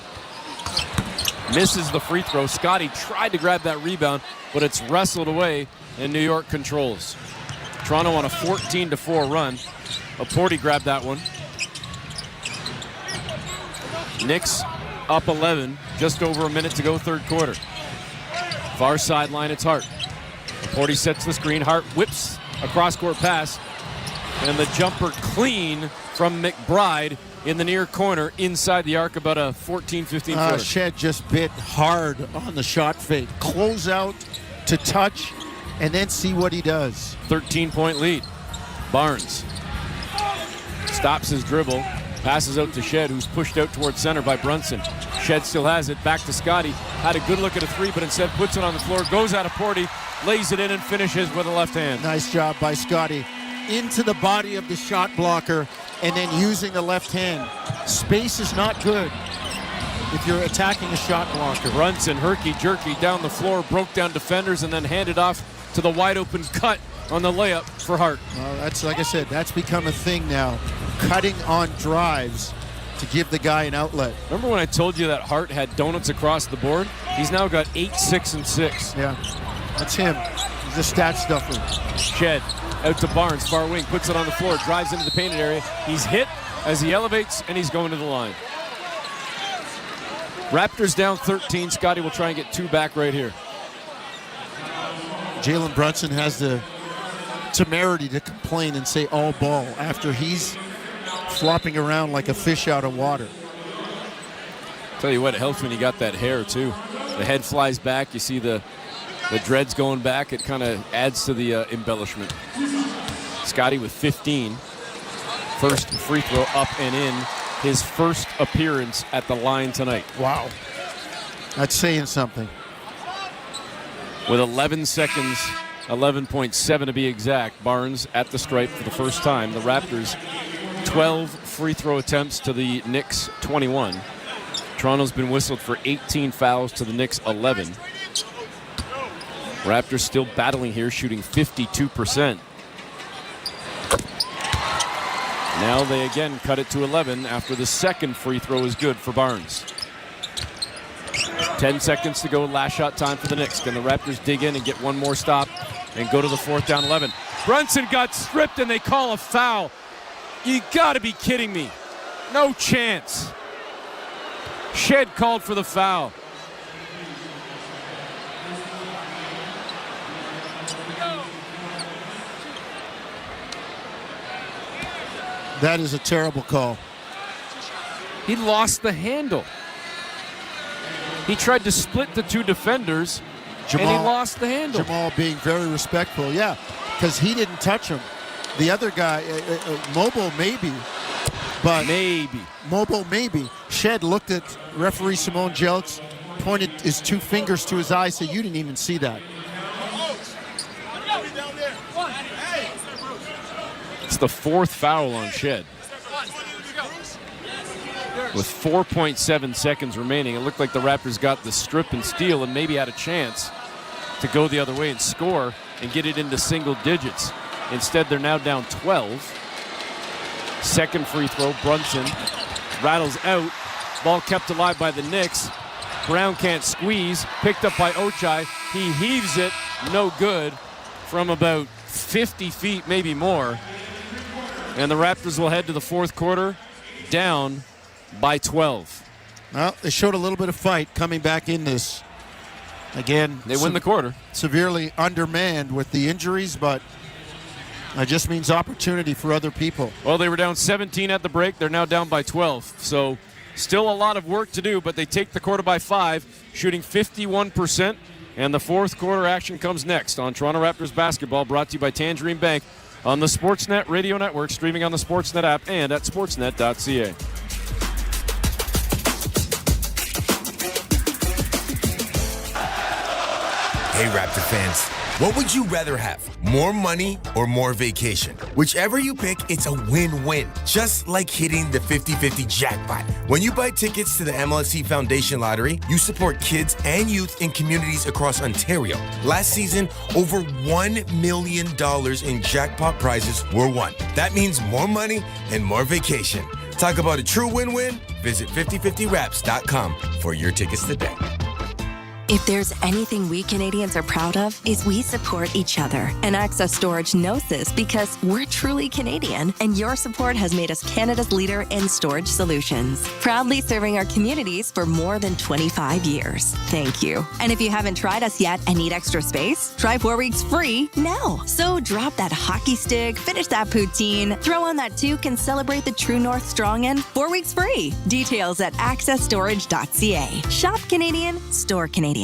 Misses the free throw. Scotty tried to grab that rebound, but it's wrestled away, and New York controls. Toronto on a 14-4 run. Laporte grabbed that one. Knicks up 11, just over a minute to go, third quarter. Far sideline, it's Hart. Laporte sets the screen. Hart whips a cross-court pass, and the jumper clean from McBride in the near corner inside the arc, about a 14-15 footer. Shed just bit hard on the shot fake. Close out to touch, and then see what he does. 13-point lead. Barnes stops his dribble, passes out to Shed, who's pushed out towards center by Brunson. Shed still has it, back to Scotty. Had a good look at a 3, but instead puts it on the floor, goes out of Porty, lays it in and finishes with a left hand. Nice job by Scotty. Into the body of the shot blocker and then using the left hand. Space is not good if you're attacking a shot blocker. Brunson, herky-jerky down the floor, broke down defenders and then handed off to the wide open cut on the layup for Hart. Well, that's, like I said, that's become a thing now. Cutting on drives to give the guy an outlet. Remember when I told you that Hart had donuts across the board? He's now got 8, 6, and 6. Yeah, that's him. He's a stat stuffer. Shed out to Barnes, far wing, puts it on the floor, drives into the painted area. He's hit as he elevates, and he's going to the line. Raptors down 13. Scotty will try and get 2 back right here. Jalen Brunson has the temerity to complain and say all ball after he's flopping around like a fish out of water. Tell you what, it helps when you got that hair too. The head flies back. You see the dreads going back. It kind of adds to the embellishment. Scotty with 15. First free throw up and in. His first appearance at the line tonight. Wow. That's saying something. With 11 seconds, 11.7 to be exact, Barnes at the stripe for the first time. The Raptors 12 free throw attempts to the Knicks 21. Toronto's been whistled for 18 fouls to the Knicks 11. Raptors still battling here, shooting 52%. Now they again cut it to 11 after the second free throw is good for Barnes. 10 seconds to go, last shot time for the Knicks. Can the Raptors dig in and get one more stop and go to the 4th down 11? Brunson got stripped and they call a foul. You gotta be kidding me. No chance. Shed called for the foul. That is a terrible call. He lost the handle. He tried to split the 2 defenders, and he lost the handle. Jamal being very respectful, yeah, because he didn't touch him. The other guy, Mobile maybe, but Mobile maybe. Shed looked at referee Simone Jelks, pointed his 2 fingers to his eyes, said, "You didn't even see that." It's the 4th foul on Shed. With 4.7 seconds remaining, it looked like the Raptors got the strip and steal and maybe had a chance to go the other way and score and get it into single digits. Instead, they're now down 12. Second free throw, Brunson rattles out. Ball kept alive by the Knicks. Brown can't squeeze. Picked up by Ochai. He heaves it. No good from about 50 feet, maybe more. And the Raptors will head to the 4th quarter down by 12. Well, they showed a little bit of fight coming back in this. Again, they win the quarter. Severely undermanned with the injuries, but it just means opportunity for other people. Well, they were down 17 at the break. They're now down by 12. So still a lot of work to do, but they take the quarter by 5, shooting 51%. And the 4th quarter action comes next on Toronto Raptors basketball, brought to you by Tangerine Bank on the Sportsnet Radio Network, streaming on the Sportsnet app and at sportsnet.ca. Hey, Raptor fans, what would you rather have? More money or more vacation? Whichever you pick, it's a win-win. Just like hitting the 50-50 jackpot. When you buy tickets to the MLSE Foundation Lottery, you support kids and youth in communities across Ontario. Last season, over $1 million in jackpot prizes were won. That means more money and more vacation. Talk about a true win-win? Visit 5050raps.com for your tickets today. If there's anything we Canadians are proud of, is we support each other. And Access Storage knows this because we're truly Canadian, and your support has made us Canada's leader in storage solutions. Proudly serving our communities for more than 25 years. Thank you. And if you haven't tried us yet and need extra space, try 4 weeks free now. So drop that hockey stick, finish that poutine, throw on that toque, and celebrate the True North Strong End 4 weeks free. Details at accessstorage.ca. Shop Canadian, store Canadian.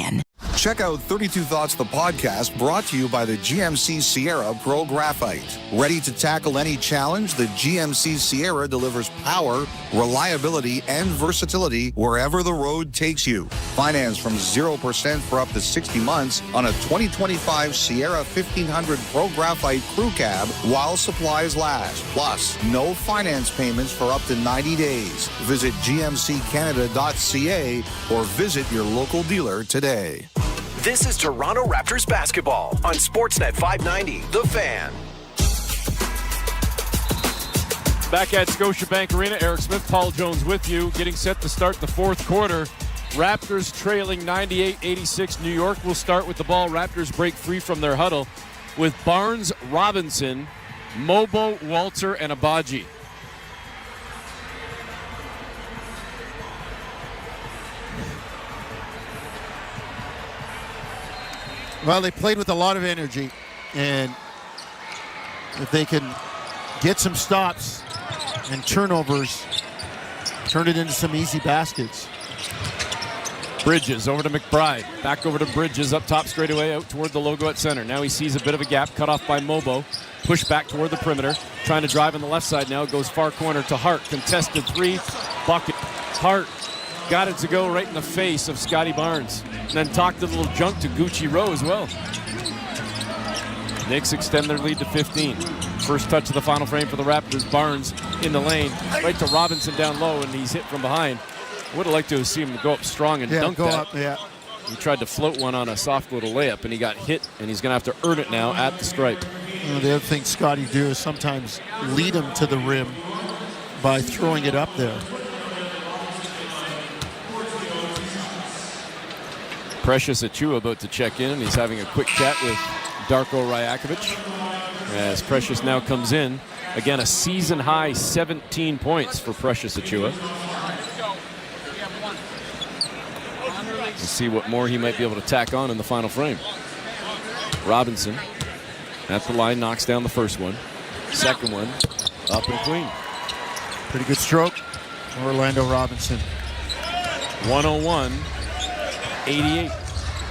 Check out 32 Thoughts, the podcast, brought to you by the GMC Sierra Pro Graphite. Ready to tackle any challenge? The GMC Sierra delivers power, reliability, and versatility wherever the road takes you. Finance from 0% for up to 60 months on a 2025 Sierra 1500 Pro Graphite Crew Cab while supplies last. Plus, no finance payments for up to 90 days. Visit gmccanada.ca or visit your local dealer today. This is Toronto Raptors basketball on Sportsnet 590, The Fan. Back at Scotiabank Arena, Eric Smith, Paul Jones with you, getting set to start the fourth quarter. Raptors trailing 98-86. New York will start with the ball. Raptors break free from their huddle with Barnes, Robinson, Mobo, Walter, and Abaji. Well, they played with a lot of energy, and if they can get some stops and turnovers, turn it into some easy baskets. Bridges over to McBride. Back over to Bridges up top straightaway out toward the logo at center. Now he sees a bit of a gap cut off by Mobo. Push back toward the perimeter. Trying to drive on the left side now. Goes far corner to Hart. Contested three. Bucket. Hart got it to go right in the face of Scotty Barnes. And then talked a little junk to Gucci Rowe as well. Knicks extend their lead to 15. First touch of the final frame for the Raptors. Barnes in the lane. Right to Robinson down low, and he's hit from behind. Would have liked to have seen him go up strong and dunk that. He tried to float one on a soft little layup, and he got hit, and he's going to have to earn it now at the stripe. The other thing Scotty do is sometimes lead him to the rim by throwing it up there. Precious Achiuwa about to check in, and he's having a quick chat with Darko Rajakovic. As Precious now comes in. Again, a season-high 17 points for Precious Achiuwa. Let's see what more he might be able to tack on in the final frame. Robinson at the line, knocks down the first one. Second one, up and clean. Pretty good stroke, Orlando Robinson. 101-88.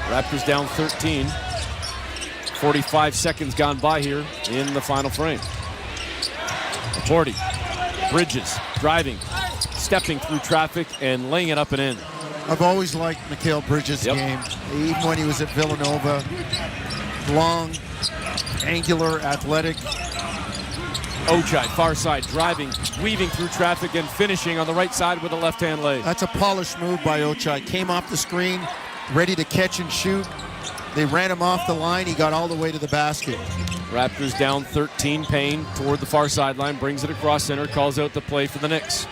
Raptors down 13. 45 seconds gone by here in the final frame. Laporte, Bridges, driving, stepping through traffic, and laying it up and in. I've always liked Mikal Bridges' game, even when he was at Villanova. Long, angular, athletic. Ochai, far side, driving, weaving through traffic, and finishing on the right side with a left-hand lay. That's a polished move by Ochai. Came off the screen, ready to catch and shoot. They ran him off the line. He got all the way to the basket. Raptors down 13. Payne toward the far sideline, brings it across center, calls out the play for the Knicks.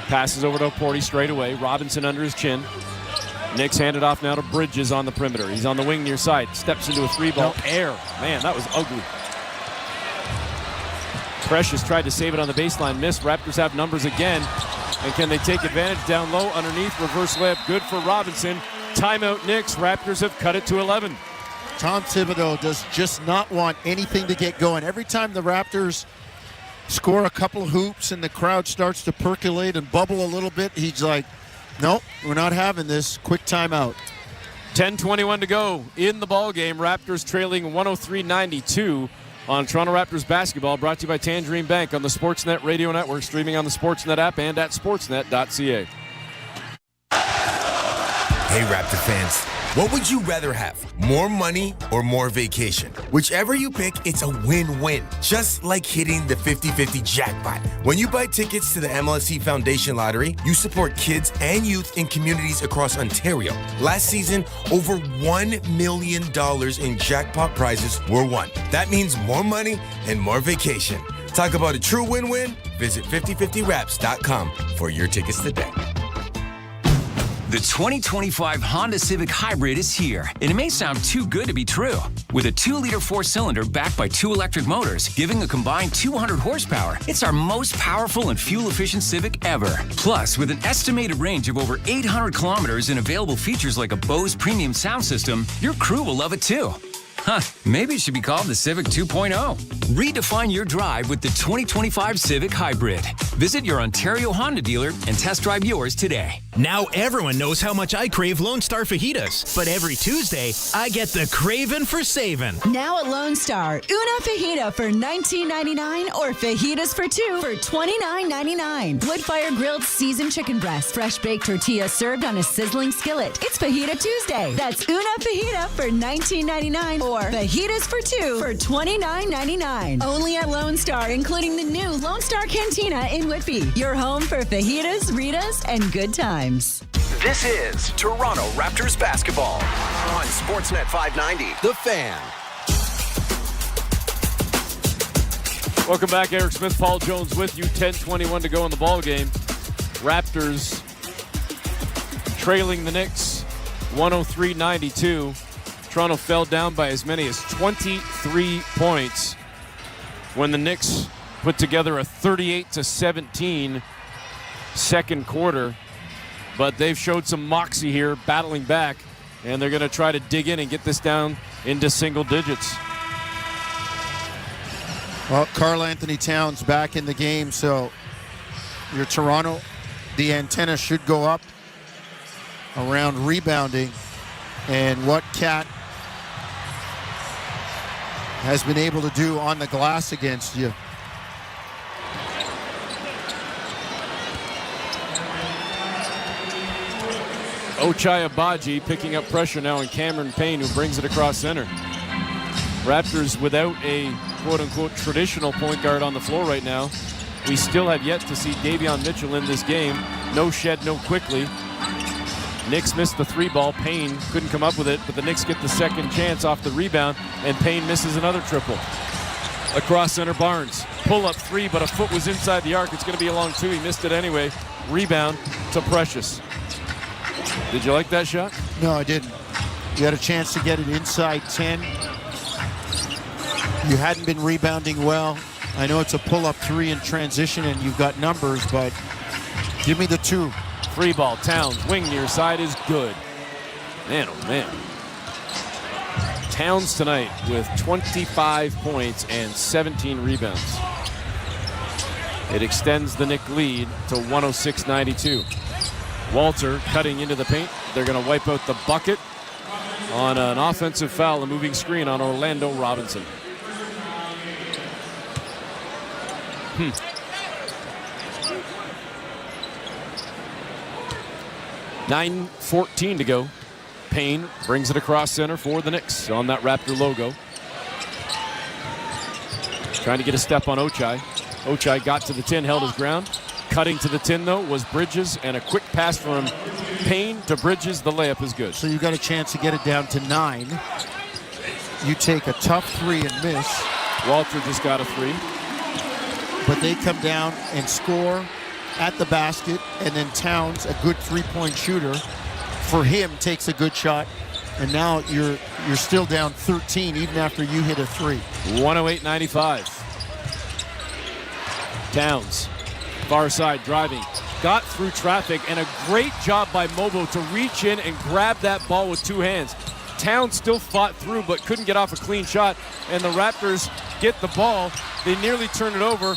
Passes over to Laporte straight away. Robinson under his chin. Knicks hand it off now to Bridges on the perimeter. He's on the wing near side. Steps into a three-ball. Air. Man, that was ugly. Precious tried to save it on the baseline. Missed. Raptors have numbers again. And can they take advantage down low underneath? Reverse layup. Good for Robinson. Timeout Knicks. Raptors have cut it to 11. Tom Thibodeau does just not want anything to get going. Every time the Raptors score a couple of hoops and the crowd starts to percolate and bubble a little bit, he's like, nope, we're not having this. Quick timeout. 10:21 to go in the ball game. Raptors trailing 103-92 on Toronto Raptors basketball, brought to you by Tangerine Bank on the Sportsnet Radio Network, streaming on the Sportsnet app and at sportsnet.ca. Hey, Raptor fans. What would you rather have? More money or more vacation? Whichever you pick, it's a win-win. Just like hitting the 50-50 jackpot. When you buy tickets to the MLSE Foundation Lottery, you support kids and youth in communities across Ontario. Last season, over $1 million in jackpot prizes were won. That means more money and more vacation. Talk about a true win-win? Visit 5050raps.com for your tickets today. The 2025 Honda Civic Hybrid is here, and it may sound too good to be true. With a 2-liter 4-cylinder backed by 2 electric motors, giving a combined 200 horsepower, it's our most powerful and fuel-efficient Civic ever. Plus, with an estimated range of over 800 kilometers and available features like a Bose premium sound system, your crew will love it too. Huh, maybe it should be called the Civic 2.0. Redefine your drive with the 2025 Civic Hybrid. Visit your Ontario Honda dealer and test drive yours today. Now everyone knows how much I crave Lone Star fajitas, but every Tuesday, I get the craving for saving. Now at Lone Star, una fajita for $19.99 or fajitas for 2 for $29.99. Wood-fire grilled seasoned chicken breast, fresh baked tortillas served on a sizzling skillet. It's Fajita Tuesday. That's una fajita for $19.99 or fajitas for 2 for $29.99. Only at Lone Star, including the new Lone Star Cantina in Whitby. Your home for fajitas, Ritas, and good times. This is Toronto Raptors basketball on Sportsnet 590, The Fan. Welcome back. Eric Smith, Paul Jones with you. 10:21 to go in the ball game. Raptors trailing the Knicks 103-92. Toronto fell down by as many as 23 points when the Knicks put together a 38-17 second quarter. But they've showed some moxie here, battling back, and they're going to try to dig in and get this down into single digits. Well, Karl Anthony Towns back in the game, so your Toronto, the antenna should go up around rebounding and what Cat has been able to do on the glass against you. Ochai Agbaji picking up pressure now on Cameron Payne, who brings it across center. Raptors without a quote-unquote traditional point guard on the floor right now. We still have yet to see Davion Mitchell in this game. No Shed, no Quickly. Knicks missed the three ball. Payne couldn't come up with it, but the Knicks get the second chance off the rebound, and Payne misses another triple. Across center, Barnes. Pull-up three, but a foot was inside the arc. It's going to be a long two. He missed it anyway. Rebound to Precious. Did you like that shot? No, I didn't. You had a chance to get it inside 10. You hadn't been rebounding well. I know it's a pull-up three in transition and you've got numbers, but give me the two. Free ball, Towns, wing near side is good. Man, oh man. Towns tonight with 25 points and 17 rebounds. It extends the Knick lead to 106-92. Walter cutting into the paint. They're going to wipe out the bucket on an offensive foul, a moving screen on Orlando Robinson. 9:14 to go. Payne brings it across center for the Knicks on that Raptor logo. Trying to get a step on Ochai. Ochai got to the 10, held his ground. Cutting to the 10, though, was Bridges, and a quick pass from Payne to Bridges. The layup is good. So you got a chance to get it down to 9. You take a tough three and miss. Walter just got a three. But they come down and score at the basket, and then Towns, a good three-point shooter, for him takes a good shot, and now you're still down 13 even after you hit a three. 108-95. Towns, far side driving, got through traffic, and a great job by Mobo to reach in and grab that ball with two hands. Towns still fought through but couldn't get off a clean shot, and the Raptors get the ball. They nearly turn it over.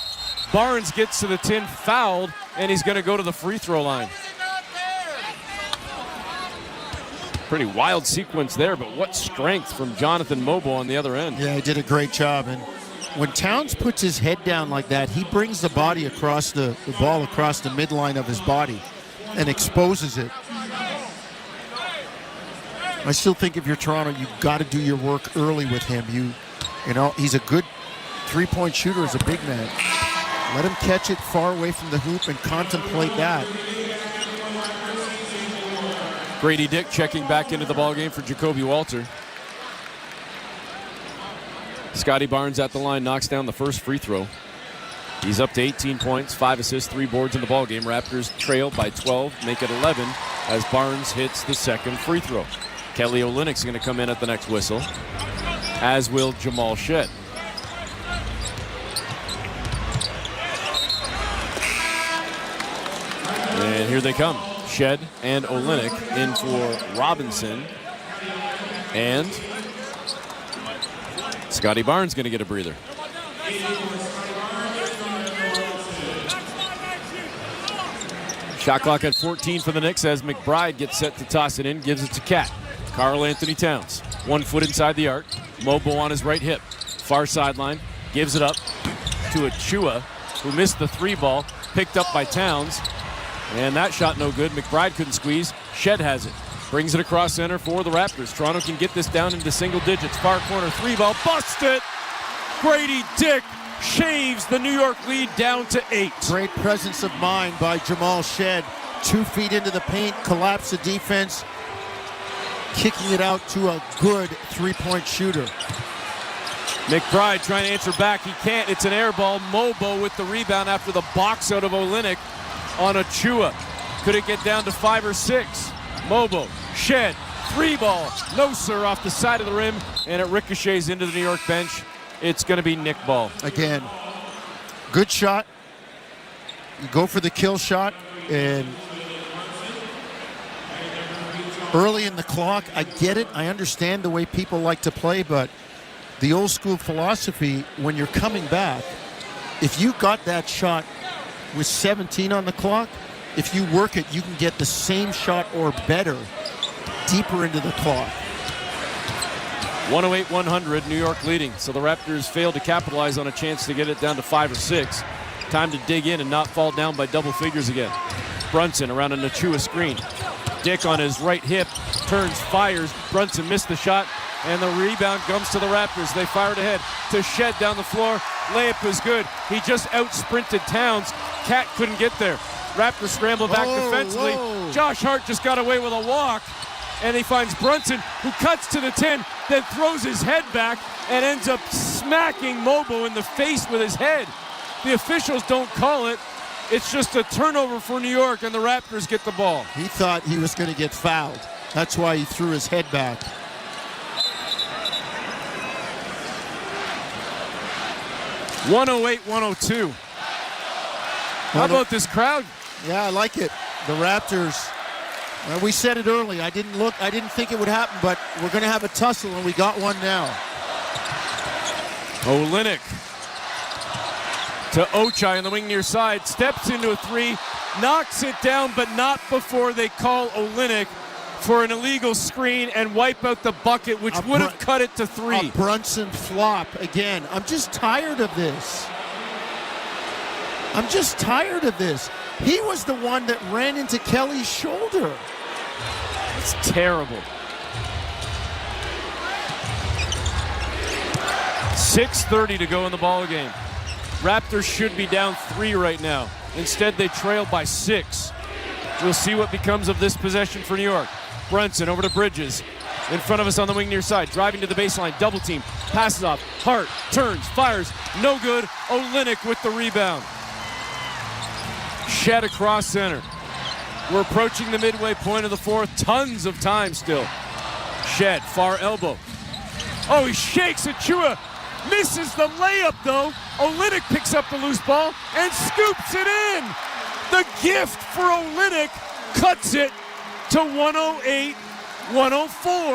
Barnes gets to the 10, fouled, and he's going to go to the free throw line. Pretty wild sequence there, but what strength from Jonathan Mobo on the other end. Yeah, he did a great job. And when Towns puts his head down like that, he brings the body across the ball across the midline of his body and exposes it. I still think if you're Toronto, you've got to do your work early with him. You know, he's a good three-point shooter as a big man. Let him catch it far away from the hoop and contemplate that. Grady Dick checking back into the ballgame for Jacoby Walter. Scotty Barnes at the line, knocks down the first free throw. He's up to 18 points, 5 assists, 3 boards in the ballgame. Raptors trail by 12, make it 11 as Barnes hits the second free throw. Kelly Olynyk's going to come in at the next whistle, as will Jamal Shed. And here they come. Shed and Olynyk in for Robinson. And Scotty Barnes going to get a breather. Shot clock at 14 for the Knicks as McBride gets set to toss it in, gives it to Cat. Karl Anthony Towns, 1 foot inside the arc. Mobo on his right hip. Far sideline, gives it up to Achua, who missed the three ball, picked up by Towns. And that shot no good. McBride couldn't squeeze. Shed has it. Brings it across center for the Raptors. Toronto can get this down into single digits. Far corner three ball. Busted! Grady Dick shaves the New York lead down to 8. Great presence of mind by Jamal Shed. 2 feet into the paint, collapse the defense, kicking it out to a good three-point shooter. McBride trying to answer back. He can't. It's an air ball. Mobo with the rebound after the box out of Olynyk on Achua. Could it get down to 5 or 6? Mobo, Shed, 3 ball. No, sir, off the side of the rim, and it ricochets into the New York bench. It's going to be Nick ball. Again, good shot. You go for the kill shot, and early in the clock, I get it. I understand the way people like to play, but the old school philosophy, when you're coming back, if you got that shot with 17 on the clock, if you work it, you can get the same shot or better deeper into the clock. 108-100, New York leading. So the Raptors failed to capitalize on a chance to get it down to 5 or 6. Time to dig in and not fall down by double figures again. Brunson around a Nachua screen. Dick on his right hip, turns, fires. Brunson missed the shot, and the rebound comes to the Raptors. They fire it ahead to Shed down the floor. Layup is good. He just out-sprinted Towns. Cat couldn't get there. Raptors scramble back defensively. Whoa. Josh Hart just got away with a walk, and he finds Brunson, who cuts to the 10, then throws his head back and ends up smacking Mobo in the face with his head. The officials don't call it. It's just a turnover for New York, and the Raptors get the ball. He thought he was going to get fouled. That's why he threw his head back. (108-102). How about this crowd? Yeah, I like it. The Raptors, we said it early. I didn't think it would happen, but we're going to have a tussle, and we got one now. Olynyk to Ochai on the wing near side. Steps into a 3, knocks it down, but not before they call Olynyk for an illegal screen and wipe out the bucket, which would have cut it to 3. A Brunson flop again. I'm just tired of this. He was the one that ran into Kelly's shoulder. It's terrible. 6:30 to go in the ball game. Raptors should be down 3 right now. Instead, they trail by 6. We'll see what becomes of this possession for New York. Brunson over to Bridges. In front of us on the wing near side. Driving to the baseline. Double team. Passes off. Hart turns. Fires. No good. Olynyk with the rebound. Shed across center. We're approaching the midway point of the 4th. Tons of time still. Shed. Far elbow. Oh, he shakes Achua. Misses the layup, though. Olynyk picks up the loose ball and scoops it in. The gift for Olynyk cuts it to 108-104.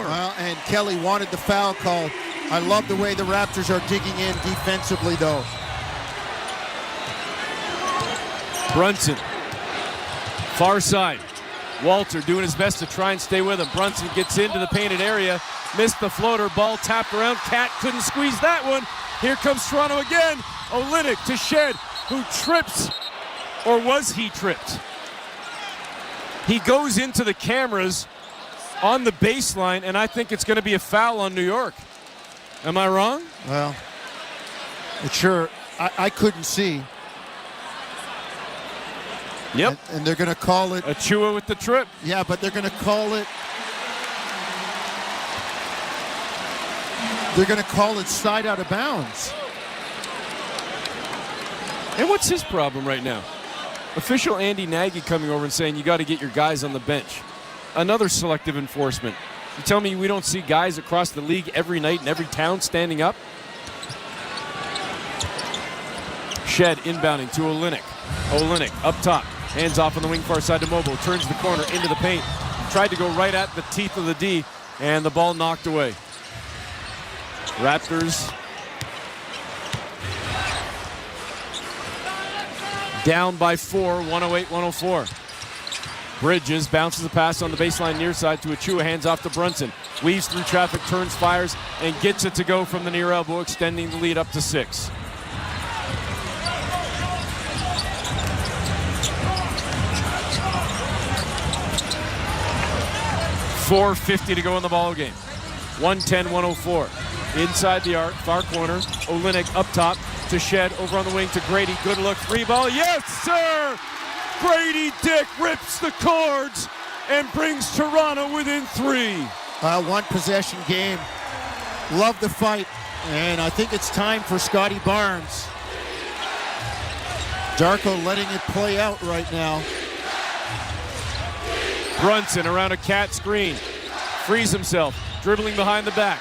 Well, and Kelly wanted the foul call. I love the way the Raptors are digging in defensively, though. Brunson, far side. Walter doing his best to try and stay with him. Brunson gets into the painted area. Missed the floater, ball tapped around. Cat couldn't squeeze that one. Here comes Toronto again. Olynyk to Shed, who trips, or was he tripped? He goes into the cameras on the baseline, and I think it's going to be a foul on New York. Am I wrong? Well, sure, I couldn't see. Yep. And they're going to call it. Achua with the trip. Yeah, but they're going to call it. They're going to call it side out of bounds. And what's his problem right now? Official Andy Nagy coming over and saying you got to get your guys on the bench. Another selective enforcement. You tell me we don't see guys across the league every night in every town standing up? Shed inbounding to Olynyk. Olynyk up top. Hands off on the wing far side to Mobo. Turns the corner into the paint. Tried to go right at the teeth of the D, and the ball knocked away. Raptors down by 4, 108-104. Bridges bounces the pass on the baseline near side to Achua, hands off to Brunson. Weaves through traffic, turns, fires, and gets it to go from the near elbow, extending the lead up to 6. .450 to go in the ball game. 110-104. Inside the arc, far corner. Olynyk up top to Shed, over on the wing to Grady. Good look, 3 ball. Yes, sir! Grady Dick rips the cords and brings Toronto within 3. One possession game. Love the fight. And I think it's time for Scotty Barnes. Darko letting it play out right now. Brunson around a cat screen. Frees himself, dribbling behind the back.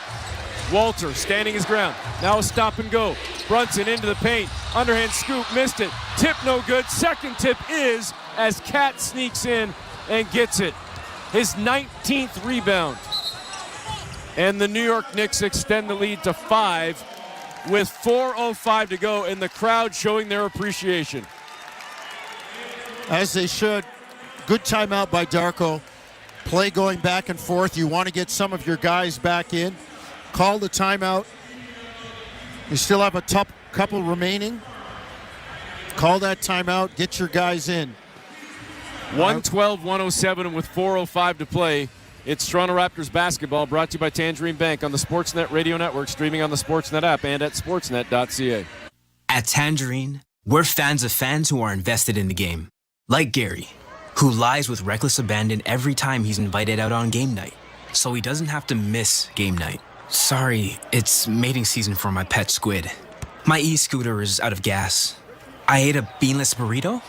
Walter standing his ground. Now a stop and go. Brunson into the paint. Underhand scoop, missed it. Tip no good. Second tip is as Cat sneaks in and gets it. His 19th rebound. And the New York Knicks extend the lead to 5 with 4:05 to go, and the crowd showing their appreciation. As they should. Good timeout by Darko. Play going back and forth. You want to get some of your guys back in. Call the timeout. You still have a couple remaining. Call that timeout. Get your guys in. 112-107 with 4:05 to play. It's Toronto Raptors basketball, brought to you by Tangerine Bank on the Sportsnet Radio Network, streaming on the Sportsnet app and at sportsnet.ca. At Tangerine, we're fans of fans who are invested in the game. Like Gary, who lies with reckless abandon every time he's invited out on game night, so he doesn't have to miss game night. Sorry, it's mating season for my pet squid. My e-scooter is out of gas. I ate a beanless burrito.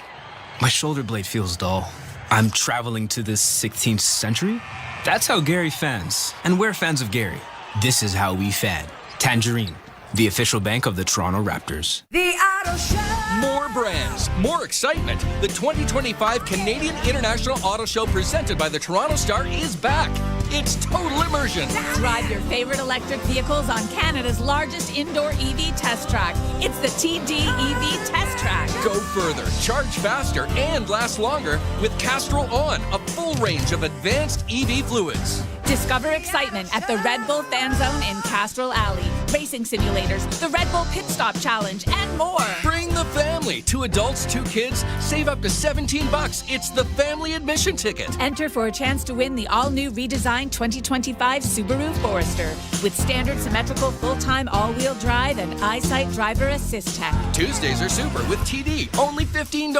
My shoulder blade feels dull. I'm traveling to the 16th century? That's how Gary fans. And we're fans of Gary. This is how we fan. Tangerine, the official bank of the Toronto Raptors. The Auto Show. More brands, more excitement. The 2025 Canadian International Auto Show presented by the Toronto Star is back. It's total immersion. Drive your favorite electric vehicles on Canada's largest indoor EV test track. It's the TD EV Test Track. Go further, charge faster, and last longer with Castrol On, a full range of advanced EV fluids. Discover excitement at the Red Bull Fan Zone in Castrol Alley. Racing simulators, the Red Bull Pit Stop Challenge, and more. Bring the family. 2 adults, 2 kids. Save up to $17. It's the family admission ticket. Enter for a chance to win the all-new redesigned 2025 Subaru Forester with standard symmetrical full-time all-wheel drive and EyeSight driver assist tech. Tuesdays are super with TD, only $15.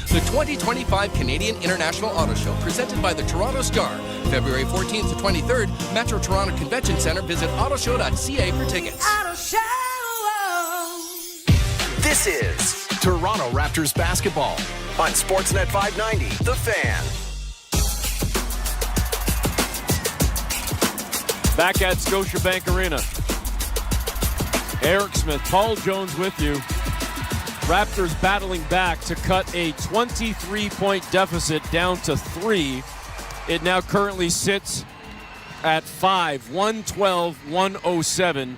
The 2025 Canadian International Auto Show presented by the Toronto Star. February 14th to 23rd, Metro Toronto Convention Centre. Visit autoshow.ca for tickets. Auto Show. This is Toronto Raptors basketball on Sportsnet 590, The Fan. Back at Scotiabank Arena. Eric Smith, Paul Jones with you. Raptors battling back to cut a 23-point deficit down to 3. It now currently sits at 5, 112-107.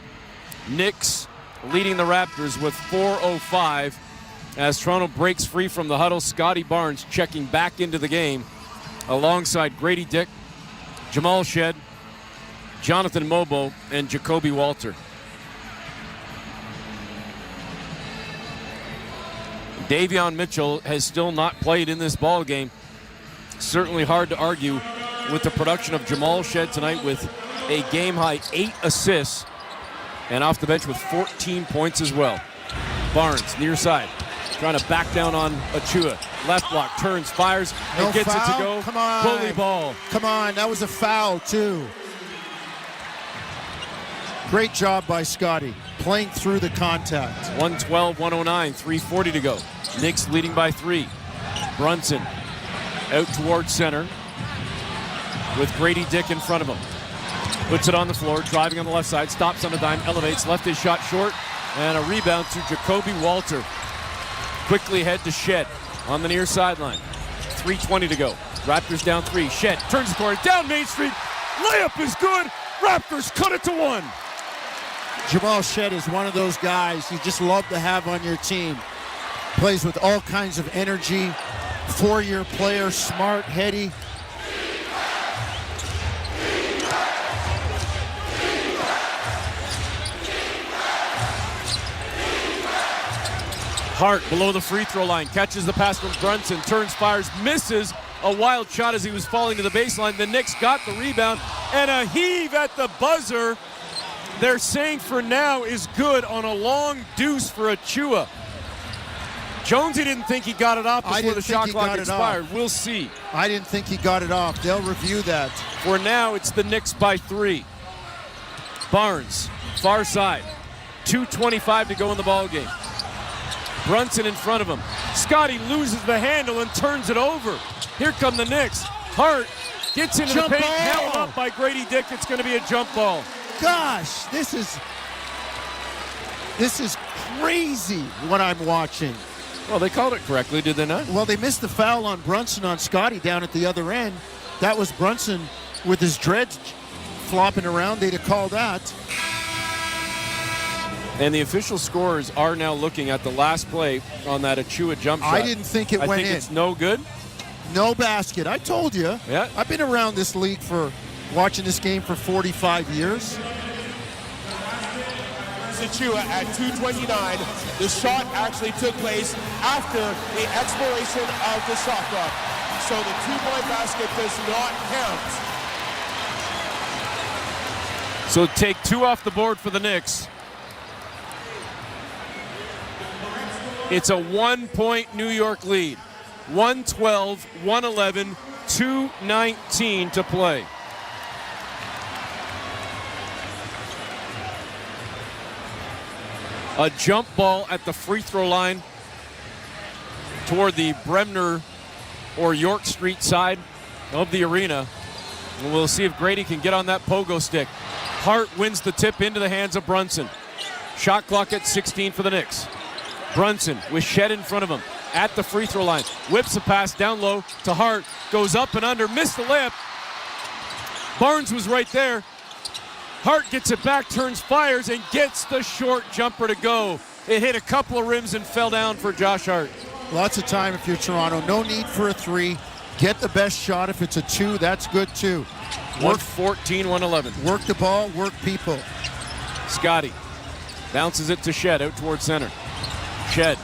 Knicks leading the Raptors with 4:05 as Toronto breaks free from the huddle. Scotty Barnes checking back into the game alongside Grady Dick, Jamal Shed, Jonathan Mobo, and Jacoby Walter. Davion Mitchell has still not played in this ball game. Certainly hard to argue with the production of Jamal Shed tonight with a game-high 8 assists and off the bench with 14 points as well. Barnes, near side, trying to back down on Achua. Left block, turns, fires, and gets foul? it to go. Come on. Bully ball. Come on, that was a foul, too. Great job by Scotty, playing through the contact. 112-109, 3:40 to go. Knicks leading by 3. Brunson out towards center with Grady Dick in front of him. Puts it on the floor, driving on the left side, stops on a dime, elevates, left his shot short, and a rebound to Jacoby Walter. Quickly head to Shed on the near sideline. 3:20 to go. Raptors down 3. Shed turns the corner, down Main Street. Layup is good. Raptors cut it to 1. Jamal Shed is one of those guys you just love to have on your team. Plays with all kinds of energy. 4-year player, smart, heady. Hart below the free throw line, catches the pass from Brunson, turns, fires, misses a wild shot as he was falling to the baseline. The Knicks got the rebound, and a heave at the buzzer. They're saying for now is good on a long deuce for Achua. Jonesy didn't think he got it off before the shot clock expired. We'll see. I didn't think he got it off. They'll review that. For now, it's the Knicks by 3. Barnes, far side, 2:25 to go in the ball game. Brunson in front of him. Scotty loses the handle and turns it over. Here come the Knicks. Hart gets into Jump the paint, ball. held up by Grady Dick. It's going to be a jump ball. Gosh, this is crazy what I'm watching. Well, they called it correctly, did they not? Well, they missed the foul on Brunson on Scotty down at the other end. That was Brunson with his dreads flopping around. They'd have called that. And the official scorers are now looking at the last play on that Achua jump shot. I didn't think it went in. I think it's no good. No basket. I told you. Yeah. I've been around this league for watching this game for 45 years. Achua at 2:29. The shot actually took place after the expiration of the shot clock. So the two-point basket does not count. So take 2 off the board for the Knicks. It's a 1-point New York lead. 112, 111, 2:19 to play. A jump ball at the free throw line toward the Bremner or York Street side of the arena. And we'll see if Grady can get on that pogo stick. Hart wins the tip into the hands of Brunson. Shot clock at 16 for the Knicks. Brunson with Shed in front of him at the free throw line. Whips a pass down low to Hart. Goes up and under. Missed the layup. Barnes was right there. Hart gets it back, turns, fires, and gets the short jumper to go. It hit a couple of rims and fell down for Josh Hart. Lots of time if you're Toronto. No need for a 3. Get the best shot. If it's a 2, that's good too. 114, 111. Work the ball, work people. Scotty bounces it to Shed out towards center. Shed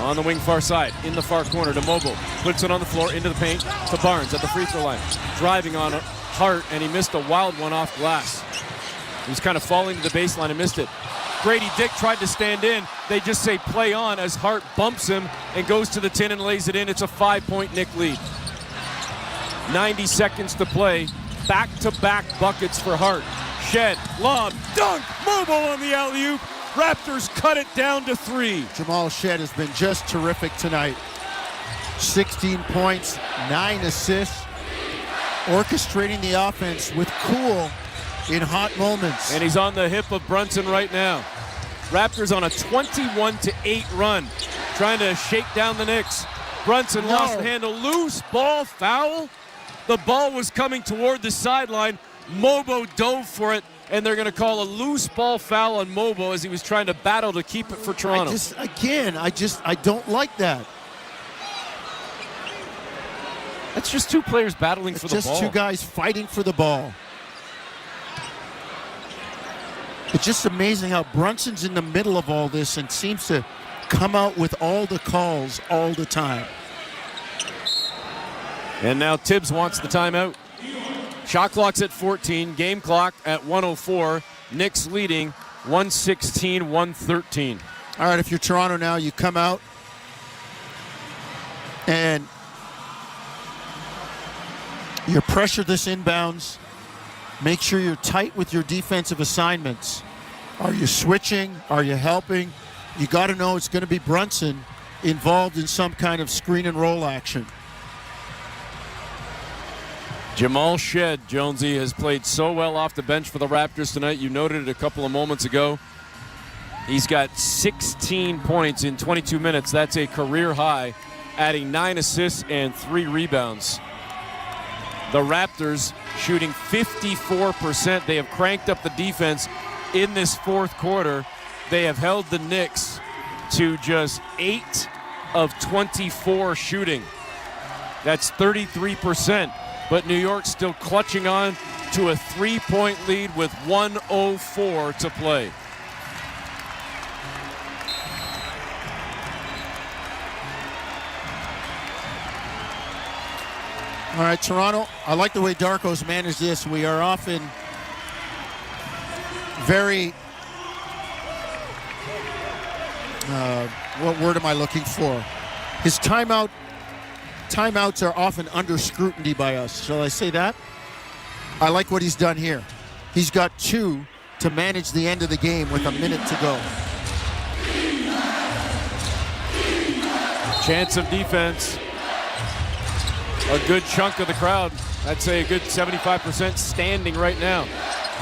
on the wing far side, in the far corner to Mobile. Puts it on the floor, into the paint to Barnes at the free throw line. Driving on Hart, and he missed a wild one off glass. He was kind of falling to the baseline and missed it. Grady Dick tried to stand in. They just say play on as Hart bumps him and goes to the tin and lays it in. It's a 5-point Knick lead. 90 seconds to play. Back-to-back buckets for Hart. Shed, lob, dunk, Mobile on the alley-oop. Raptors cut it down to 3. Jamal Shed has been just terrific tonight. 16 points, 9 assists, orchestrating the offense with cool in hot moments. And he's on the hip of Brunson right now. Raptors on a 21-8 run, trying to shake down the Knicks. Brunson lost the handle, loose ball, foul. The ball was coming toward the sideline. Mobo dove for it, and they're going to call a loose ball foul on Mobo as he was trying to battle to keep it for Toronto. I don't like that. That's just 2 players battling for the ball. Just 2 guys fighting for the ball. It's just amazing how Brunson's in the middle of all this and seems to come out with all the calls all the time. And now Tibbs wants the timeout. Shot clock's at 14, game clock at 104. Knicks leading 116-113. All right, if you're Toronto now, you come out and you pressure this inbounds. Make sure you're tight with your defensive assignments. Are you switching? Are you helping? You got to know it's going to be Brunson involved in some kind of screen and roll action. Jamal Shed, Jonesy, has played so well off the bench for the Raptors tonight. You noted it a couple of moments ago. He's got 16 points in 22 minutes. That's a career high, adding 9 assists and 3 rebounds. The Raptors shooting 54%. They have cranked up the defense in this fourth quarter. They have held the Knicks to just 8 of 24 shooting. That's 33%. But New York's still clutching on to a 3-point lead with 1:04 to play. All right, Toronto, I like the way Darko's managed this. We are often very, what word am I looking for? His timeouts are often under scrutiny by us. Shall I say that? I like what he's done here. He's got 2 to manage the end of the game with a minute to go. Chance of defense. A good chunk of the crowd, I'd say a good 75% standing right now.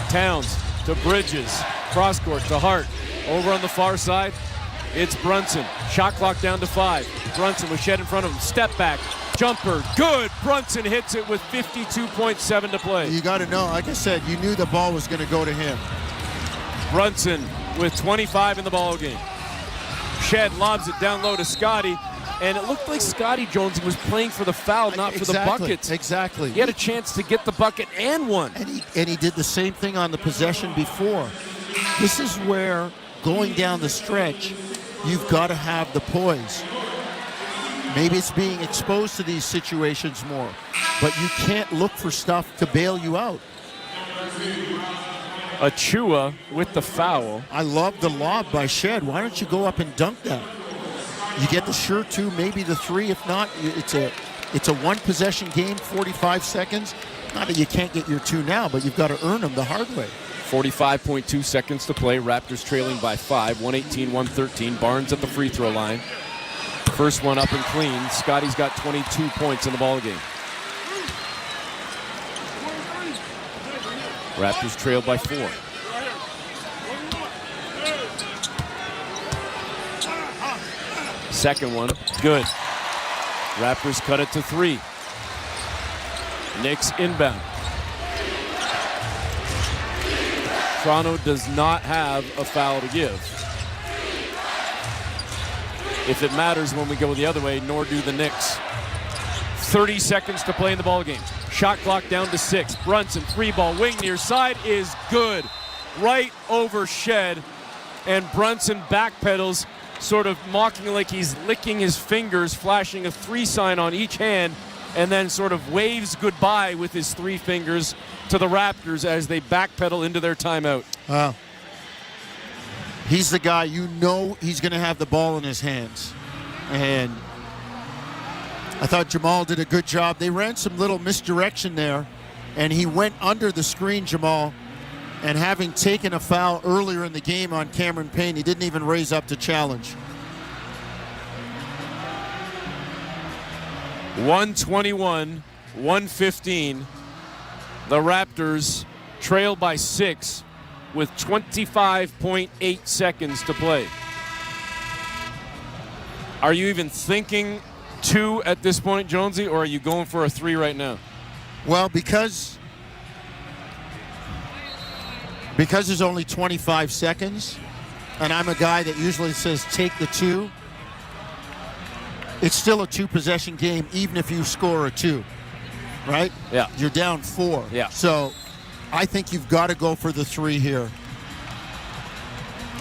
Towns to Bridges, cross court to Hart. Over on the far side, it's Brunson. Shot clock down to 5. Brunson with Shed in front of him. Step back, jumper, good. Brunson hits it with 52.7 to play. You got to know, like I said, you knew the ball was going to go to him. Brunson with 25 in the ball game. Shed lobs it down low to Scotty. And it looked like Scotty Jones was playing for the foul, not for the buckets. Exactly. He had a chance to get the bucket and one. And he did the same thing on the possession before. This is where, going down the stretch, you've got to have the poise. Maybe it's being exposed to these situations more, but you can't look for stuff to bail you out. Achua with the foul. I love the lob by Shed. Why don't you go up and dunk that? You get the sure two, maybe the three. If not, it's a one possession game, 45 seconds. Not that you can't get your two now, but you've got to earn them the hard way. 45.2 seconds to play. Raptors trailing by 5, 118-113. Barnes at the free throw line. First one up and clean. Scotty's got 22 points in the ball game. Raptors trail by 4. Second one, good. Raptors cut it to 3. Knicks inbound. Toronto does not have a foul to give. If it matters when we go the other way, nor do the Knicks. 30 seconds to play in the ball game. Shot clock down to 6. Brunson, free ball, wing near side is good. Right over Shed, and Brunson backpedals, sort of mocking like he's licking his fingers, flashing a 3 sign on each hand, and then sort of waves goodbye with his 3 fingers to the Raptors as they backpedal into their timeout. Wow. He's the guy, you know he's going to have the ball in his hands. And I thought Jamal did a good job. They ran some little misdirection there, and he went under the screen, Jamal. And having taken a foul earlier in the game on Cameron Payne, he didn't even raise up to challenge. 121, 115. The Raptors trail by 6 with 25.8 seconds to play. Are you even thinking 2 at this point, Jonesy, or are you going for a 3 right now? Well, because there's only 25 seconds, and I'm a guy that usually says take the 2, it's still a 2-possession game, even if you score a 2, right? Yeah. You're down 4. Yeah. So I think you've got to go for the 3 here.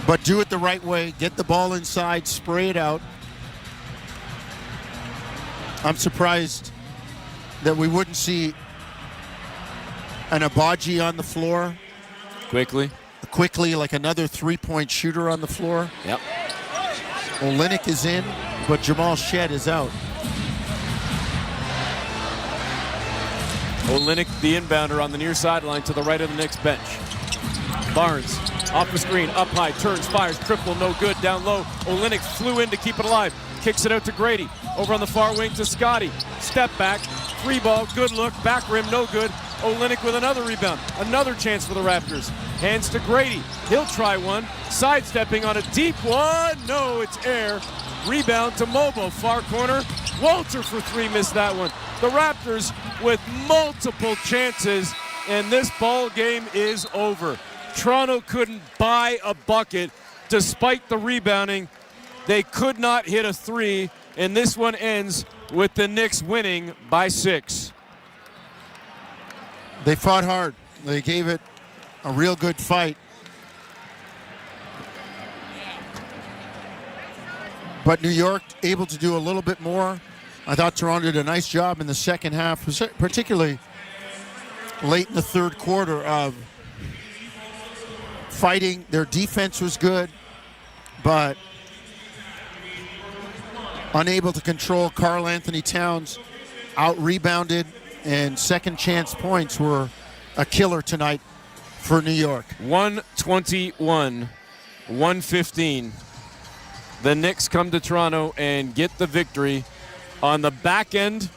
But do it the right way. Get the ball inside, spray it out. I'm surprised that we wouldn't see an Abaji on the floor. Quickly, like another 3-point shooter on the floor. Yep. Olynyk is in, but Jamal Shed is out. Olynyk, the inbounder, on the near sideline to the right of the Knicks bench. Barnes off the screen, up high, turns, fires, triple, no good, down low. Olynyk flew in to keep it alive. Kicks it out to Grady. Over on the far wing to Scotty. Step back, free ball, good look, back rim, no good. Olynyk with another rebound. Another chance for the Raptors. Hands to Grady. He'll try one. Sidestepping on a deep one. No, it's air. Rebound to Mobo. Far corner. Walter for 3, missed that one. The Raptors with multiple chances, and this ball game is over. Toronto couldn't buy a bucket despite the rebounding. They could not hit a 3, and this one ends with the Knicks winning by 6. They fought hard. They gave it a real good fight. But New York able to do a little bit more. I thought Toronto did a nice job in the second half, particularly late in the third quarter, of fighting. Their defense was good, but unable to control Karl Anthony Towns, out-rebounded, and second chance points were a killer tonight for New York. 121-115. The Knicks come to Toronto and get the victory on the back end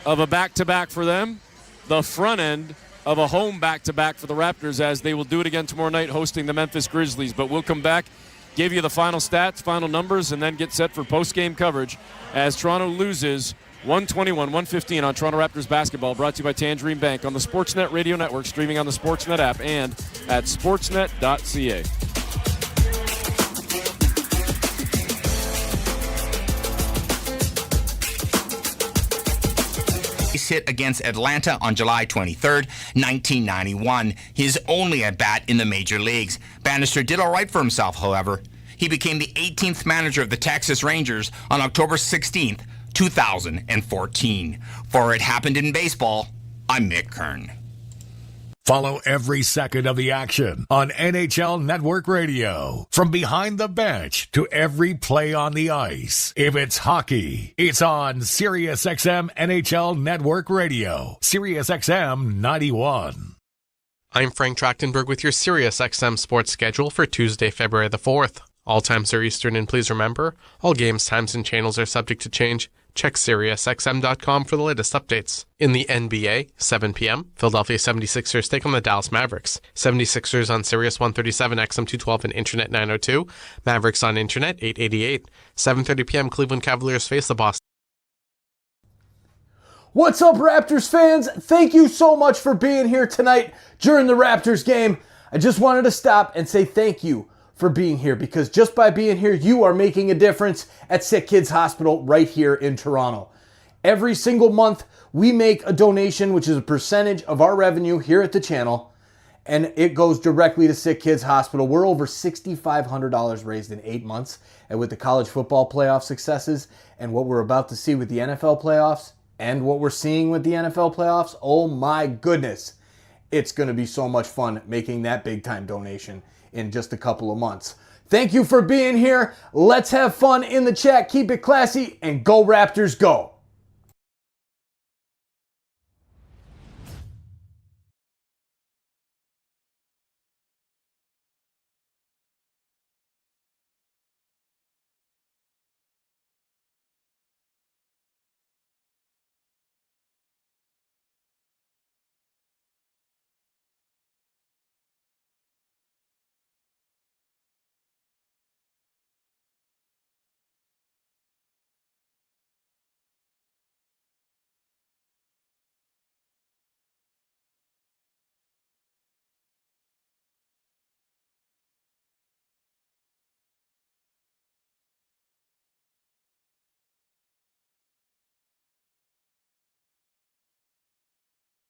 of a back-to-back for them, the front end of a home back-to-back for the Raptors, as they will do it again tomorrow night hosting the Memphis Grizzlies. But we'll come back, give you the final stats, final numbers, and then get set for post-game coverage as Toronto loses 121-115 on Toronto Raptors basketball, brought to you by Tangerine Bank on the Sportsnet Radio Network, streaming on the Sportsnet app and at sportsnet.ca. Hit against Atlanta on July 23rd, 1991, his only at-bat in the major leagues. Bannister did all right for himself, however. He became the 18th manager of the Texas Rangers on October 16th, 2014. For It Happened in Baseball, I'm Mick Kern. Follow every second of the action on NHL Network Radio. From behind the bench to every play on the ice. If it's hockey, it's on SiriusXM NHL Network Radio. SiriusXM 91. I'm Frank Trachtenberg with your SiriusXM sports schedule for Tuesday, February the 4th. All times are Eastern, and please remember, all games, times, and channels are subject to change. Check SiriusXM.com for the latest updates. In the NBA, 7 p.m., Philadelphia 76ers take on the Dallas Mavericks. 76ers on Sirius 137, XM 212, and Internet 902. Mavericks on Internet 888. 7:30 p.m., Cleveland Cavaliers face the Boston. What's up, Raptors fans? Thank you so much for being here tonight during the Raptors game. I just wanted to stop and say thank you for being here, because just by being here, you are making a difference at SickKids Hospital right here in Toronto. Every single month, we make a donation, which is a percentage of our revenue here at the channel, and it goes directly to SickKids Hospital. We're over $6,500 raised in 8 months, and with the college football playoff successes and what we're about to see with the NFL playoffs and what we're seeing with the NFL playoffs, oh my goodness, it's going to be so much fun making that big time donation in just a couple of months. Thank you for being here. Let's have fun in the chat. Keep it classy and go Raptors go.